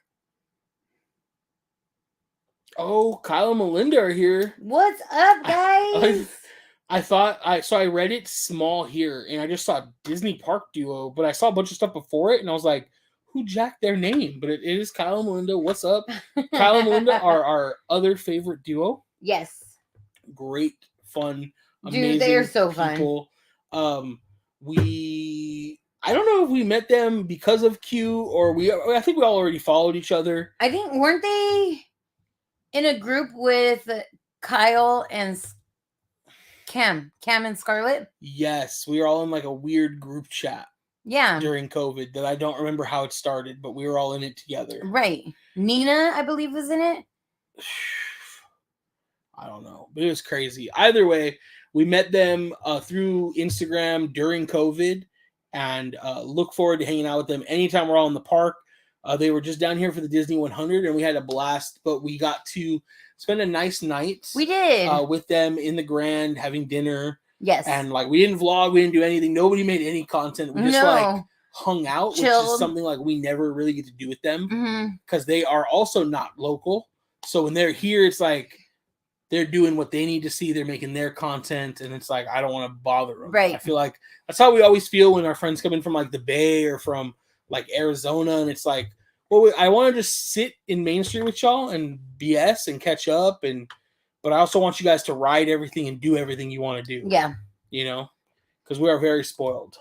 Oh, Kyle and Melinda are here. What's up, guys? I read it small here, and I just saw Disney Park Duo, but I saw a bunch of stuff before it, and I was like, who jacked their name? But it is Kyle and Melinda. What's up? Kyle and Melinda are our other favorite duo. Yes. Great, fun, amazing. Dude, they are so people. Fun. I don't know if we met them because of Q or I think we all already followed each other. I think, weren't they in a group with Kyle and Cam and Scarlett? Yes, we were all in like a weird group chat. Yeah. During COVID that I don't remember how it started, but we were all in it together. Right. Nina, I believe, was in it. I don't know, but it was crazy. Either way, we met them through Instagram during COVID and look forward to hanging out with them anytime we're all in the park. They were just down here for the Disney100 and we had a blast, but we got to spend a nice night. We did. With them in the Grand, having dinner. Yes. And like we didn't vlog, we didn't do anything. Nobody made any content. We just like hung out, chilled. Which is something like we never really get to do with them because they are also not local. So when they're here, it's like they're doing what they need to see. They're making their content, and it's like I don't want to bother them. Right. I feel like that's how we always feel when our friends come in from like the Bay or from like Arizona, and it's like, well, I want to just sit in Main Street with y'all and BS and catch up but I also want you guys to ride everything and do everything you want to do. Yeah. You know, because we are very spoiled.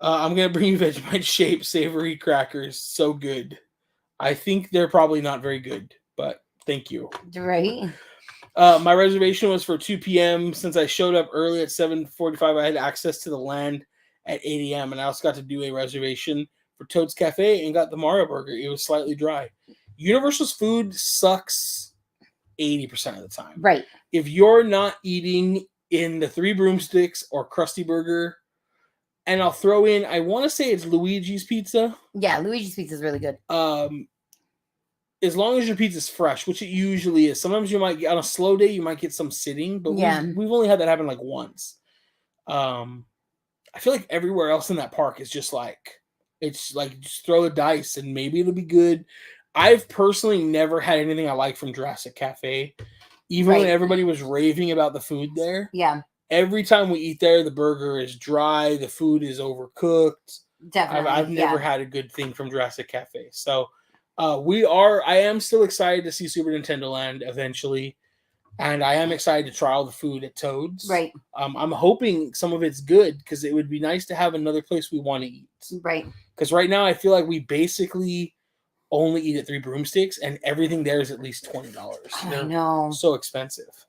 I'm going to bring you Vegemite shaped savory crackers. So good. I think they're probably not very good, but thank you. Right. My reservation was for 2 p.m. Since I showed up early at 7:45, I had access to the land at 8 a.m. And I also got to do a reservation for Toad's Cafe and got the Mario Burger. It was slightly dry. Universal's food sucks 80% of the time. Right. If you're not eating in the Three Broomsticks or Krusty Burger, and I'll throw in, I want to say it's Luigi's Pizza. Yeah, Luigi's Pizza is really good. As long as your pizza's fresh, which it usually is. Sometimes you might get, on a slow day, you might get some sitting, but we've only had that happen like once. I feel like everywhere else in that park is just like, it's like just throw the dice and maybe it'll be good. I've personally never had anything I like from Jurassic Cafe. Even when everybody was raving about the food there. Yeah. Every time we eat there, the burger is dry. The food is overcooked. Definitely. I've never had a good thing from Jurassic Cafe. So I am still excited to see Super Nintendo Land eventually. And I am excited to try all the food at Toad's. Right. I'm hoping some of it's good because it would be nice to have another place we want to eat. Right. Because right now I feel like we basically only eat at Three Broomsticks and everything there is at least $20. I know. So expensive.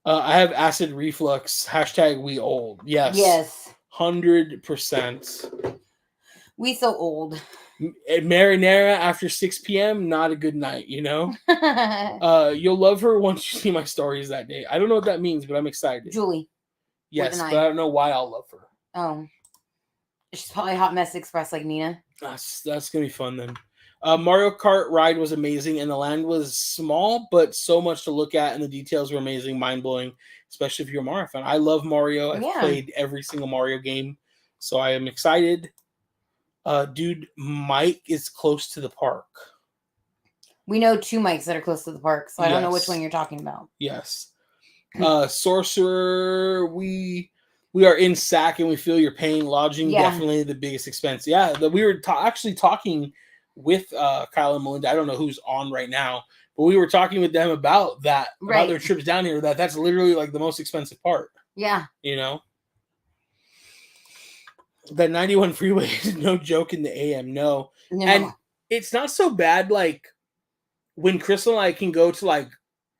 I have acid reflux. Hashtag we old. Yes. 100%. We so old. Marinara after 6 p.m. Not a good night, you know. You'll love her once you see my stories that day. I don't know what that means, but I'm excited. Julie. Yes, but I don't know why I'll love her. Oh, she's probably Hot Mess Express like Nina. That's gonna be fun then. Mario Kart ride was amazing, and the land was small, but so much to look at, and the details were amazing, mind blowing. Especially if you're a Mario fan. I love Mario. I've played every single Mario game, so I am excited. Dude, Mike is close to the park. We know 2 Mikes that are close to the park, so I don't know which one you're talking about. Yes. Sorcerer, we are in SAC and we feel your pain. Lodging, definitely the biggest expense. Yeah, we were actually talking with Kyle and Melinda. I don't know who's on right now, but we were talking with them about that, about their trips down here. That's literally like the most expensive part. Yeah. You know? That 91 freeway is no joke in the AM. No. And it's not so bad like when Crystal and I can go to like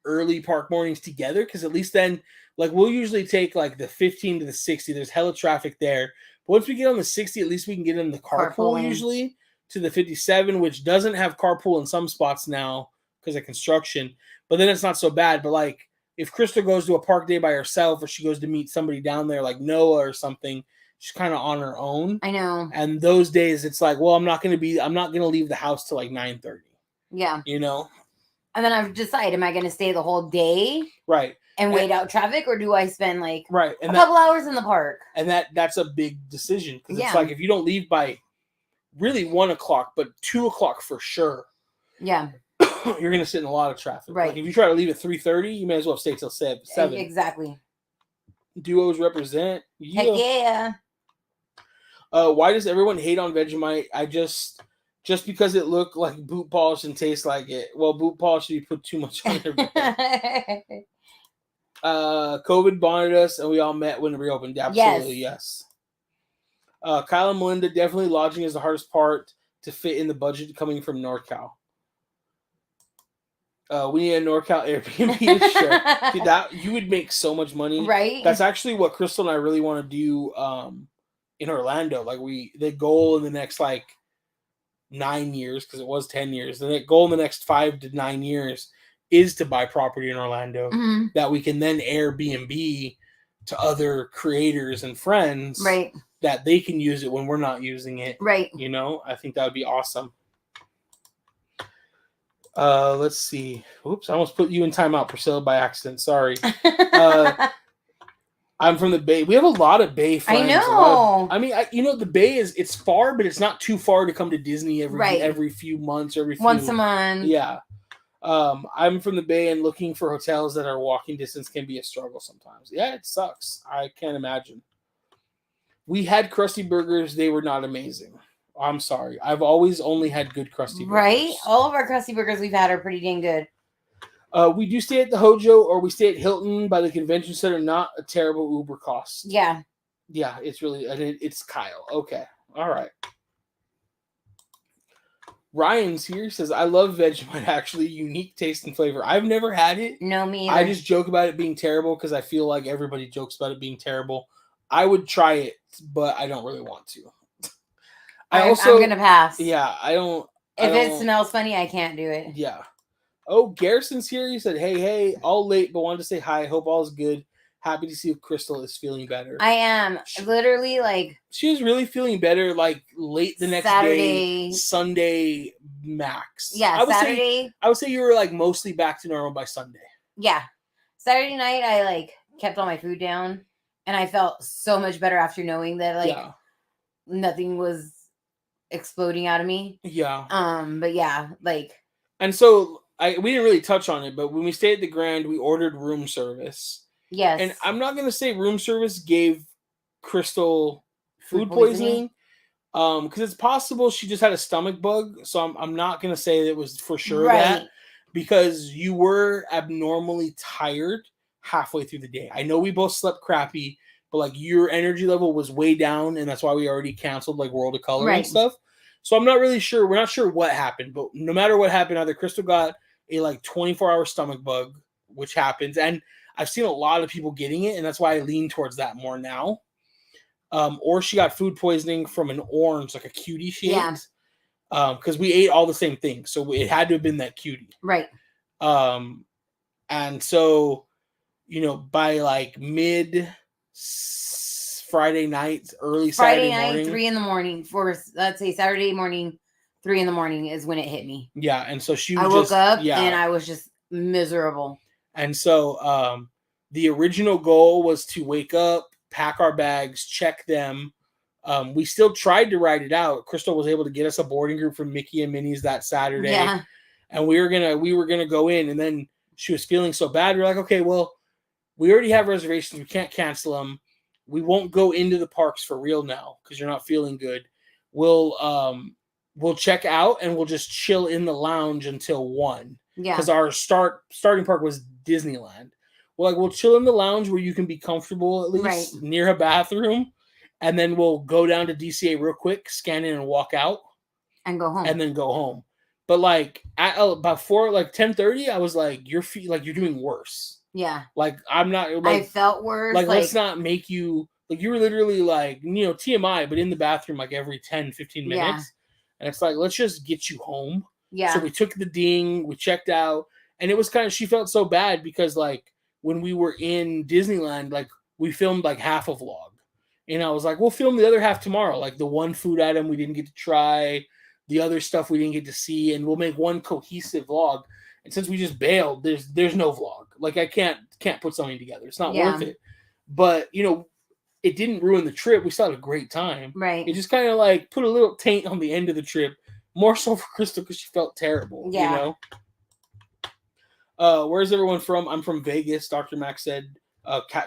early park mornings together, because at least then like we'll usually take like the 15 to the 60. There's hella traffic there. But once we get on the 60, at least we can get in the carpool usually to the 57, which doesn't have carpool in some spots now because of construction. But then it's not so bad. But like if Crystal goes to a park day by herself, or she goes to meet somebody down there like Noah or something, she's kind of on her own. I know. And those days it's like, well, I'm not going to leave the house till like 9:30. Yeah. You know? And then I've decided, am I going to stay the whole day? Right. And wait out traffic, or do I spend like and a couple hours in the park? And that's a big decision, because it's like if you don't leave by really 1 o'clock, but 2 o'clock for sure. Yeah. You're going to sit in a lot of traffic. Right. Like if you try to leave at 3:30, you may as well stay till 7. Exactly. Duos represent. Yeah. Heck yeah. Why does everyone hate on Vegemite? Just because it looked like boot polish and tastes like it. Well, boot polish, you put too much on everything. COVID bonded us, and we all met when it reopened. Absolutely, yes. Kyle and Melinda, definitely lodging is the hardest part to fit in the budget coming from NorCal. We need a NorCal Airbnb to share. Dude, that you would make so much money. Right. That's actually what Crystal and I really want to do in Orlando. Like the goal in the next like 9 years, because it was 10 years. The goal in the next 5 to 9 years is to buy property in Orlando that we can then Airbnb to other creators and friends. Right. That they can use it when we're not using it. Right. You know, I think that would be awesome. Let's see. Oops, I almost put you in timeout, Priscilla, by accident. Sorry. I'm from the Bay. We have a lot of Bay friends. I know. The Bay it's far, but it's not too far to come to Disney every few months, once a month. Yeah. I'm from the Bay, and looking for hotels that are walking distance can be a struggle sometimes. Yeah, it sucks. I can't imagine. We had Krusty Burgers. They were not amazing. I'm sorry. I've always only had good Krusty Burgers. Right? All of our Krusty Burgers we've had are pretty dang good. We do stay at the Hojo, or we stay at Hilton by the convention center. Not a terrible Uber cost. Yeah. Yeah, it's really... It's Kyle. Okay. All right. Ryan's here, says, I love Vegemite, actually. Unique taste and flavor. I've never had it. No, me either. I just joke about it being terrible because I feel like everybody jokes about it being terrible. I would try it, but I don't really want to. I'm going to pass. Yeah, I don't... If it smells funny, I can't do it. Yeah. Oh, Garrison's here. He said, hey, all late, but wanted to say hi. Hope all is good. Happy to see if Crystal is feeling better. I am. Literally, like... She was really feeling better, like, late the next day. Sunday, max. Yeah, Saturday. I would say you were, like, mostly back to normal by Sunday. Yeah. Saturday night, I, like, kept all my food down. And I felt so much better after knowing that, like, nothing was exploding out of me. Yeah. But yeah, like... And so... we didn't really touch on it, but when we stayed at the Grand, we ordered room service. Yes. And I'm not going to say room service gave Crystal food poisoning. Because it's possible she just had a stomach bug. So I'm not going to say that it was for sure that. Because you were abnormally tired halfway through the day. I know we both slept crappy, but like your energy level was way down. And that's why we already canceled like World of Color and stuff. So I'm not really sure. We're not sure what happened. But no matter what happened, either Crystal got a like 24-hour stomach bug, which happens. And I've seen a lot of people getting it, and that's why I lean towards that more now. Or she got food poisoning from an orange, like a cutie she ate. Because we ate all the same thing, so it had to have been that cutie. Right. And so, by like mid Friday night, early Saturday morning. 3 a.m. for, let's say, Saturday morning, 3 a.m. is when it hit me. Yeah, and so I woke up and I was just miserable. And so the original goal was to wake up, pack our bags, check them. We still tried to ride it out. Crystal was able to get us a boarding group from Mickey and Minnie's that Saturday. Yeah. And we were gonna go in, and then she was feeling so bad. We were like, okay, well, we already have reservations. We can't cancel them. We won't go into the parks for real now because you're not feeling good. We'll check out and we'll just chill in the lounge until 1. Yeah. Because our starting park was Disneyland. We'll chill in the lounge where you can be comfortable at least near a bathroom, and then we'll go down to DCA real quick, scan in and walk out, and go home. And then go home. But like before 10:30, I was like, you're doing worse. Yeah. Like I'm not. Like, I felt worse. Like let's not make you like you were literally like TMI, but in the bathroom like every 10, 15 minutes. Yeah. And it's like, let's just get you home. Yeah. So we took the ding, we checked out, and it was she felt so bad because like when we were in Disneyland, like we filmed like half a vlog. And I was like, we'll film the other half tomorrow. Like the one food item we didn't get to try, the other stuff we didn't get to see, and we'll make one cohesive vlog. And since we just bailed, there's no vlog. Like I can't put something together. It's not worth it. But it didn't ruin the trip. We still had a great time. Right. It just kind of like put a little taint on the end of the trip. More so for Crystal because she felt terrible. Yeah. Where's everyone from? I'm from Vegas, Dr. Max said.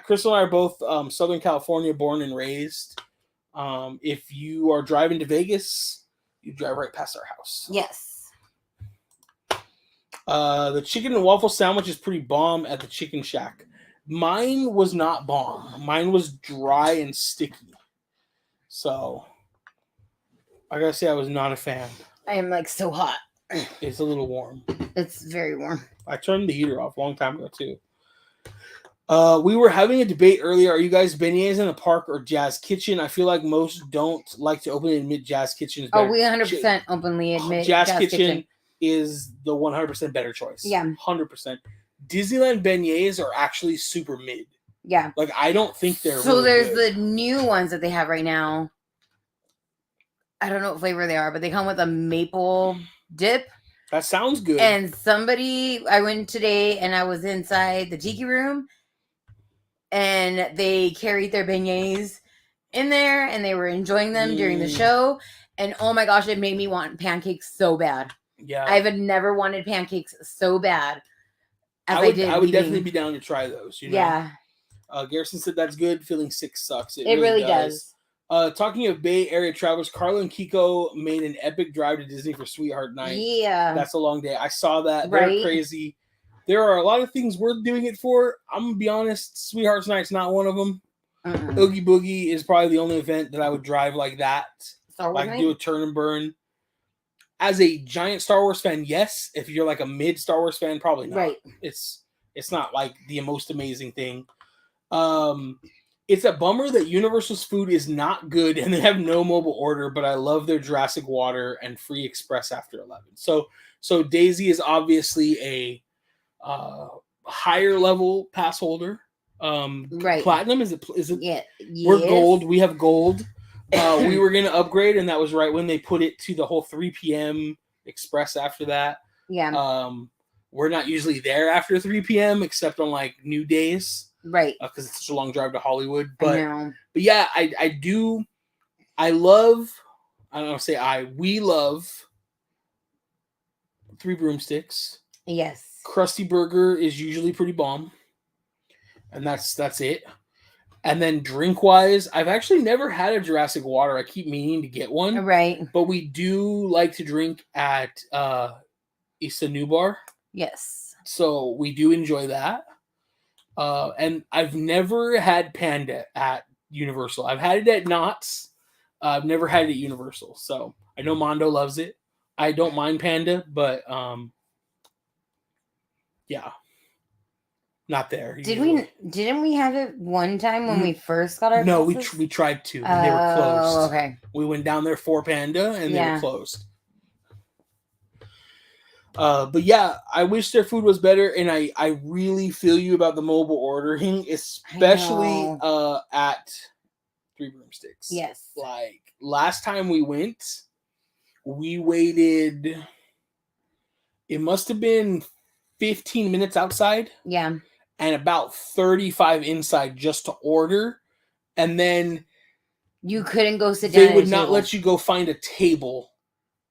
Crystal and I are both Southern California born and raised. If you are driving to Vegas, you drive right past our house. Yes. The chicken and waffle sandwich is pretty bomb at the Chicken Shack. Mine was not bomb. Mine was dry and sticky. So, I gotta say I was not a fan. I am like so hot. It's a little warm. It's very warm. I turned the heater off a long time ago too. We were having a debate earlier. Are you guys beignets in the park or Jazz Kitchen? I feel like most don't like to openly admit Jazz Kitchen is better. Oh, we 100% openly admit Jazz Kitchen is the 100% better choice. Yeah. 100%. Disneyland beignets are actually super mid. Yeah. Like, I don't think they're So really there's good. the new ones that they have right now. I don't know what flavor they are, but they come with a maple dip. That sounds good. And I went today and I was inside the tiki room and they carried their beignets in there and they were enjoying them during the show. And oh my gosh, it made me want pancakes so bad. Yeah. I've never wanted pancakes so bad as I did. I would definitely be down to try those. Yeah. Garrison said that's good. Feeling sick sucks. It really does. Talking of Bay Area travelers, Carla and Kiko made an epic drive to Disney for Sweetheart Night. Yeah. That's a long day. I saw that. They're crazy. There are a lot of things worth doing it for. I'm going to be honest. Sweetheart's Night's not one of them. Oogie Boogie is probably the only event that I would drive like that. Do a turn and burn. As a giant Star Wars fan, yes. If you're like a mid Star Wars fan, probably not. Right. It's not like the most amazing thing. It's a bummer that Universal's food is not good and they have no mobile order, but I love their Jurassic Water and free express after 11. So Daisy is obviously a higher level pass holder. Right. Platinum is it? Yeah. We're gold. We have gold. We were gonna upgrade, and that was right when they put it to the whole 3 p.m. express after that. Yeah. We're not usually there after 3 p.m. except on like new days. Right. Because it's such a long drive to Hollywood. But yeah, we love Three Broomsticks. Yes. Krusty Burger is usually pretty bomb. And that's it. And then drink-wise, I've actually never had a Jurassic Water. I keep meaning to get one. Right. But we do like to drink at Issa New Bar. Yes. So we do enjoy that. And I've never had Panda at Universal. I've had it at Knott's. I've never had it at Universal. So I know Mondo loves it. I don't mind Panda, but yeah. Not there. Didn't we have it one time when we first got our No, passes? we tried to, and they were closed. Oh, okay. We went down there for Panda, and they were closed. But yeah, I wish their food was better, and I really feel you about the mobile ordering, especially at Three Broomsticks. Yes. Like last time we went, we waited. It must have been 15 minutes outside. Yeah. And about 35 inside just to order. And then you couldn't go sit down. They would not let you go find a table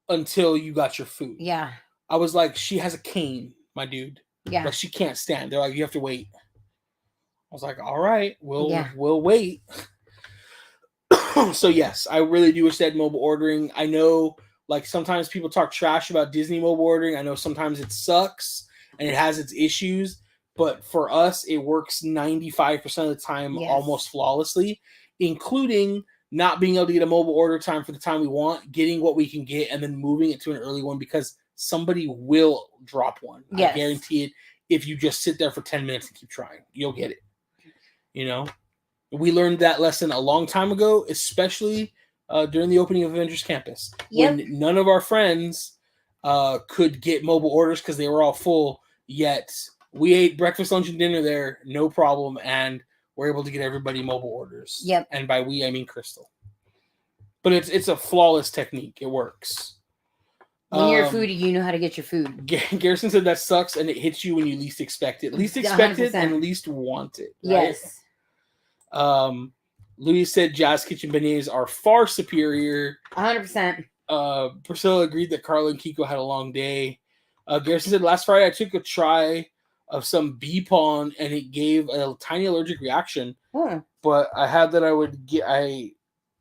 until you got your food. Yeah. I was like, she has a cane, my dude. Yeah. Like she can't stand. They're like, you have to wait. I was like, all right, we'll wait. So yes, I really do wish they had mobile ordering. I know like sometimes people talk trash about Disney mobile ordering. I know sometimes it sucks and it has its issues. But for us, it works 95% of the time almost flawlessly, including not being able to get a mobile order time for the time we want, getting what we can get, and then moving it to an early one because somebody will drop one. Yes. I guarantee it. If you just sit there for 10 minutes and keep trying, you'll get it. You know? We learned that lesson a long time ago, especially during the opening of Avengers Campus. Yep. When none of our friends could get mobile orders because they were all full, yet we ate breakfast, lunch, and dinner there, no problem, and we're able to get everybody mobile orders. Yep. And by we, I mean Crystal. But it's a flawless technique. It works. When you're a foodie, you know how to get your food. Garrison said that sucks, and it hits you when you least expect it. Least expect 100%. It and least want it. Right? Yes. Louis said Jazz Kitchen beignets are far superior. 100%. Priscilla agreed that Carla and Kiko had a long day. Garrison said last Friday I took a try of some bee pollen and it gave a tiny allergic reaction. But I had that I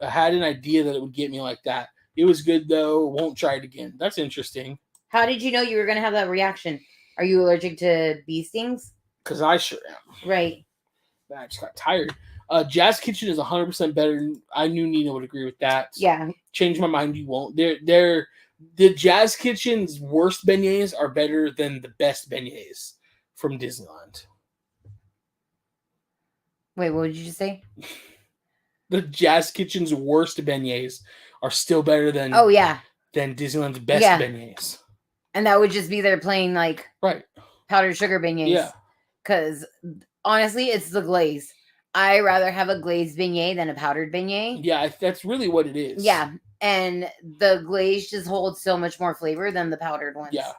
had an idea that it would get me like that. It was good though. Won't try it again. That's interesting. How did you know you were going to have that reaction? Are you allergic to bee stings? Because I sure am. Right. I just got tired. Jazz Kitchen is 100% better. I knew Nina would agree with that. Yeah. Change my mind. You won't. The Jazz Kitchen's worst beignets are better than the best beignets from Disneyland. Wait, what did you just say? The Jazz Kitchen's worst beignets are still better than than Disneyland's best beignets. And that would just be their plain like powdered sugar beignets. Yeah. Because honestly, it's the glaze. I rather have a glazed beignet than a powdered beignet. Yeah, that's really what it is. Yeah. And the glaze just holds so much more flavor than the powdered ones. Yeah.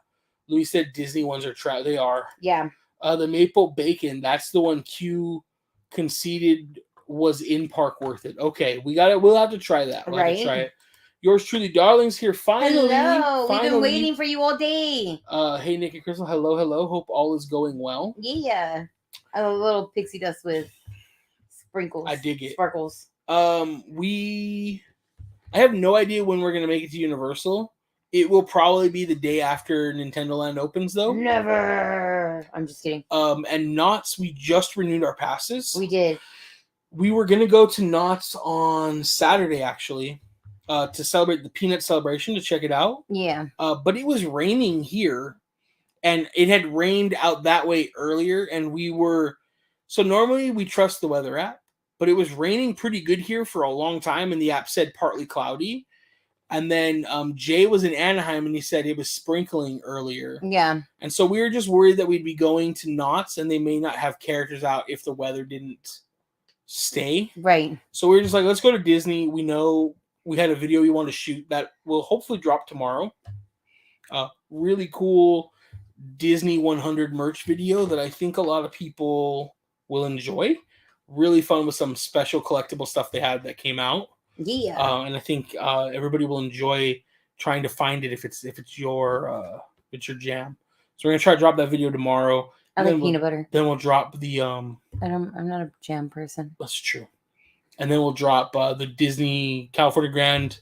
Louis said Disney ones are trout. They are. Yeah. The maple bacon, that's the one Q conceded was in park worth it. Okay, we'll have to try that. We'll have to try it. Yours truly, darlings, here finally. Hello. We've been waiting for you all day. Hey, Nick and Crystal. Hello. Hope all is going well. Yeah. A little pixie dust with sprinkles. I dig it. Sparkles. I have no idea when we're going to make it to Universal. It will probably be the day after Nintendo Land opens, though. Never. I'm just kidding. And Knott's, we just renewed our passes. We did. We were going to go to Knott's on Saturday, actually, to celebrate the Peanut Celebration, to check it out. Yeah. But it was raining here, and it had rained out that way earlier, and we were... So normally we trust the weather app, but it was raining pretty good here for a long time, and the app said partly cloudy. And then Jay was in Anaheim, and he said it was sprinkling earlier. Yeah. And so we were just worried that we'd be going to Knott's, and they may not have characters out if the weather didn't stay. Right. So we were just like, let's go to Disney. We know we had a video we want to shoot that will hopefully drop tomorrow. Really cool Disney100 merch video that I think a lot of people will enjoy. Really fun with some special collectible stuff they had that came out. Yeah. And I think everybody will enjoy trying to find it if it's your jam. So we're gonna try to drop that video tomorrow. I like peanut butter. Then we'll drop the I'm not a jam person. That's true. And then we'll drop the Disney California Grand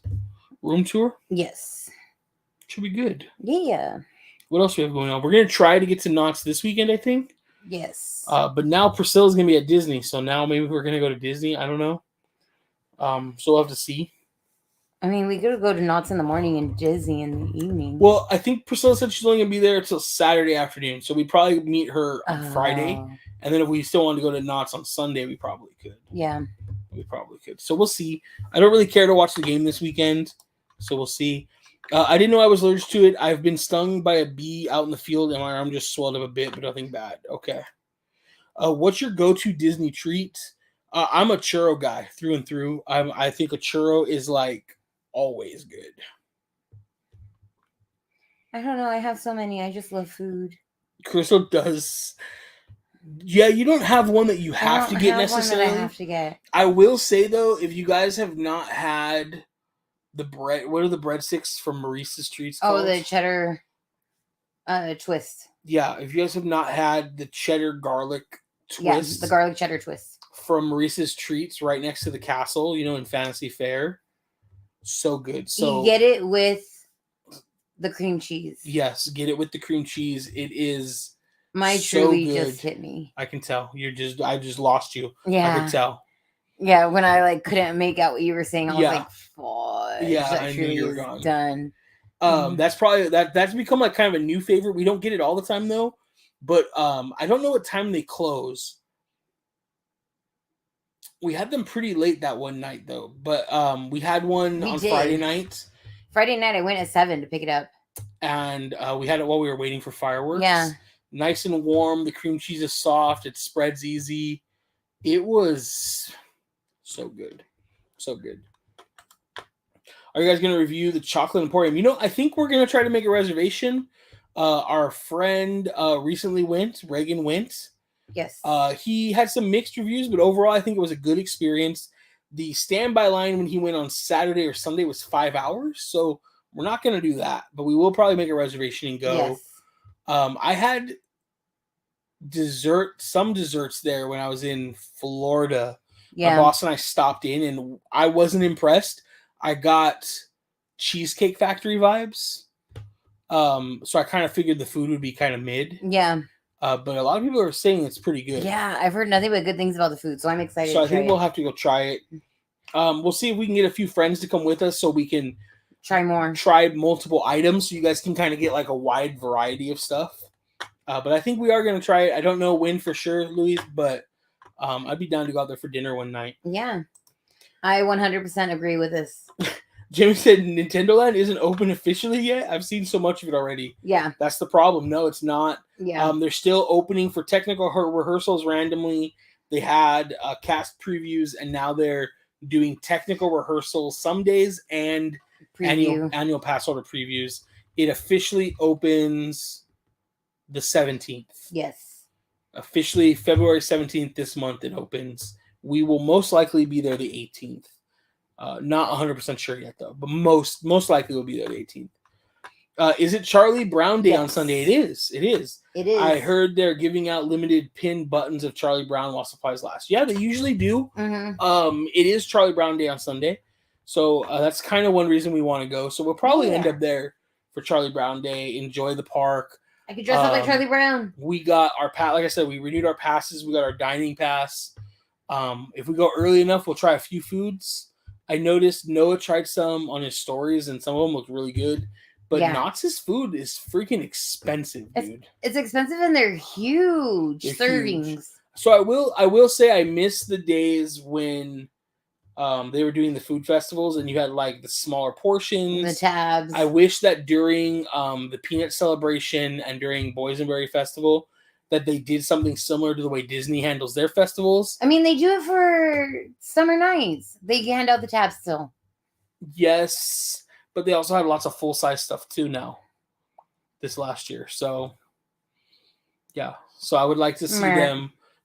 room tour. Yes. Should be good. Yeah. What else do we have going on? We're gonna try to get to Knott's this weekend, I think. Yes. But now Priscilla's gonna be at Disney, so now maybe we're gonna go to Disney. I don't know. So we'll have to see. I mean, we could go to Knott's in the morning and Disney in the evening. Well, I think Priscilla said she's only gonna be there until Saturday afternoon, so we'd probably meet her on Friday, and then if we still want to go to Knott's on Sunday, we probably could. Yeah, we probably could. So we'll see. I don't really care to watch the game this weekend, so we'll see. I didn't know I was allergic to it. I've been stung by a bee out in the field, and my arm just swelled up a bit, but nothing bad. Okay. What's your go-to Disney treat? I'm a churro guy through and through. I think a churro is like always good. I don't know. I have so many. I just love food. Crystal does. Yeah, you don't have one that you have to get necessarily. One that I have to get. I will say though, if you guys have not had the bread, what are the breadsticks from Maurice's Treats called? Oh, the cheddar twist. Yeah, if you guys have not had the cheddar garlic twist. Yeah, the garlic cheddar twist. From Maurice's Treats right next to the castle, in Fantasy Fair. So good. So you get it with the cream cheese. Yes, get it with the cream cheese. It is my so truly good. Just hit me. I can tell. I just lost you. Yeah. I can tell. Yeah, when I couldn't make out what you were saying, I was like, fudge. Yeah, that I knew you were gone. Done. That's probably that's become like kind of a new favorite. We don't get it all the time though. But I don't know what time they close. We had them pretty late that one night though. But we had one on Friday night. Friday night I went at 7 to pick it up. And we had it while we were waiting for fireworks. Yeah. Nice and warm. The cream cheese is soft. It spreads easy. It was so good. So good. Are you guys going to review the Chocolate Emporium? I think we're going to try to make a reservation. Our friend recently went. Reagan went. Yes. He had some mixed reviews, but overall I think it was a good experience. The standby line when he went on Saturday or Sunday was 5 hours. So we're not going to do that, but we will probably make a reservation and go. Yes. I had some desserts there when I was in Florida. Yeah. My boss and I stopped in, and I wasn't impressed. I got Cheesecake Factory vibes. So I kind of figured the food would be kind of mid. Yeah. But a lot of people are saying it's pretty good. Yeah, I've heard nothing but good things about the food, so I'm excited. So I think we'll have to go try it. We'll see if we can get a few friends to come with us so we can try multiple items so you guys can kind of get like a wide variety of stuff. But I think we are going to try it. I don't know when for sure, Louise, but I'd be down to go out there for dinner one night. Yeah. I 100% agree with this. Jimmy said Nintendo Land isn't open officially yet. I've seen so much of it already. Yeah. That's the problem. No, it's not. Yeah. They're still opening for technical rehearsals randomly. They had cast previews, and now they're doing technical rehearsals some days and annual pass holder previews. It officially opens the 17th. Yes. Officially February 17th this month it opens. We will most likely be there the 18th. Not 100% sure yet though, but most likely we'll be there the 18th. Is it Charlie Brown Day on Sunday? It is. It is. I heard they're giving out limited pin buttons of Charlie Brown while supplies last. Yeah, they usually do. Mm-hmm. It is Charlie Brown Day on Sunday. So that's kind of one reason we want to go. So we'll probably end up there for Charlie Brown Day, enjoy the park. I could dress up like Charlie Brown. We got our like I said, we renewed our passes. We got our dining pass. If we go early enough, we'll try a few foods. I noticed Noah tried some on his stories, and some of them looked really good. But Knott's food is freaking expensive, dude. It's expensive, and they're huge servings. Huge. So I will say I miss the days when they were doing the food festivals, and you had like the smaller portions, the tabs. I wish that during the Peanut Celebration and during Boysenberry Festival, that they did something similar to the way Disney handles their festivals. I mean, they do it for summer nights. They hand out the tabs still. Yes, but they also had lots of full-size stuff too now this last year. So, yeah. So I would like to see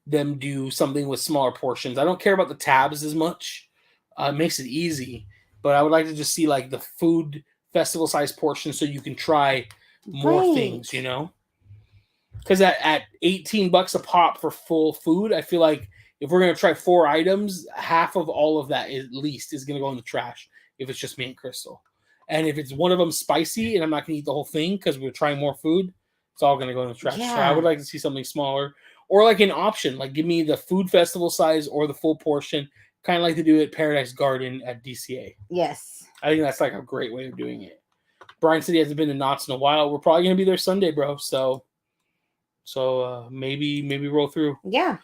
them do something with smaller portions. I don't care about the tabs as much. It makes it easy. But I would like to just see like the food festival-size portion so you can try more things, Because at $18 a pop for full food, I feel like if we're going to try 4 items, half of all of that at least is going to go in the trash if it's just me and Crystal. And if it's one of them spicy and I'm not going to eat the whole thing because we're trying more food, it's all going to go in the trash. Yeah. So I would like to see something smaller or like an option. Like give me the food festival size or the full portion kind of like they do at Paradise Garden at DCA. Yes. I think that's like a great way of doing it. Brian said he hasn't been to Knott's in a while. We're probably gonna be there Sunday, bro. So maybe roll through. Yeah.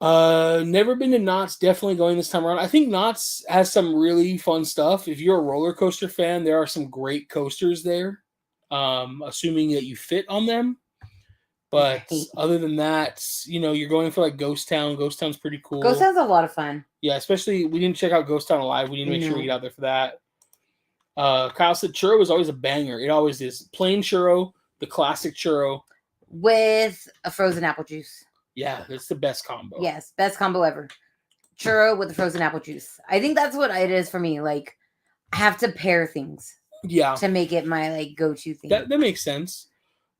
Never been to Knott's. Definitely going this time around. I think Knott's has some really fun stuff. If you're a roller coaster fan, there are some great coasters there. Assuming that you fit on them. But other than that, you're going for like Ghost Town. Ghost Town's pretty cool. Ghost Town's a lot of fun. Yeah, especially we didn't check out Ghost Town Alive. We need to make sure we get out there for that. Kyle said churro is always a banger. It always is. Plain churro, the classic churro. With a frozen apple juice. Yeah, that's the best combo. Yes, best combo ever. Churro with the frozen apple juice. I think that's what it is for me. Like, I have to pair things. Yeah. To make it my like go-to thing. That makes sense.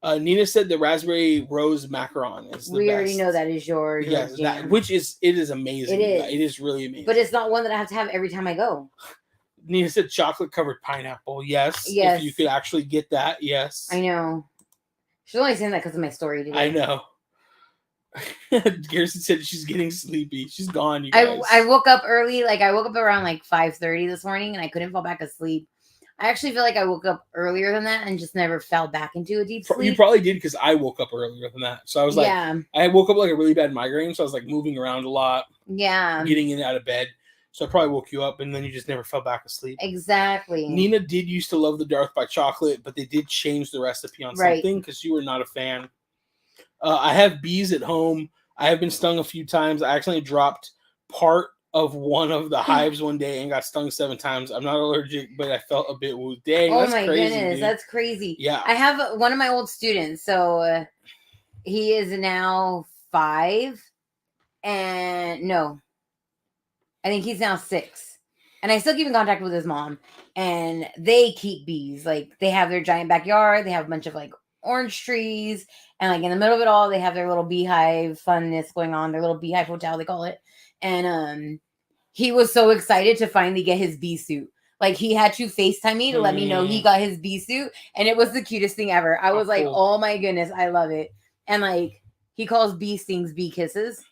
Nina said the raspberry rose macaron is the best. We already know that is yours. Yes, it is amazing. It is really amazing. But it's not one that I have to have every time I go. Nina said chocolate covered pineapple. Yes. If you could actually get that, yes. I know. She's only saying that because of my story today. I know. Garrison said she's getting sleepy. She's gone, you guys. I woke up early. Like, I woke up around like 5:30 this morning, and I couldn't fall back asleep. I actually feel like I woke up earlier than that and just never fell back into a deep sleep. You probably did because I woke up earlier than that. So I was like, I woke up like a really bad migraine. So I was like moving around a lot. Yeah. Getting in and out of bed. So I probably woke you up and then you just never fell back asleep. Exactly. Nina did used to love the Darth by chocolate, but they did change the recipe on something because you were not a fan. I have bees at home. I have been stung a few times. I accidentally dropped part of one of the hives one day and got stung 7 times. I'm not allergic, but I felt a bit woo. Dang, oh that's my crazy, goodness, dude. That's crazy. Yeah. I have one of my old students. So he is now 5. And no, I think he's now 6. And I still keep in contact with his mom. And they keep bees. Like, they have their giant backyard. They have a bunch of like orange trees. And like in the middle of it all, they have their little beehive funness going on. Their little beehive hotel, they call it. And he was so excited to finally get his bee suit. Like, he had to FaceTime me to let me know he got his bee suit. And it was the cutest thing ever. I was like, cool. Oh my goodness, I love it. And like, he calls bee stings bee kisses.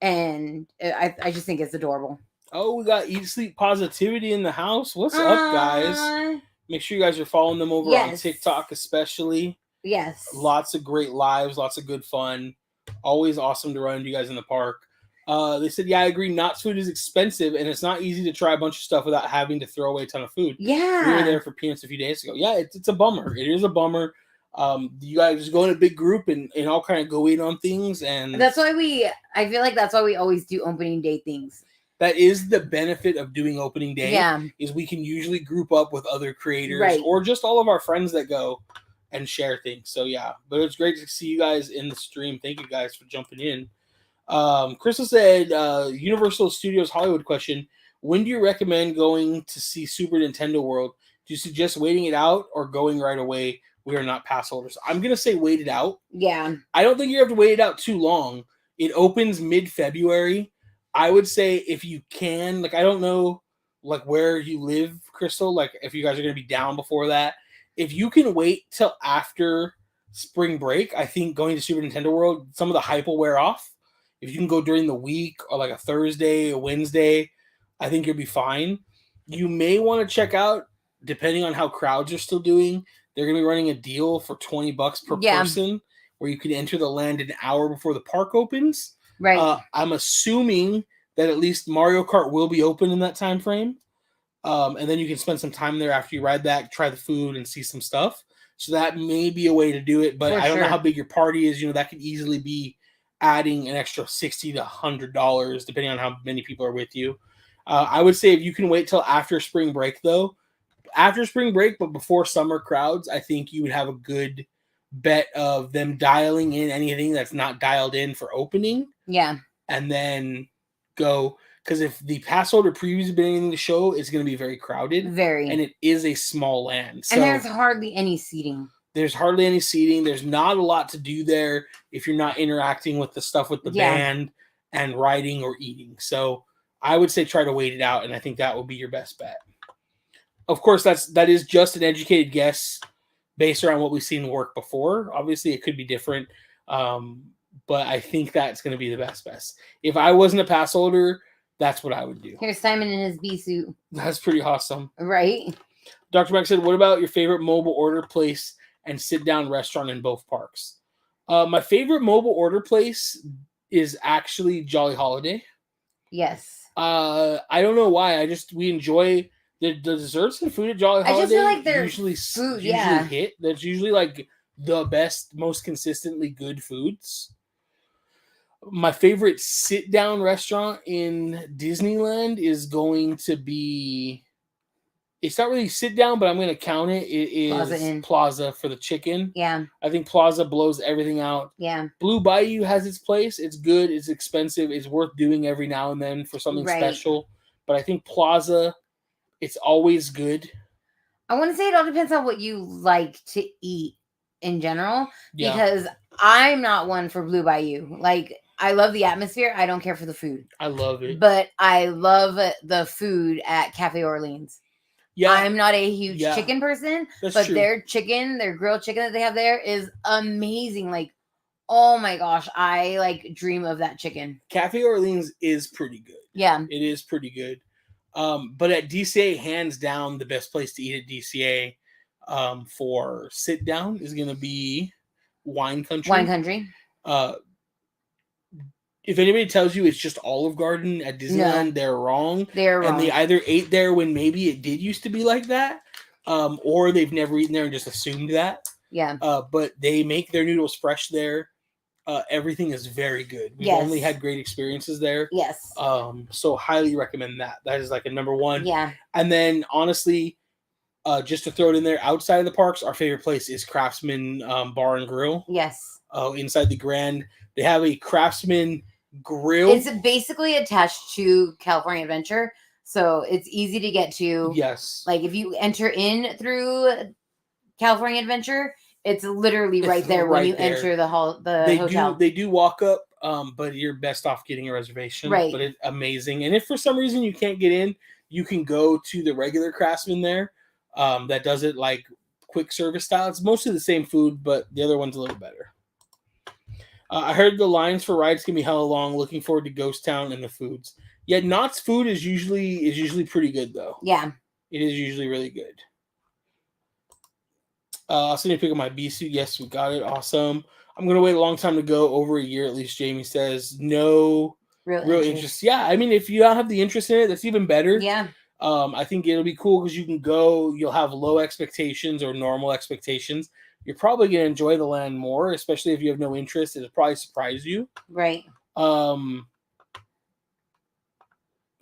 And I just think it's adorable. Oh, we got Eat Sleep Positivity in the house. What's up, guys? Make sure you guys are following them over on TikTok especially. Yes. Lots of great lives, lots of good fun. Always awesome to run into you guys in the park. They said, yeah, I agree. Knott's food is expensive, and it's not easy to try a bunch of stuff without having to throw away a ton of food. Yeah. We were there for peanuts a few days ago. Yeah, it's a bummer. It is a bummer. You guys just go in a big group and all kind of go in on things. And that's why I feel like that's why we always do opening day things. That is the benefit of doing opening day. Yeah. Is we can usually group up with other creators or just all of our friends that go and share things. So, yeah. But it's great to see you guys in the stream. Thank you guys for jumping in. Crystal said, Universal Studios Hollywood question. When do you recommend going to see Super Nintendo World? Do you suggest waiting it out or going right away? We are not pass holders. I'm going to say wait it out. Yeah. I don't think you have to wait it out too long. It opens mid-February. I would say if you can, like, I don't know, like, where you live, Crystal, like, if you guys are going to be down before that. If you can wait till after spring break, I think going to Super Nintendo World, some of the hype will wear off. If you can go during the week or like a Thursday or Wednesday, I think you'll be fine. You may want to check out, depending on how crowds are still doing, they're going to be running a deal for $20 per person where you can enter the land an hour before the park opens. Right. I'm assuming that at least Mario Kart will be open in that time frame. And then you can spend some time there after you ride that, try the food and see some stuff. So that may be a way to do it, but I don't know how big your party is. That could easily be adding an extra $60 to $100 depending on how many people are with you. I would say if you can wait till after spring break, though, after spring break, but before summer crowds, I think you would have a good bet of them dialing in anything that's not dialed in for opening. Yeah. And then go, because if the pass holder previews have been anything to show, it's going to be very crowded. Very. And it is a small land. So and there's hardly any seating. There's hardly any seating. There's not a lot to do there if you're not interacting with the stuff with the band and riding or eating. So I would say try to wait it out, and I think that will be your best bet. Of course, that is just an educated guess based around what we've seen work before. Obviously, it could be different, but I think that's going to be the best. If I wasn't a pass holder, That's what I would do. Here's Simon in his bee suit. That's pretty awesome. Right? Dr. Mike said, what about your favorite mobile order place and sit-down restaurant in both parks? My favorite mobile order place is actually Jolly Holiday. Yes. I don't know why. We enjoy the desserts and food at Jolly Holiday. I just feel like they're usually yeah. hit. That's usually like the best, most consistently good foods. My favorite sit-down restaurant in Disneyland is going to be... It's not really sit down, but I'm going to count it. It is Plaza for the chicken. Yeah. I think Plaza blows everything out. Yeah. Blue Bayou has its place. It's good. It's expensive. It's worth doing every now and then for something special. But I think Plaza, it's always good. I want to say it all depends on what you like to eat in general. Yeah. Because I'm not one for Blue Bayou. Like, I love the atmosphere. I don't care for the food. I love it. But I love the food at Cafe Orleans. Yeah, I'm not a huge chicken person, but true. their grilled chicken that they have there is amazing. Like, oh my gosh, I like dream of that chicken. Cafe Orleans is pretty good. Yeah. It is pretty good. But at DCA, hands down, the best place to eat at DCA for sit down is going to be Wine Country. Wine Country. If anybody tells you it's just Olive Garden at Disneyland, they're wrong. They're wrong. And they either ate there when maybe it did used to be like that, or they've never eaten there and just assumed that. Yeah. But they make their noodles fresh there. Everything is very good. We've only had great experiences there. Yes. So highly recommend that. That is like a number one. Yeah. And then honestly, just to throw it in there, outside of the parks, our favorite place is Craftsman Bar and Grill. Yes. Inside the Grand, they have a Craftsman grill. It's basically attached to California Adventure, so it's easy to get to. Yes. Like if you enter in through California Adventure, it's literally right there when you enter the hotel. They do walk up, but you're best off getting a reservation. Right. But it's amazing. And if for some reason you can't get in, you can go to the regular Craftsman there. That does it like quick service style. It's mostly the same food, but the other one's a little better. I heard the lines for rides can be hella long. Looking forward to Ghost Town and the foods. Yeah, Knott's food is usually pretty good though. Yeah, it is usually really good. I still need to pick up my bee suit. Yes, we got it. Awesome. I'm gonna wait a long time to go. Over a year at least. Jamie says no real interest. Yeah, I mean if you don't have the interest in it, that's even better. Yeah. I think it'll be cool because you can go. You'll have low expectations or normal expectations. You're probably going to enjoy the land more, especially if you have no interest. It'll probably surprise you. Right.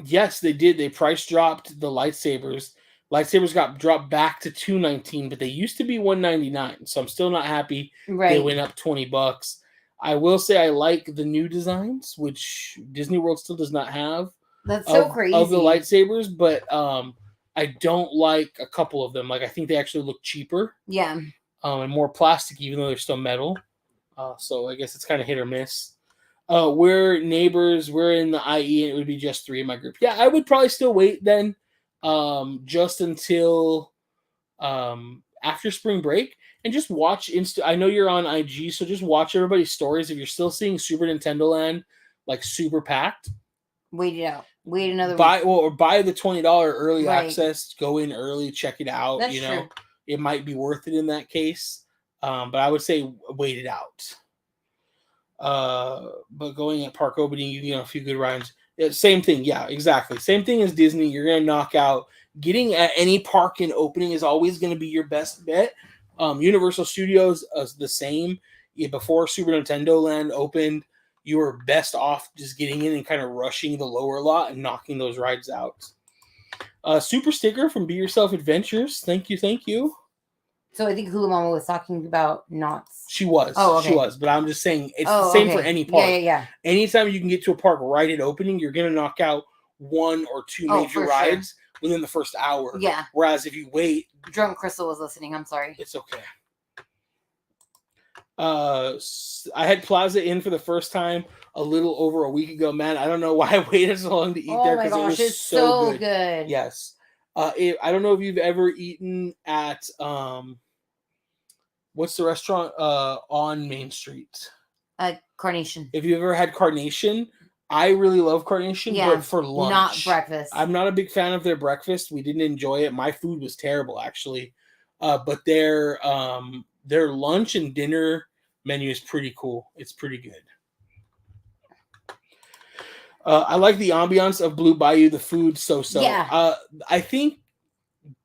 Yes, they did. They price dropped the lightsabers. Lightsabers got dropped back to $219, but they used to be $199. So I'm still not happy. Right. They went up $20. I will say I like the new designs, which Disney World still does not have. That's so crazy. Of the lightsabers, but I don't like a couple of them. Like I think they actually look cheaper. Yeah. And more plastic, even though they're still metal. So I guess it's kind of hit or miss. We're neighbors. We're in the IE, and it would be just 3 in my group. Yeah, I would probably still wait then, just until after spring break, and just watch I know you're on IG, so just watch everybody's stories. If you're still seeing Super Nintendo Land like super packed, wait it out. Wait another week. Or buy the $20 early access. Go in early, check it out. That's true. It might be worth it in that case. But I would say wait it out. But going at park opening, you get a few good rides. Same thing. Yeah, exactly. Same thing as Disney. You're going to knock out. Getting at any park in opening is always going to be your best bet. Universal Studios is the same. Before Super Nintendo Land opened, you were best off just getting in and kind of rushing the lower lot and knocking those rides out. Super sticker from Be Yourself Adventures. Thank you. So I think Hula Mama was talking about Knott's. She was. Oh, okay. She was. But I'm just saying it's the same for any park. Yeah. Anytime you can get to a park right at opening, you're going to knock out 1 or 2 major rides within the first hour. Yeah. Whereas if you wait... Drunk Crystal was listening. I'm sorry. It's okay. I had Plaza in for the first time a little over a week ago. Man, I don't know why I waited so long to eat there because it was it's so good. Yes. I don't know if you've ever eaten at what's the restaurant on Main Street? Carnation. If you ever had Carnation, I really love Carnation, Yeah, but for lunch. not breakfast. I'm not a big fan of their breakfast. We didn't enjoy it. My food was terrible, actually. But their lunch and dinner menu is pretty cool. It's pretty good. I like the ambiance of Blue Bayou. The food, so. Yeah. I think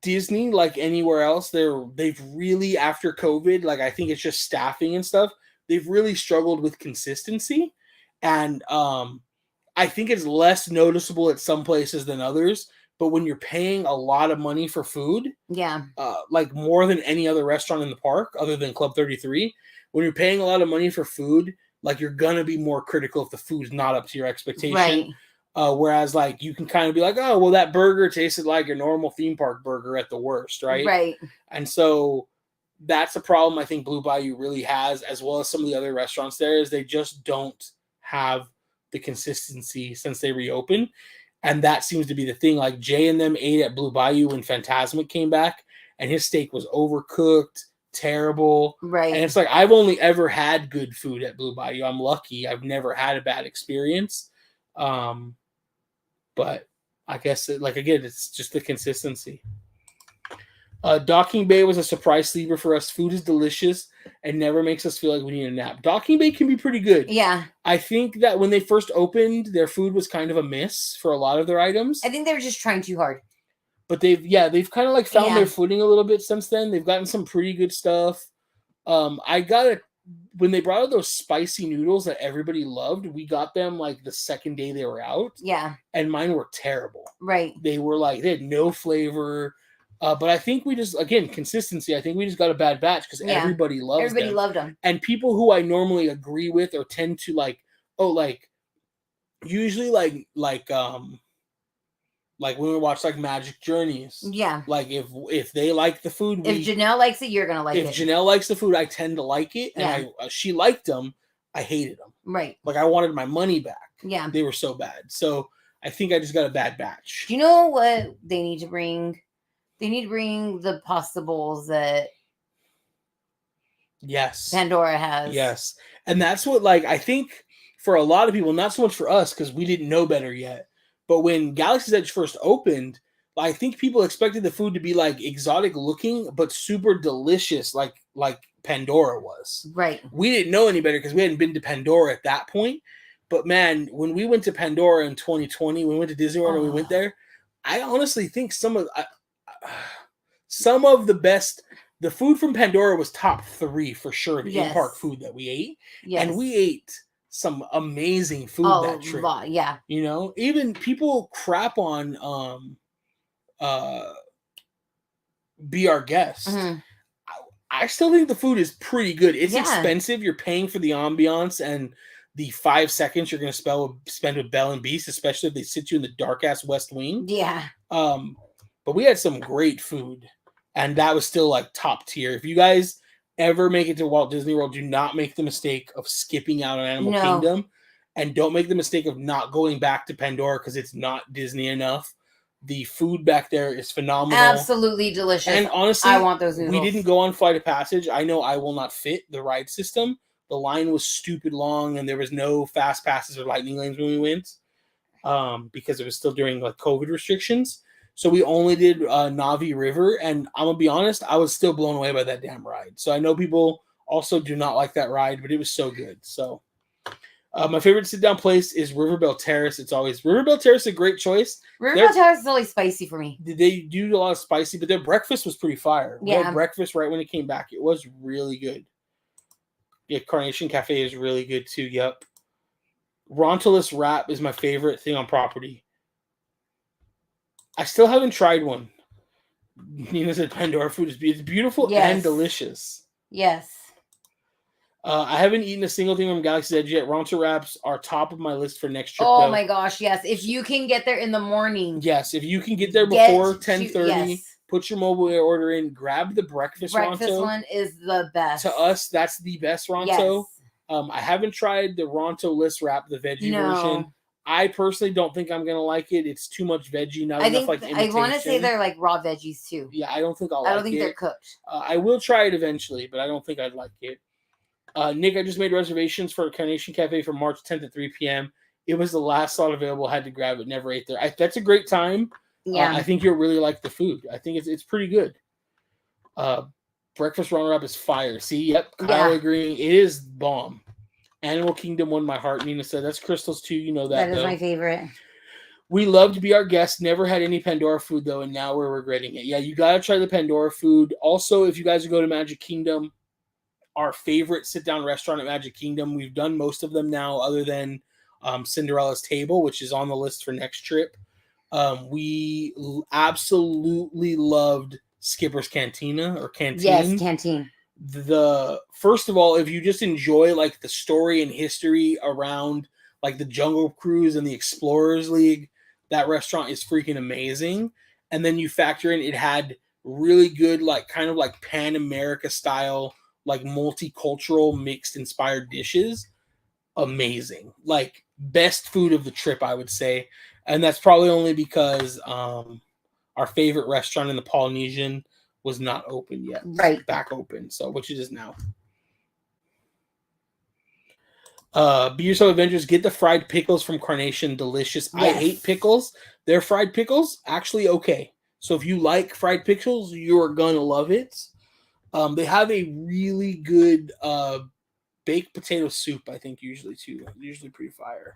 Disney, like anywhere else, they've really, after COVID, like I think it's just staffing and stuff. They've really struggled with consistency, and I think it's less noticeable at some places than others. But when you're paying a lot of money for food, Yeah. like more than any other restaurant in the park, other than Club 33, when you're paying a lot of money for food, like you're gonna be more critical if the food's not up to your expectation. Right. Whereas like you can kind of be like, oh, well, that burger tasted like your normal theme park burger at the worst, right? Right. And so that's a problem I think Blue Bayou really has, as well as some of the other restaurants there, is they just don't have the consistency since they reopened. And that seems to be the thing. Like Jay and them ate at Blue Bayou when Fantasmic came back, and his steak was overcooked, terrible. Right. And it's like, I've only ever had good food at Blue Bayou. I'm lucky. I've never had a bad experience. But I guess, again, it's just the consistency. Docking Bay was a surprise sleeper for us. Food is delicious and never makes us feel like we need a nap. Docking Bay can be pretty good. Yeah. I think that when they first opened, their food was kind of a miss for a lot of their items. I think they were just trying too hard. But they've kind of like found their footing a little bit since then. They've gotten some pretty good stuff. When they brought out those spicy noodles that everybody loved, we got them like the second day they were out. Yeah. And mine were terrible. Right. They had no flavor. But I think we just, again, consistency. I think we just got a bad batch because everybody loved them. And people who I normally agree with or tend to usually like when we watch like Magic Journeys. Yeah. Like if they like the food, if Janelle likes it, you're gonna like it. If Janelle likes the food, I tend to like it. And she liked them. I hated them. Right. Like I wanted my money back. Yeah. They were so bad. So I think I just got a bad batch. Do you know what they need to bring? They need to bring the pasta bowls that Pandora has. Yes. And that's what, like, I think for a lot of people, not so much for us because we didn't know better yet, but when Galaxy's Edge first opened, I think people expected the food to be like exotic looking, but super delicious, like Pandora was. Right. We didn't know any better because we hadn't been to Pandora at that point. But man, when we went to Pandora in 2020, when we went to Disney World and we went there, I honestly think some of the best, the food from Pandora was top 3 for sure of in-park food that we ate. Yes. And we ate some amazing food that trip. Yeah. You know, even people crap on Be Our Guest. Mm-hmm. I still think the food is pretty good. It's expensive. You're paying for the ambiance and the 5 seconds you're going to spend with Belle and Beast, especially if they sit you in the dark-ass West Wing. Yeah. But we had some great food, and that was still like top tier. If you guys ever make it to Walt Disney World, do not make the mistake of skipping out on Animal Kingdom, and don't make the mistake of not going back to Pandora because it's not Disney enough. The food back there is phenomenal. Absolutely delicious. And honestly, I want those noodles. We didn't go on Flight of Passage. I know I will not fit the ride system. The line was stupid long, and there was no fast passes or lightning lanes when we went because it was still during like COVID restrictions. So we only did Navi River, and I'm going to be honest, I was still blown away by that damn ride. So I know people also do not like that ride, but it was so good. So my favorite sit-down place is Riverbell Terrace. It's always Riverbell Terrace, a great choice. Riverbell Terrace is always spicy for me. They do a lot of spicy, but their breakfast was pretty fire. Yeah. We had breakfast right when it came back. It was really good. Yeah, Carnation Cafe is really good too. Yep. Rontolis wrap is my favorite thing on property. I still haven't tried one. Nina said Pandora food is beautiful and delicious. Yes. I haven't eaten a single thing from Galaxy's Edge yet. Ronto wraps are top of my list for next trip. Oh my gosh, yes. If you can get there in the morning. Yes, if you can get there before 10:30, put your mobile order in, grab the breakfast Ronto. Breakfast one is the best. To us, that's the best Ronto. Yes. I haven't tried the Ronto list wrap, the veggie version. I personally don't think I'm gonna like it. It's too much veggie, not enough like imitation. I want to say they're like raw veggies too. Yeah, I don't think I don't think they're cooked. I will try it eventually, but I don't think I'd like it. Nick, I just made reservations for Carnation Cafe for March 10th at 3 p.m. It was the last slot available. Had to grab it. Never ate there. That's a great time. Yeah. I think you'll really like the food. I think it's pretty good. Breakfast runner-up is fire. See, yep, Kyle agreeing. It is bomb. Animal Kingdom won my heart. Nina said that's Crystal's too. You know that. That is my favorite. We love to be our guests. Never had any Pandora food though, and now we're regretting it. Yeah, you gotta try the Pandora food. Also, if you guys go to Magic Kingdom, our favorite sit-down restaurant at Magic Kingdom, we've done most of them now, other than Cinderella's Table, which is on the list for next trip. We absolutely loved Skipper's Cantina or Canteen. Yes, Canteen. First of all, if you just enjoy like the story and history around like the Jungle Cruise and the Explorers League, that restaurant is freaking amazing. And then you factor in it had really good like kind of like Pan America style like multicultural mixed inspired dishes. Amazing. Like best food of the trip, I would say. And that's probably only because our favorite restaurant in the Polynesian was not open yet. Right. Back open. So, which it is now. Be Yourself Avengers, get the fried pickles from Carnation. Delicious. Yes. I hate pickles. Their fried pickles, actually okay. So if you like fried pickles, you're going to love it. They have a really good baked potato soup, I think, usually, too. Usually pretty fire.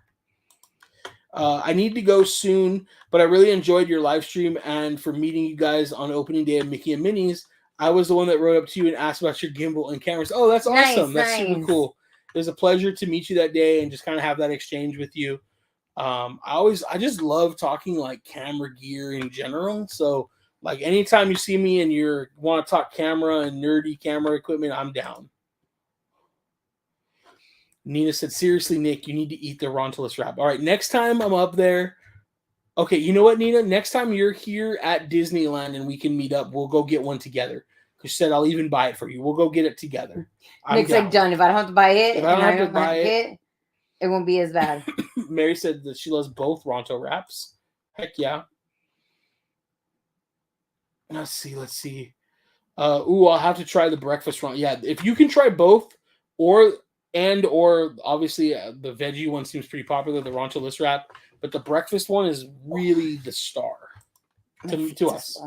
I need to go soon, but I really enjoyed your live stream and for meeting you guys on opening day of Mickey and Minnie's. I was the one that wrote up to you and asked about your gimbal and cameras. Oh, that's awesome. That's super cool. It was a pleasure to meet you that day and just kind of have that exchange with you. I just love talking like camera gear in general. So like anytime you see me and you want to talk camera and nerdy camera equipment, I'm down. Nina said, seriously, Nick, you need to eat the Rontolis wrap. All right, next time I'm up there. Okay, you know what, Nina? Next time you're here at Disneyland and we can meet up, we'll go get one together. Because she said, I'll even buy it for you. We'll go get it together. Nick's like, done. If I don't have to buy it, if I don't have to buy it, it won't be as bad. Mary said that she loves both Ronto wraps. Heck yeah. Let's see. I'll have to try the breakfast one. Yeah, if you can try both, or obviously the veggie one seems pretty popular, the Rontolis wrap, but the breakfast one is really the star to us.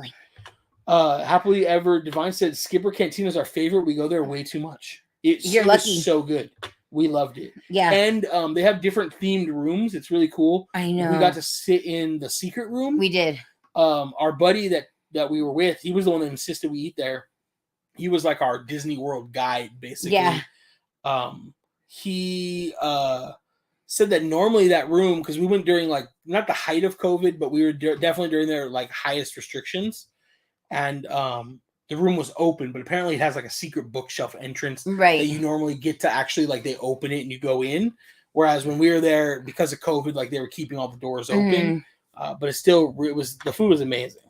Happily Ever Divine said Skipper Cantina is our favorite. We go there way too much. You're lucky. So good. We loved it. Yeah. And they have different themed rooms. It's really cool. I know. We got to sit in the secret room. We did. Our buddy that we were with, he was the one that insisted we eat there. He was like our Disney World guide, basically. Yeah. He said that normally that room, because we went during like not the height of COVID, but we were definitely during their like highest restrictions, and the room was open, but apparently it has like a secret bookshelf entrance that you normally get to actually like they open it and you go in. Whereas when we were there, because of COVID, like they were keeping all the doors open, but the food was amazing.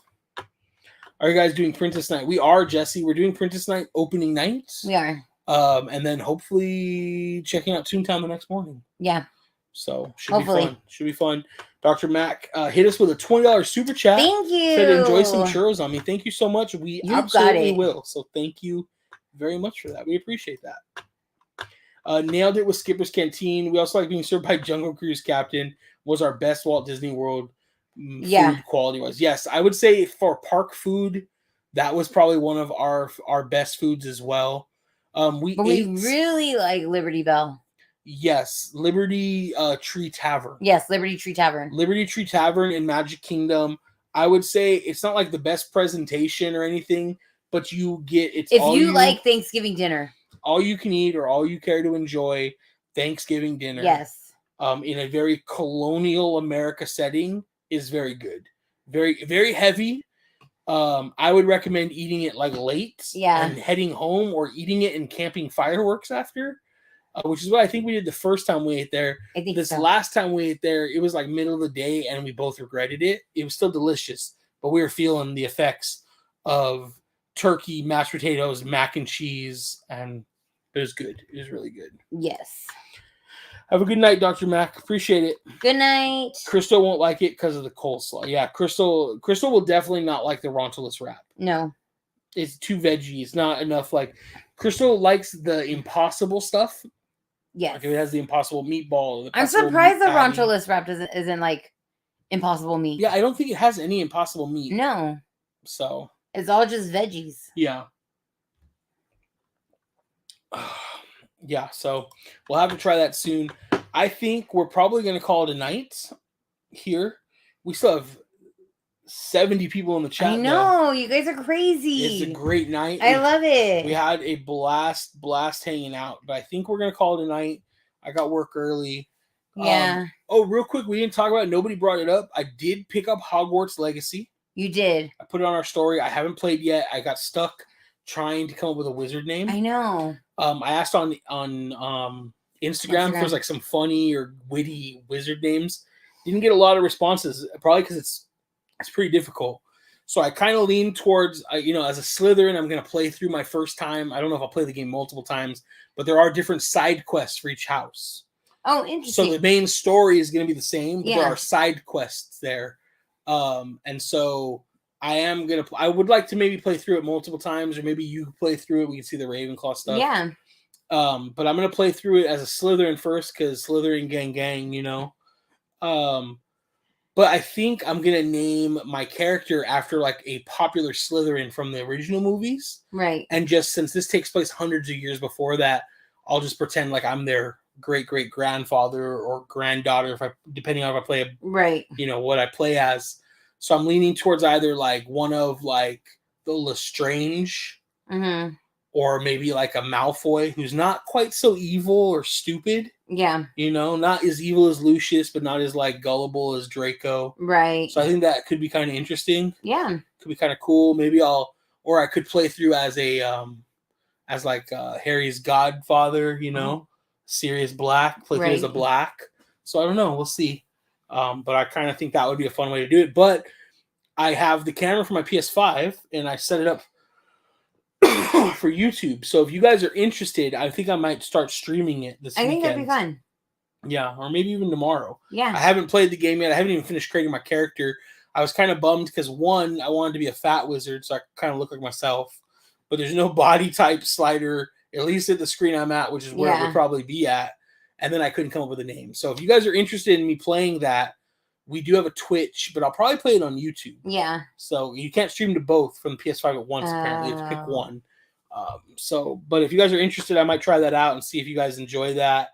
Are you guys doing Princess Night? We are, Jesse. We're doing Princess Night opening night. We are. And then hopefully checking out Toontown the next morning. Yeah. So should be fun. Dr. Mac hit us with a $20 super chat. Thank you. Said enjoy some churros on me. Thank you so much. We absolutely will. So thank you very much for that. We appreciate that. Nailed it with Skipper's Canteen. We also like being served by Jungle Cruise Captain. Was our best Walt Disney World food quality wise. Yes, I would say for park food, that was probably one of our best foods as well. We really like Liberty Bell. Yes, Liberty Tree Tavern. Yes, Liberty Tree Tavern. Liberty Tree Tavern in Magic Kingdom. I would say it's not like the best presentation or anything, but you get if you like Thanksgiving dinner, all you can eat or all you care to enjoy Thanksgiving dinner. Yes. In a very colonial America setting is very good. Very, very heavy. I would recommend eating it like late and heading home, or eating it and camping fireworks after, which is what I think we did the first time we ate there. Last time we ate there, it was like middle of the day and we both regretted it. It was still delicious, but we were feeling the effects of turkey, mashed potatoes, mac and cheese, and it was good. It was really good. Yes. Have a good night, Dr. Mac. Appreciate it. Good night. Crystal won't like it because of the coleslaw. Yeah, Crystal will definitely not like the Rontolis wrap. No. It's too veggie. It's not enough. Like, Crystal likes the Impossible stuff. Yes. Like if it has the impossible meatball. The I'm impossible surprised meat the patty. Rontolis wrap isn't like impossible meat. Yeah, I don't think it has any impossible meat. No. So it's all just veggies. Yeah. Yeah, so we'll have to try that soon. I think we're probably going to call it a night here. We still have 70 people in the chat. I know, you guys are crazy. It's a great night. I love it. We had a blast hanging out, but I think we're going to call it a night. I got work early. Yeah. Real quick, we didn't talk about it. Nobody brought it up. I did pick up Hogwarts Legacy. You did. I put it on our story. I haven't played yet. I got stuck trying to come up with a wizard name. I know. I asked on Instagram if there's like some funny or witty wizard names. Didn't get a lot of responses, probably because it's pretty difficult. So I kind of lean towards, as a Slytherin, I'm going to play through my first time. I don't know if I'll play the game multiple times, but there are different side quests for each house. Oh, interesting. So the main story is going to be the same, but there are side quests there. And so I would like to maybe play through it multiple times, or maybe you could play through it. We can see the Ravenclaw stuff. Yeah. But I'm going to play through it as a Slytherin first, because Slytherin gang. But I think I'm going to name my character after like a popular Slytherin from the original movies. Right. And just since this takes place hundreds of years before that, I'll just pretend like I'm their great-great-grandfather or granddaughter, depending on if I play what I play as. So I'm leaning towards either like one of like the Lestrange, or maybe like a Malfoy who's not quite so evil or stupid. Yeah. Not as evil as Lucius, but not as like gullible as Draco. Right. So I think that could be kind of interesting. Yeah. Could be kind of cool. Maybe I could play through as a Harry's godfather, Sirius Black, play through as a Black. So I don't know. We'll see. But I kind of think that would be a fun way to do it. But I have the camera for my PS5, and I set it up for YouTube. So if you guys are interested, I think I might start streaming it this weekend. I think that'd be fun. Yeah, or maybe even tomorrow. Yeah. I haven't played the game yet. I haven't even finished creating my character. I was kind of bummed because, one, I wanted to be a fat wizard, so I kind of look like myself. But there's no body type slider, at least at the screen I'm at, which is where it would probably be at. And then I couldn't come up with a name. So if you guys are interested in me playing that, we do have a Twitch, but I'll probably play it on YouTube. Yeah. So you can't stream to both from the PS5 at once, apparently. You have to pick one. But if you guys are interested, I might try that out and see if you guys enjoy that,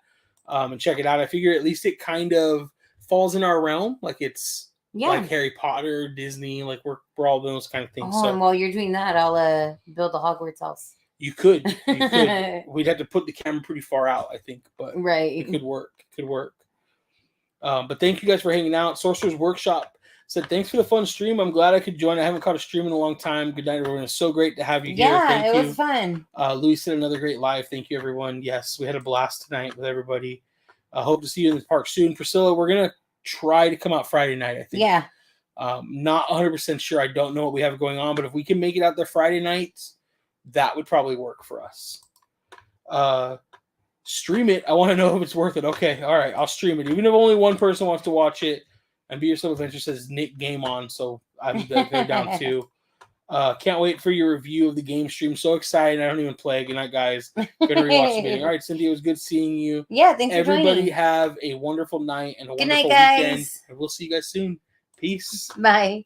and check it out. I figure at least it kind of falls in our realm. Like it's like Harry Potter, Disney, like we're all doing those kind of things. And while you're doing that, I'll build a Hogwarts house. You could. We'd have to put the camera pretty far out, I think, but it could work. But thank you guys for hanging out. Sorcerer's Workshop said, thanks for the fun stream. I'm glad I could join. I haven't caught a stream in a long time. Good night, everyone. It's so great to have you here. Yeah, it was fun. Louis said, another great live. Thank you, everyone. Yes, we had a blast tonight with everybody. I hope to see you in the park soon. Priscilla, we're going to try to come out Friday night, I think. Yeah. Not 100% sure. I don't know what we have going on, but if we can make it out there Friday nights, that would probably work for us. Stream it. I want to know if it's worth it. Okay, all right, I'll stream it. Even if only one person wants to watch it. And Be Yourself Adventure says Nick Game On, so I'm go down too. Can't wait for your review of the game stream. So excited. I don't even play. Good night, guys. Gonna rewatch the video. All right, Cynthia, it was good seeing you. Yeah, thanks for joining. Everybody have a wonderful night and a wonderful weekend. And we'll see you guys soon. Peace. Bye.